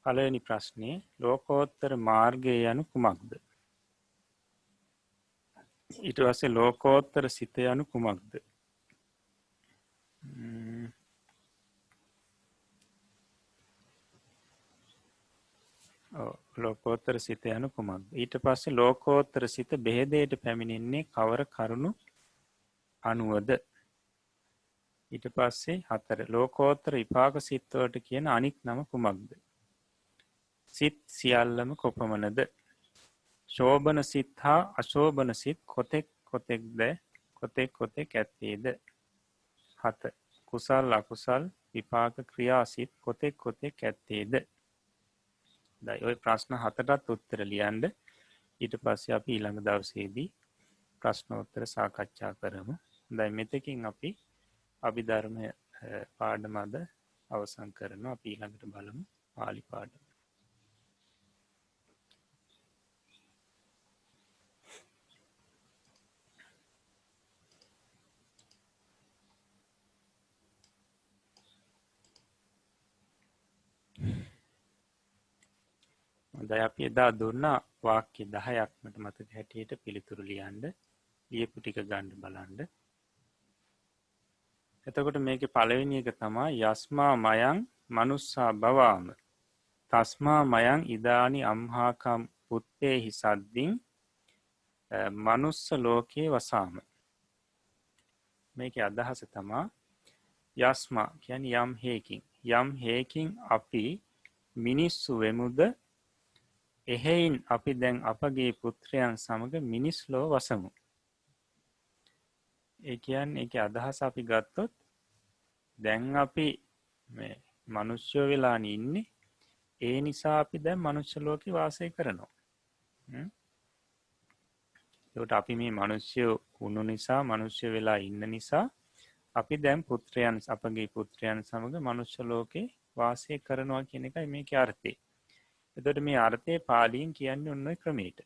පළවෙනි ප්‍රශ්නේ ලෝකෝත්තර මාර්ගය යනු කුමක්ද? ඊට පස්සේ ලෝකෝත්තර සිත යනු කුමක්ද? ලෝකෝත්තර සිත යනු කුමක්ද? ඊට පස්සේ ලෝකෝත්තර සිත බෙහෙදයට පැමිණෙන්නේ කවර කරුණු අනුවද? ඊට පස්සේ 4 ලෝකෝත්තර විපාක සිත් වලට කියන අනික් නම කුමක්ද? සිත් සියල්ලම කොපමණද? ශෝභන සිත් හා අශෝභන සිත් කොතෙක් ඇත්තේද? 7 කුසල් අකුසල් විපාක ක්‍රියා සිත් කොතෙක් ඇත්තේද? දැන් ওই ප්‍රශ්න 7ටත් උත්තර ලියන්න. ඊට පස්සේ අපි ඊළඟ දවසේදී ප්‍රශ්නෝත්තර සාකච්ඡා කරමු. දැන් මෙතකින් අපි අභිධර්ම පාඩම අද අවසන් කරනවා. අපි ඊළඟට බලමු පාලි පාඩම. දැන් අපි එදා දුන්නා වාක්‍ය 10ක් මට මතක හැටියට පිළිතුරු ලියන්න. ලියපු ටික ගන්න බලන්න. එතකොට මේකේ පළවෙනි එක තමයි යස්මා මයං මනුස්සා භවාම තස්මා මයං ඉදානි අම්හාකම් පුත්තේහි සද්දින් මනුස්ස ලෝකේ වසාම. මේකේ අදහස තමයි යස්මා කියන්නේ යම් හේකින් අපි මිනිස්සු වෙමුද එහෙයින් අපි දැන් අපගේ පුත්‍රයන් සමග මිනිස් ලෝ වසමු. ඒ කියන්නේ ඒකේ අදහස අපි ගත්තොත් දැන් අපි මේ මනුෂ්‍ය වෙලා ඉන්නේ. ඒ නිසා අපි දැන් මනුෂ්‍ය ලෝකේ වාසය කරනවා. ඒකට අපි මේ මනුෂ්‍ය වුණු නිසා මනුෂ්‍ය වෙලා ඉන්න නිසා අපි දැන් පුත්‍රයන් අපගේ පුත්‍රයන් සමග මනුෂ්‍ය ලෝකේ වාසය කරනවා කියන එකයි මේකේ අර්ථය. එතකොට මේ අර්ථය පාලියෙන් කියන්නේ ඔන්න ඔය ක්‍රමයට.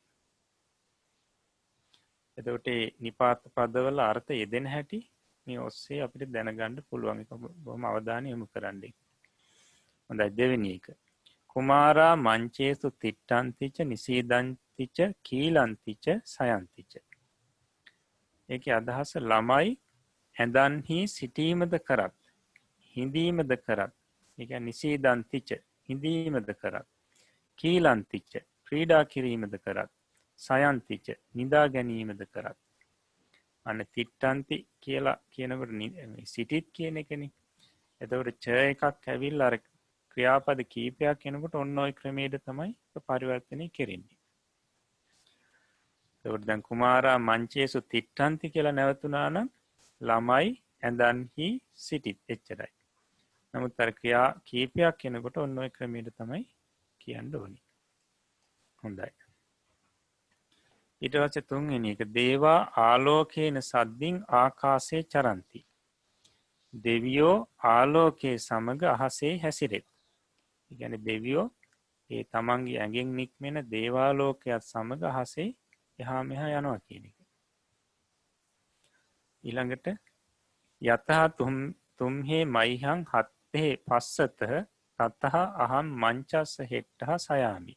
එතකොට නිපාත පදවල අර්ථ යෙදෙන හැටි මේ ඔස්සේ අපිට දැනගන්න පුළුවන්. ඒක බොහොම අවධානය යොමු කරන්න. හොඳයි දෙවෙනි එක. කුමාරා මංචේසු තිට්ඨන්තිච නිසීදන්තිච කීලන්තිච සයන්තිච. ඒකේ අදහස ළමයි ඇඳන්හි සිටීමද කරත් හිඳීමද කරත්. ඒ කියන්නේ නිසීදන්තිච හිඳීමද කරත් කීලන්තිච ක්‍රීඩා කිරීමද කරත් සයන්තිච නිදා ගැනීමද කරත්. අන්න තිට්ඨන්ති කියලා කියනකොට සිටිත් කියන එකනේ. එතකොට ච එකක් ඇවිල්ලා අර ක්‍රියාපද කීපයක් එනකොට ඔන්න ඔය ක්‍රමයට තමයි පරිවර්තනය කෙරෙන්නේ. එතකොට දැන් කුමාරා මංචේසු තිට්ඨන්ති කියලා නැවතුණා නම් ළමයි ඇඳන්හි සිටිත් එච්චරයි. නමුත් අර ක්‍රියා කීපයක් එනකොට ඔන්න ඔය ක්‍රමයට තමයි කියන්න ඕනේ. හොඳයි. ඊට පස්සේ තුන්වෙනි එක දේවා ආලෝකේන සද්දින් ආකාශේ චරಂತಿ. දෙවියෝ ආලෝකයේ සමග අහසේ හැසිරෙත්. ඒ කියන්නේ දෙවියෝ ඒ තමන්ගේ ඇඟෙන් නික්මෙන දේවාලෝකයක් සමග අහසේ එහා මෙහා යනවා කියන එක. ඊළඟට යතහ තුම්හේ මයිහං හත්තේ පස්සතහ තතහ අහම් මංචස්ස හෙට්ටහ සයාමි.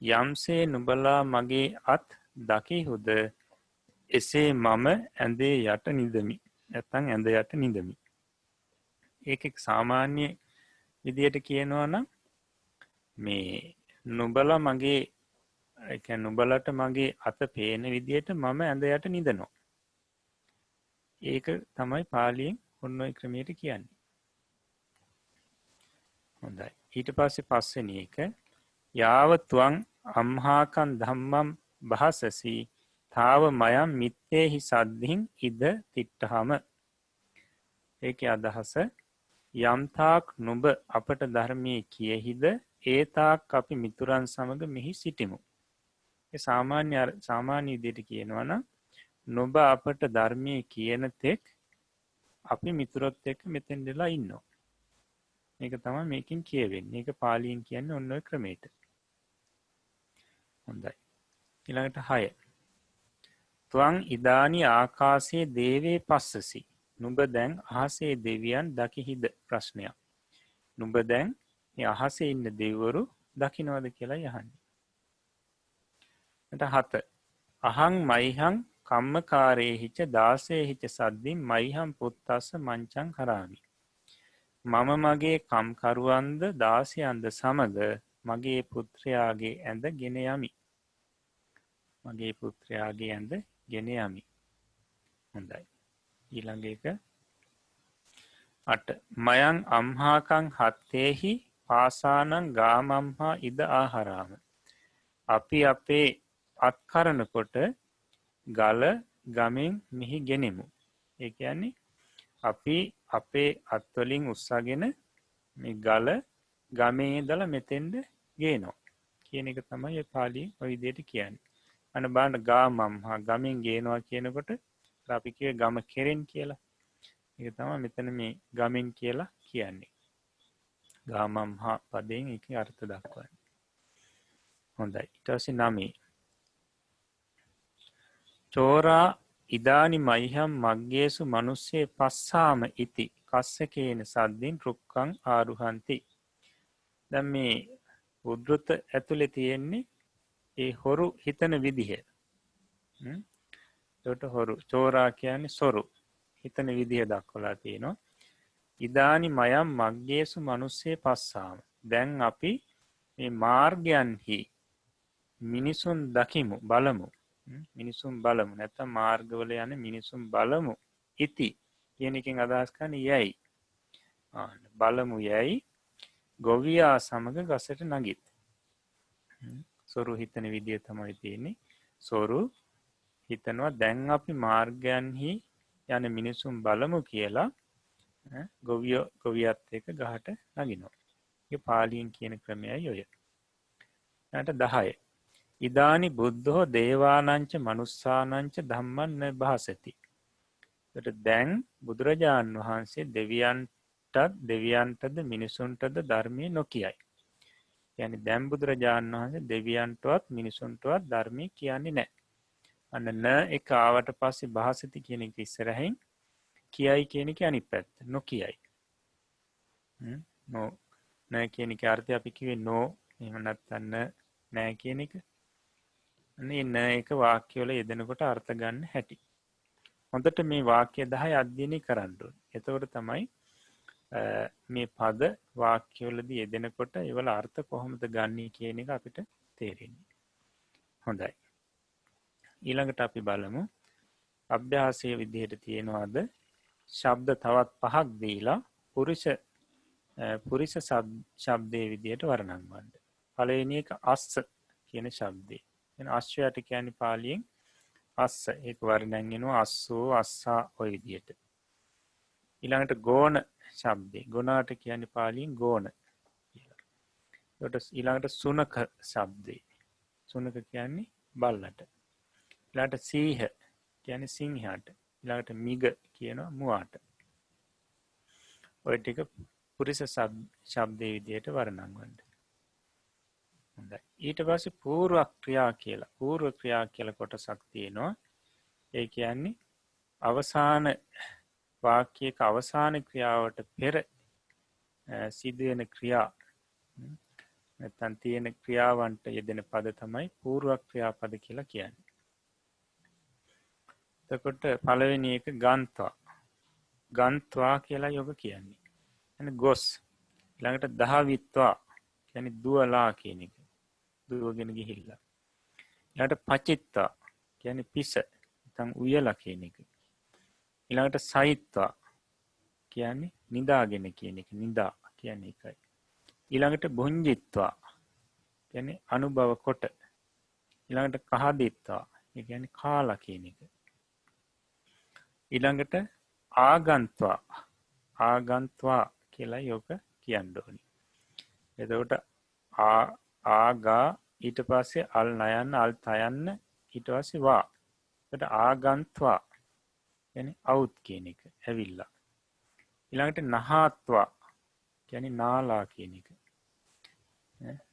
යම්සේ නුබලා මගේ අත් දකිහුද එසේ මම ඇඳේ යට නිදමි. නැත්තම් ඇඳ යට නිදමි. ඒක සාමාන්‍ය විදියට කියනවා නම් මේ නුබලා මගේ ඒ කියන්නේ නුබලට මගේ අත පේන විදියට මම ඇඳ යට නිදනවා. ඒක තමයි පාලියෙන් ඔන්න ඔය ක්‍රමයට කියන්නේ. හොඳයි. ඊට පස්සේ පස්වෙනි එක යාව ත්වං අම්හාකන් ධම්මම් භාසසි තාව මයම් මිත්තේහි සද්ධින් ඉද තිට්ඨහම. ඒකේ අදහස යම්තාක් නුඹ අපට ධර්මයේ කියෙහිද ඒතාක් අපි මිතුරන් සමග මෙහි සිටිමු. ඒ සාමාන්‍ය විදිහට කියනවා නම් නුඹ අපට ධර්මයේ කියන තෙක් අපි මිතුරොත් එක්ක මෙතෙන්දලා ඉන්නවා. මේක තමයි මේකෙන් කියවෙන්නේ. මේක පාලියෙන් කියන්නේ ඔන්න ඔය ක්‍රමයට. හොඳයි. ඊළඟට 6. ත්වං ඉදානි ආකාශයේ දේවේ පස්සසි. නුඹ දැන් අහසේ දෙවියන් දකිහිද ප්‍රශ්නයක්. නුඹ දැන් මේ අහසේ ඉන්න දෙවිවරු දකින්නවද කියලා යහන්නේ. 7. අහං මයිහං කම්මකාරේහිච දාසේහිච සද්දින් මයිහං පුත්තස්ස මංචං කරාමි. මම මගේ කම්කරුවන්ද දාසයන්ද සමග මගේ පුත්‍රයාගේ ඇඳ ගෙන යමි. මගේ පුත්‍රයාගේ ඇඳ ගෙන යමි. හොඳයි. ඊළඟ එක 8. මයං අම්හාකං හත්තේහි පාසානං ගාමම්හා ඉද ආහාරාම. අපි අපේ අත්කරනකොට ගල ගමෙන් මෙහි ගෙනෙමු. ඒ කියන්නේ අපි අපේ අත්වලින් උස්සගෙන මේ ගල ගමේ ඉඳලා මෙතෙන්ද ගේනවා කියන එක තමයි ඒ පාලියේ ඔය විදිහට කියන්නේ. අන්න බලන්න ගාමම්හා ගමෙන් ගේනවා කියනකොට අපි කියේ ගම කෙරෙන් කියලා. ඒක තමයි මෙතන මේ ගමෙන් කියලා කියන්නේ. ගාමම්හා පදයෙන් ඒකේ අර්ථ දක්වන්නේ. හොඳයි. ඊට පස්සේ 9. චෝරා ඉදානි මයිහම් මග්ගේසු මනුස්සේ පස්සාම ඉති කස්සකේන සද්දින් රුක්කං ආරුහන්ති. දැන් මේ උද්ෘත ඇතුලේ තියෙන්නේ ඒ හොරු හිතන විදිහ. ඒකට හොරු චෝරා කියන්නේ සොරු හිතන විදිහ දක්වලා තියෙනවා. ඉදානි මයම් මග්ගේසු මනුස්සේ පස්සාම. දැන් අපි මේ මාර්ගයන්හි මිනිසුන් දකිමු බලමු. මිනිසුන් බලමු නැත්නම් මාර්ගවල යන මිනිසුන් බලමු. ඉති කියන එකෙන් අදහස් කරන්නේ යයි. බලමු යයි ගොවියා සමග ගසට නගිත්. සොරු හිතන විදිය තමයි තියෙන්නේ. සොරු හිතනවා දැන් අපි මාර්ගයන්හි යන මිනිසුන් බලමු කියලා ගොවියත් එක ගහට නගිනවා. ඒ පාලියෙන් කියන ක්‍රමයයි ඔය. යට 10. ඉදානි බුද්ධෝ දේවානංච මනුස්සානංච ධම්මන් න භාසති. දැන් බුදුරජාණන් වහන්සේ දෙවියන්ටද මිනිසුන්ටද ධර්මය නොකියයි. යනි දැන් බුදුරජාණන් වහන්සේ දෙවියන්ටවත් මිනිසුන්ටවත් ධර්මය කියන්නේ නෑ. අන්න න එක ආවට පස්සේ භාසති කියන එක ඉස්සරහින් කියයි කියන එක අනිත් පැත්ත නොකියයි. නෝ නෑ කියන එක අර්ථය අපි කිව්වේ නෝ එහෙම නැත්නම් නෑ කියන එක. අනේ න එක වාක්‍යවල යෙදෙනකොට අර්ථ ගන්න හැටි. හොඳට මේ වාක්‍ය 10 අධ්‍යයනය කරන්න ඕනේ. එතකොට තමයි මේ පද වාක්‍යවලදී යෙදෙනකොට ඒවල අර්ථ කොහොමද ගන්නේ කියන එක අපිට තේරෙන්නේ. හොඳයි. ඊළඟට අපි බලමු අභ්‍යාසයේ විදිහට තියෙනවාද ශබ්ද තවත් 5ක් දීලා පුරිස ශබ්දයේ විදිහට වර්ණන්වන්න. පළවෙනි එක අස්ස කියන ශබ්දේ. එන අශ්වයට කියන්නේ පාලියෙන් අස්ස. ඒක වර්ණන් වෙනවා අස්සෝ අස්සා ඔය විදිහට. ඊළඟට ගෝණ ශබ්දේ. ගුණාට කියන්නේ පාලියෙන් ගෝණ කියලා. ඊට ඊළඟට සුනක ශබ්දේ. සුනක කියන්නේ බල්ලට. ඊළඟට සීහ කියන්නේ සිංහයාට. ඊළඟට මිග කියනවා මුවාට. ඔය ටික පුරිස ශබ්දයේ විදිහට වර්ණන්වන්න. හොඳයි. ඊට පස්සේ පූර්ව ක්‍රියා කියලා කොටසක් තියෙනවා. ඒ කියන්නේ අවසාන වාක්‍යයක අවසාන ක්‍රියාවට පෙර සිදුවෙන ක්‍රියා නැත්නම් තියෙන ක්‍රියාවන්ට යෙදෙන පද තමයි පූර්ව ක්‍රියාපද කියලා කියන්නේ. එතකොට පළවෙනි එක ගන්ත්වා. ගන්ත්වා කියලා යොග කියන්නේ. එන ගොස්. ළඟට දහවිත්වා කියන්නේ දුවලා කියන එක. දුවගෙන ගිහිල්ලා. ඊළඟට පචිත්තා කියන්නේ පිස නැත්නම් උයලා කියන එක. ඊළඟට සයිත්වා කියන්නේ නිදාගෙන කියන එක. නිදා කියන්නේ එකයි. ඊළඟට බුඤ්ජිත්වා කියන්නේ අනුභව කොට. ඊළඟට කහදිත්වා ඒ කියන්නේ කාලා කියන එක. ඊළඟට ආගන්ත්වා කියලා යොක කියන්න ඕනි. එතකොට ආගා ඊට පස්සේ අල් නයන්න අල් තයන්න ඊට පස්සේ වා. එතකොට ආගන්ත්වා කියන්නේ අවුත් කියන එක. ඇවිල්ලා. ඊළඟට නහාත්වා කියන්නේ නාලා කියන එක.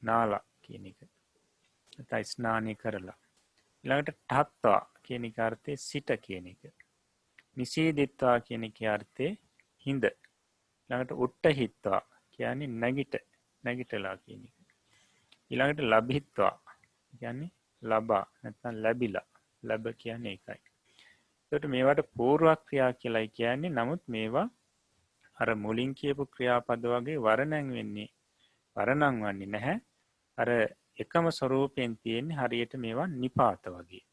නාලා කියන එක. නැත්නම් ස්නානය කරලා. ඊළඟට ඨත්වා කියන එක අර්ථය සිට කියන එක. නිසීදිත්වා කියන එකේ අර්ථය හිඳ. ඊළඟට උට්ටහිත්වා කියන්නේ නැගිටලා කියන එක. ඊළඟට ලබහිත්වා කියන්නේ ලබා නැත්නම් ලැබිලා. ලැබ කියන්නේ ඒකයි. ඒකට මේවට පූර්ව ක්‍රියා කියලායි කියන්නේ. නමුත් මේවා අර මුලින් කියපු ක්‍රියාපද වගේ වර්ණන්වන්නේ නැහැ. අර එකම ස්වරූපයෙන් තියෙන්නේ හරියට මේවා නිපාත වගේ.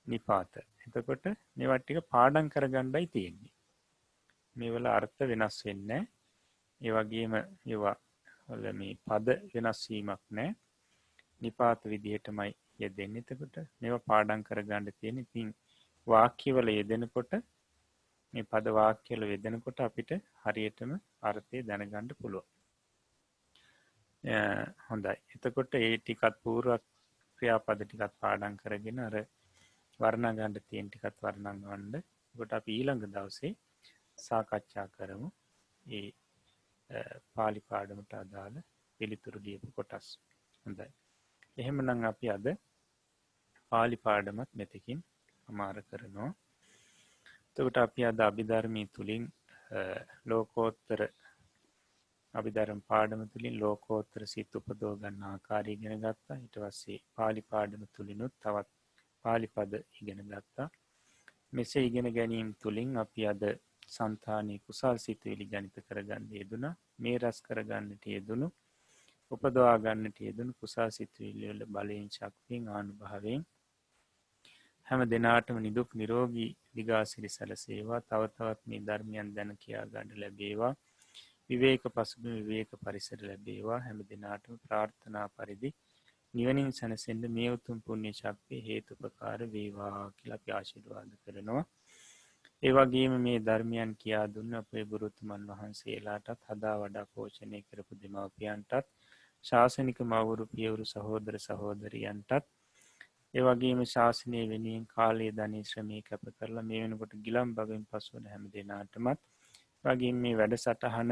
නිපාත. එතකොට මේවා ටික පාඩම් කරගන්නයි තියෙන්නේ. මේවල අර්ථ වෙනස් වෙන්නේ නැහැ. ඒ වගේම ඒවා වල මේ පද වෙනස් වීමක් නැහැ. නිපාත විදිහටමයි යෙදෙන්නේ. එතකොට මේවා පාඩම් කරගන්න තියෙන්නේ. ඉතින් වාක්‍යවල යෙදෙනකොට මේ පද වාක්‍යවල යෙදෙනකොට අපිට හරියටම අර්ථය දැනගන්න පුළුවන්. හොඳයි. එතකොට ඒ ටිකත් පූර්ව ක්‍රියාපද ටිකත් පාඩම් කරගෙන අර වර්ණ ගන්න තියෙන ටිකත් වර්ණම් ගන්න. ඒකට අපි ඊළඟ දවසේ සාකච්ඡා කරමු. ඒ පාලි පාඩමට අදාළ පිළිතුරු දීපු කොටස්. හොඳයි. එහෙමනම් අපි අද පාලි පාඩමත් මෙතකින් අමාර කරනවා. එතකොට අපි අද අභිධර්මයේ තුලින් ලෝකෝත්තර අභිධර්ම පාඩම තුලින් ලෝකෝත්තර සිත් උපදව ගන්න ආකාරය ඉගෙන ගත්තා. ඊට පස්සේ පාලි පාඩම තුලිනුත් තවත් පාලි පද ඉගෙන ගත්තා. මෙසේ ඉගෙන ගැනීම තුලින් අපි අද సంతානී කුසල් සිතුවිලි ජනිත කරගන්න යෙදුණා. මේ රස කරගන්නට යෙදුණු උපදවා ගන්නට යෙදුණු කුසල් සිතුවිලි වල බලයෙන් ශක්තියෙන් ආනුභාවයෙන් හැම දිනාටම නිදුක් නිරෝගී දිගාසිරි සැලසේවා. තව තවත් මේ ධර්මයන් දැන කියා ගන්න ලැබේවා. විවේක පසුබිම විවේක පරිසර ලැබේවා. හැම දිනාටම ප්‍රාර්ථනා පරිදි නිවනින් සැනසෙන්න මේ උතුම් පුණ්‍ය ශක්තිය හේතුපකාර වේවා කියලා අපි ආශිර්වාද කරනවා. ඒ වගේම මේ ධර්මයන් කියා දුන්න අපේ ගුරුතුමන් වහන්සේලාටත් හදා වඩා පෝෂණය කරපු දෙමාපියන්ටත් ශාසනික මවුරු පියවරු සහෝදර සහෝදරියන්ටත් ඒ වගේම ශාසනය වෙනුවෙන් කාලයේ ධනය ශ්‍රමය කැප කරලා මේ වෙනකොට ගිලම් බවෙන් පසුවන හැම දෙනාටමත් වගේ මේ වැඩසටහන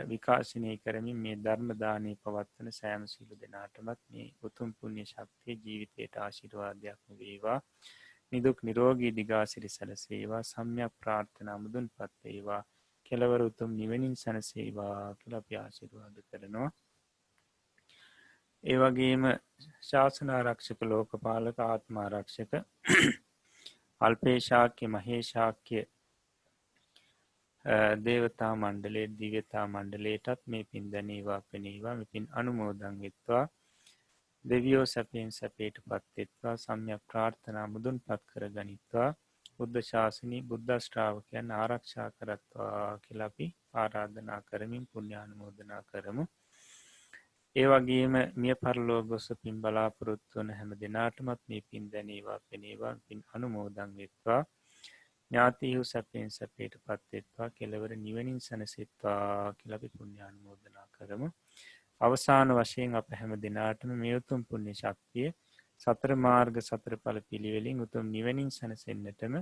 විකාශනය කරමින් මේ ධර්ම දානය පවත්වන සෑම සියලු දෙනාටමත් මේ උතුම් පුණ්‍ය ශක්තිය ජීවිතයට ආශිර්වාදයක්ම වේවා. නිදුක් නිරෝගී දිගාසිරි සැලසේවා. සම්‍යක් ප්‍රාර්ථනා මුදුන්පත් වේවා. කෙලවර උතුම් නිවනින් සැනසේවා කියලා අපි ආශිර්වාද කරනවා. ඒ වගේම ශාසන ආරක්ෂක ලෝකපාලක ආත්මාරක්ෂක අල්පේශාක්‍ය මහේශාක්‍ය දේවතා මණ්ඩලයේ දිව්‍යතා මණ්ඩලයටත් මේ පින් දැනේවා පෙනේවා මෙපින් අනුමෝදන් වෙත්වා. දෙවියෝ සැපයෙන් සැපයට පත්වෙත්වා. සම්‍යක් ප්‍රාර්ථනා මුදුන්පත් කර ගනිත්වා. බුද්ධ ශාසනී බුද්ධ ශ්‍රාවකයන් ආරක්ෂා කරත්වා කියලා අපි ආරාධනා කරමින් පුණ්‍යානුමෝදනා කරමු. ඒ වගේම මිය පරලෝක ගොස් පින් බලාපොරොත්තු වන හැම දෙනාටමත් මේ පින් දැනේවා පෙනේවා පින් අනුමෝදන් වෙත්වා. ඥාතිහු සැපයෙන් සැපයට පත්වෙත්වා. කෙලවර නිවනින් සැනසෙත්වා කියලා අපි පුණ්‍යානුමෝදනා කරමු. අවසාන වශයෙන් අප හැම දෙනාටම මේ උතුම් පුණ්‍ය ශක්තිය සතර මාර්ග සතර ඵල පිළිවෙලින් උතුම් නිවනින් සැනසෙන්නටම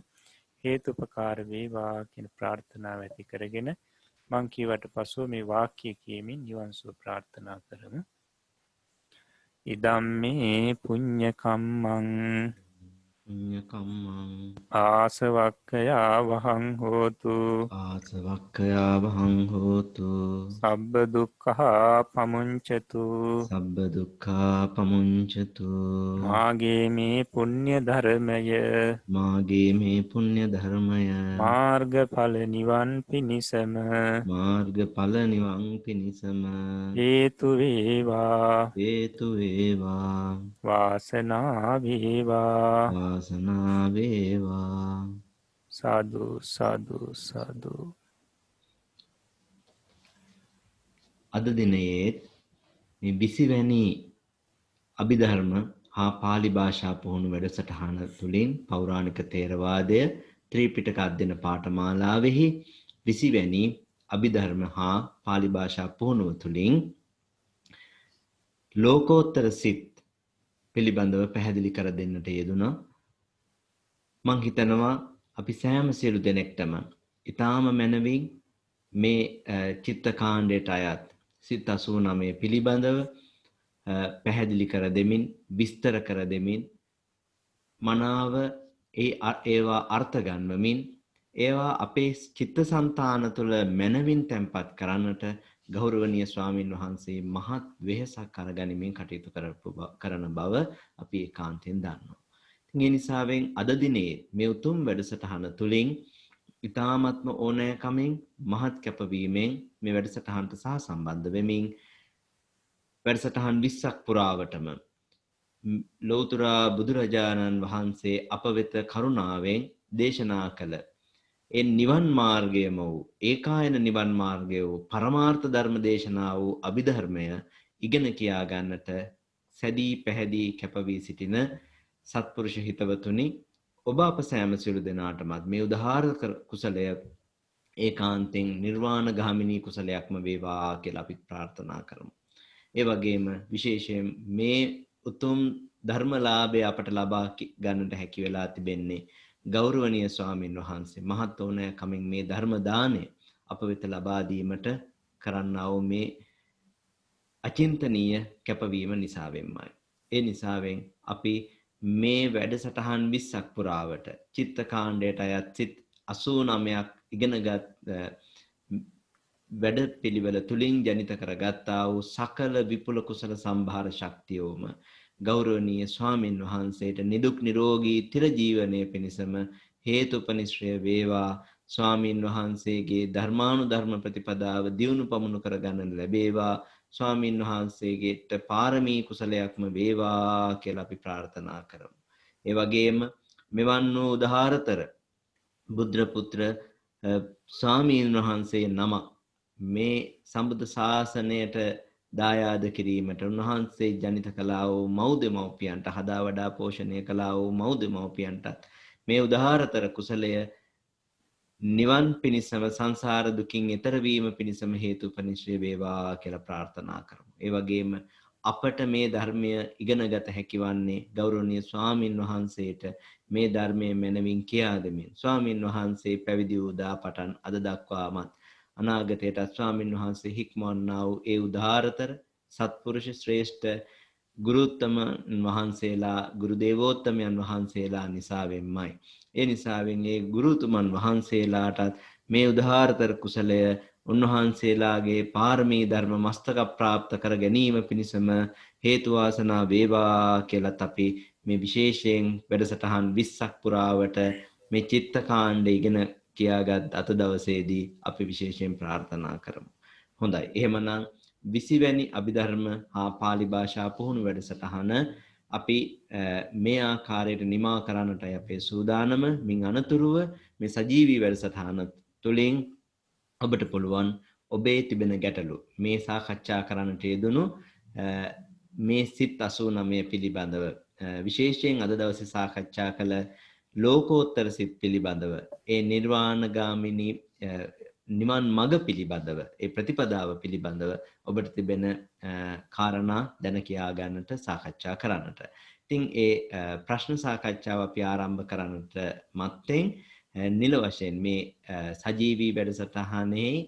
හේතුපකාර වේවා කියන ප්‍රාර්ථනාව ඇති කරගෙන මං කීවට පසුව මේ වාක්‍ය කියමින් නිවන් සුව ප්‍රාර්ථනා කරමු. ඉදම්මේ පුඤ්ඤ කම්මං පුඤ්ඤ කම්මං ආසවක්ඛයා වහං හෝතු ආසවක්ඛයා වහං හෝතු සබ්බ දුක්ඛා පමුංචතු සබ්බ දුක්ඛා පමුංචතු මාගේ මේ පුණ්‍ය ධර්මය මාගේ මේ පුණ්‍ය ධර්මය මාර්ගඵල නිවන් පිණිසම මාර්ගඵල නිවන් පිණිසම හේතු වේවා හේතු වේවා වාසනාව වේවා වාසනාව වේවා. සාදු සාදු සාදු. අද දිනයේ මේ 20 වැනි අභිධර්ම හා පාලි භාෂා පුහුණු වැඩසටහන තුළින් පෞරාණික තේරවාදය ත්‍රිපිටක අධ්‍යයන පාඨමාලාවෙහි 20 වැනි අභිධර්ම හා පාලි භාෂා පුහුණුව තුළින් ලෝකෝත්තර සිත් පිළිබඳව පැහැදිලි කර දෙන්නට යෙදුණා. මං හිතනවා අපි සෑම සියලු දෙනෙක්ටම ඊටාම මනවින් මේ චිත්ත කාණ්ඩයට අයත් සිත් 89 පිළිබඳව පැහැදිලි කර දෙමින් විස්තර කර දෙමින් මනාව ඒවා අර්ථ ගන්වමින් ඒවා අපේ චිත්තසංතාන තුළ මනවින් තැන්පත් කරන්නට ගෞරවනීය ස්වාමින් වහන්සේ මහත් වෙහෙසක් අරගනිමින් කටයුතු කරන බව අපි ඒකාන්තයෙන් දන්නවා. ඒ නිසාවෙන් අද දිනේ මේ උතුම් වැඩසටහන තුළින් ඊ타ත්ම ඕනෑකමින් මහත් කැපවීමෙන් මේ වැඩසටහනට සහසම්බන්ධ වෙමින් වැඩසටහන් 20ක් පුරාවටම ලෞතර බුදුරජාණන් වහන්සේ අප වෙත කරුණාවෙන් දේශනා කළ ඒ නිවන් මාර්ගයම වූ ඒකායන නිවන් මාර්ගය වූ පරමාර්ථ ධර්ම දේශනා වූ අභිධර්මය ඉගෙන කියා ගන්නට සැදී පැහැදී කැපවී සිටින සත්පුරුෂ හිතවතුනි, ඔබ අප සෑම සියලු දෙනාටමත් මේ උදාාර කුසලය ඒකාන්තෙන් නිර්වාණ ගාමිනී කුසලයක්ම වේවා කියලා අපි ප්‍රාර්ථනා කරමු. ඒ වගේම විශේෂයෙන් මේ උතුම් ධර්මලාභය අපට ලබා ගන්නට හැකි වෙලා තිබෙන්නේ ගෞරවනීය ස්වාමින් වහන්සේ මහත් ඕනෑකමින් මේ ධර්ම දාණය අප වෙත ලබා දීමට කරන්නා වූ මේ අචින්තනීය කැපවීම නිසාවෙන්මයි. ඒ නිසාවෙන් අපි මේ වැඩසටහන් 20ක් පුරාවට චිත්ත කාණ්ඩයට අයත් සිත් 89ක් ඉගෙනගත් වැඩ පිළිවෙල තුලින් ජනිත කරගත්තා වූ සකල විපුල කුසල සම්භාර ශක්තියෝම ගෞරවනීය ස්වාමින් වහන්සේට නිදුක් නිරෝගී චිරජීවනයේ පිණිසම හේතුපනිශ්‍රය වේවා. ස්වාමින් වහන්සේගේ ධර්මානුධර්ම ප්‍රතිපදාව දියුණු පමුණු කරගන්න ලැබේවා. ස්වාමින් වහන්සේගේට පාරමී කුසලයක්ම වේවා කියලා අපි ප්‍රාර්ථනා කරමු. ඒ වගේම මෙවන් වූ උදාාරතර බුද්ධ පුත්‍ර ස්වාමීන් වහන්සේ නම මේ සම්බුද්ධ ශාසනයට දායාද කිරීමට උන්වහන්සේ ජනිත කළා වූ මව්දෙමව්පියන්ට හදා වඩා පෝෂණය කළා වූ මව්දෙමව්පියන්ටත් මේ උදාාරතර කුසලය නිවන් පිණිසම සංසාර දුකින් එතර වීම පිණිසම හේතුපනිශ්‍රේ වේවා කියලා ප්‍රාර්ථනා කරමු. ඒ වගේම අපට මේ ධර්මය ඉගෙනගත හැකි වන්නේ ගෞරවනීය ස්වාමින් වහන්සේට මේ ධර්මයේ මනවින් කියා දෙමින් ස්වාමින් වහන්සේ පැවිදි වූ දා පටන් අද දක්වාමත් අනාගතයට ස්වාමින් වහන්සේ හික්මවන්නා වූ ඒ උදාාරතර සත්පුරුෂ ශ්‍රේෂ්ඨ ගුරුත්තම වහන්සේලා ගුරු දේවෝත්තමයන් වහන්සේලා නිසාවෙන්මයි. ඒ නිසාවෙන් ඒ ගුරුතුමන් වහන්සේලාටත් මේ උදාාරතර කුසලය උන්වහන්සේලාගේ පාරමී ධර්ම මස්තක ප්‍රාප්ත කර ගැනීම පිණිසම හේතු වාසනා වේවා කියලත් අපි මේ විශේෂයෙන් වැඩසටහන් 20ක් පුරාවට මේ චිත්තකාණ්ඩ ඉගෙන කියාගත් අත දවසේදී අපි විශේෂයෙන් ප්‍රාර්ථනා කරමු. හොඳයි. එහෙමනම් 20 වැනි අභිධර්ම හා පාලි භාෂා පුහුණු වැඩසටහන අපි මේ ආකාරයට නිමා කරන්නටයි අපේ සූදානම. මින් අනතුරුව මේ සජීවී වැඩසටහන තුළින් ඔබට පුළුවන් ඔබේ තිබෙන ගැටලු මේ සාකච්ඡා කරන්නට යෙදුණු මේ සිත් 89 පිළිබඳව විශේෂයෙන් අද දවසේ සාකච්ඡා කළ ලෝකෝත්තර සිත් පිළිබඳව ඒ නිර්වාණගාමිනී නිවන් මඟ පිළිබඳව ඒ ප්‍රතිපදාව පිළිබඳව ඔබට තිබෙන කාරණා දැන කියා ගන්නට සාකච්ඡා කරන්නට. ඉතින් ඒ ප්‍රශ්න සාකච්ඡාව අපි ආරම්භ කරන්නට මත්තෙන් නිල වශයෙන් මේ සජීවී වැඩසටහනේ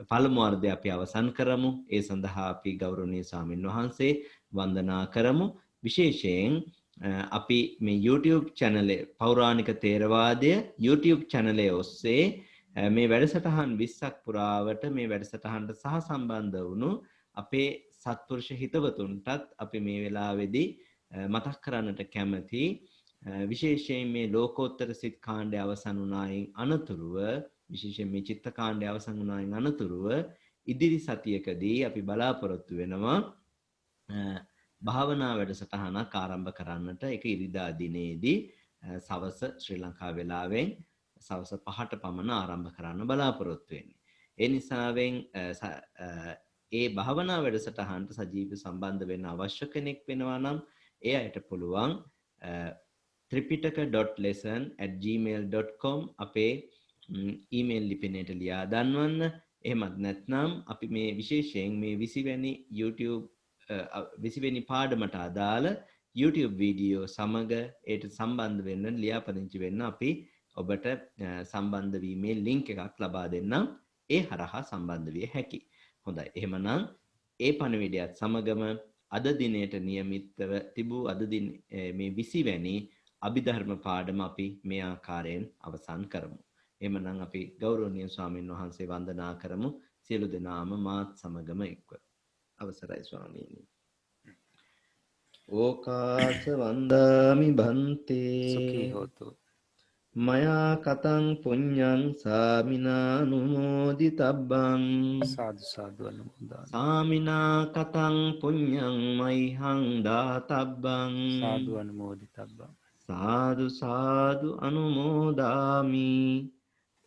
පළමු වර්ධය අපි අවසන් කරමු. ඒ සඳහා අපි ගෞරවනීය ස්වාමින් වහන්සේ වන්දනා කරමු. විශේෂයෙන් අපි මේ YouTube channel පෞරාණික තේරවාදය YouTube channel ඔස්සේ මේ වැඩසටහන් 20ක් පුරාවට මේ වැඩසටහනට සහ සම්බන්ධ වුණු අපේ සත්පුරුෂ හිතවතුන්ටත් අපි මේ වෙලාවේදී මතක් කරන්නට කැමති. විශේෂයෙන් මේ ලෝකෝත්තර සිත් කාණ්ඩය අවසන් වුණායින් අනතුරුව විශේෂයෙන් මේ චිත්ත කාණ්ඩය අවසන් වුණායින් අනතුරුව ඉදිරි සතියකදී අපි බලාපොරොත්තු වෙනවා භාවනා වැඩසටහනක් ආරම්භ කරන්නට. ඒක ඉරිදා දිනේදී සවස ශ්‍රී ලංකා වේලාවෙන් සවස 5ට පමණ ආරම්භ කරන්න බලාපොරොත්තු වෙන්නේ. ඒ නිසාවෙන් ඒ භාවනා වැඩසටහනට සජීවීව සම්බන්ධ වෙන්න අවශ්‍ය කෙනෙක් වෙනවා නම් ඒ අයට පුළුවන් tripitaka.lesson@gmail.com අපේ ඊමේල් ලිපිනයට ලියා දන්වන්න. එහෙමත් නැත්නම් අපි මේ විශේෂයෙන් මේ 20 වැනි YouTube 20 වෙනි පාඩමට අදාළ YouTube වීඩියෝ සමග ඒට සම්බන්ධ වෙන්න ලියාපදිංචි වෙන්න අපි ඔබට සම්බන්ධ වීමේ ලින්ක් එකක් ලබා දෙන්නම්. ඒ හරහා සම්බන්ධ විය හැකියි. හොඳයි. එහෙමනම් ඒ පණිවිඩයත් සමගම අද දිනේට નિયમિતව තිබූ අද දින මේ 20 වැනි අභිධර්ම පාඩම අපි මේ ආකාරයෙන් අවසන් කරමු. එහෙමනම් අපි ගෞරවනීය ස්වාමින් වහන්සේ වන්දනා කරමු. සියලු දෙනාම මාත් සමගම එක්ව. අවසරයි ස්වාමීනි. ඕකාස වන්දාමි භන්තේ සුඛී හෝතු. මයා කතං පුඤ්ඤං සාමිනානුමෝදිතබ්බං සාදු සාදු අනුමෝදන්. සාමිනා කතං පුඤ්ඤං මයිහං දාතබ්බං සාදු අනුමෝදිතබ්බං. සාදු සාදු අනුමෝදාමි.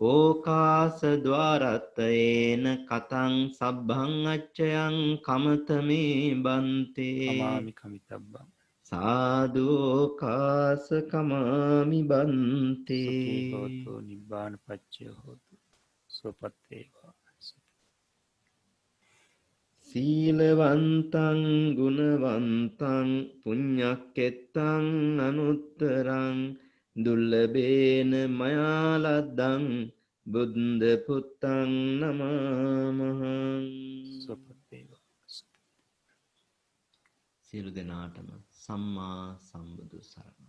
ඕකාස ద్వාරත්තේන කතං සබ්බං අච්චයං කමතමේ බන්තේ අමාමි කමිතබ්බං. සාදු ඕකාස කමාමි බන්තේ. සුඛී හෝතු නිබ්බාන පච්චය හෝතු. සුවපත් වේවා. සීලවන්තං ගුණවන්තං පුඤ්ඤක්කෙත්තං අනුත්තරං දුල්ලභේන මයා ලද්දං බුද්ධ පුත්තං නමාමහං. සුවපත් වේවා. සියලු දෙනාටම සම්මා සම්බුදු සරණයි.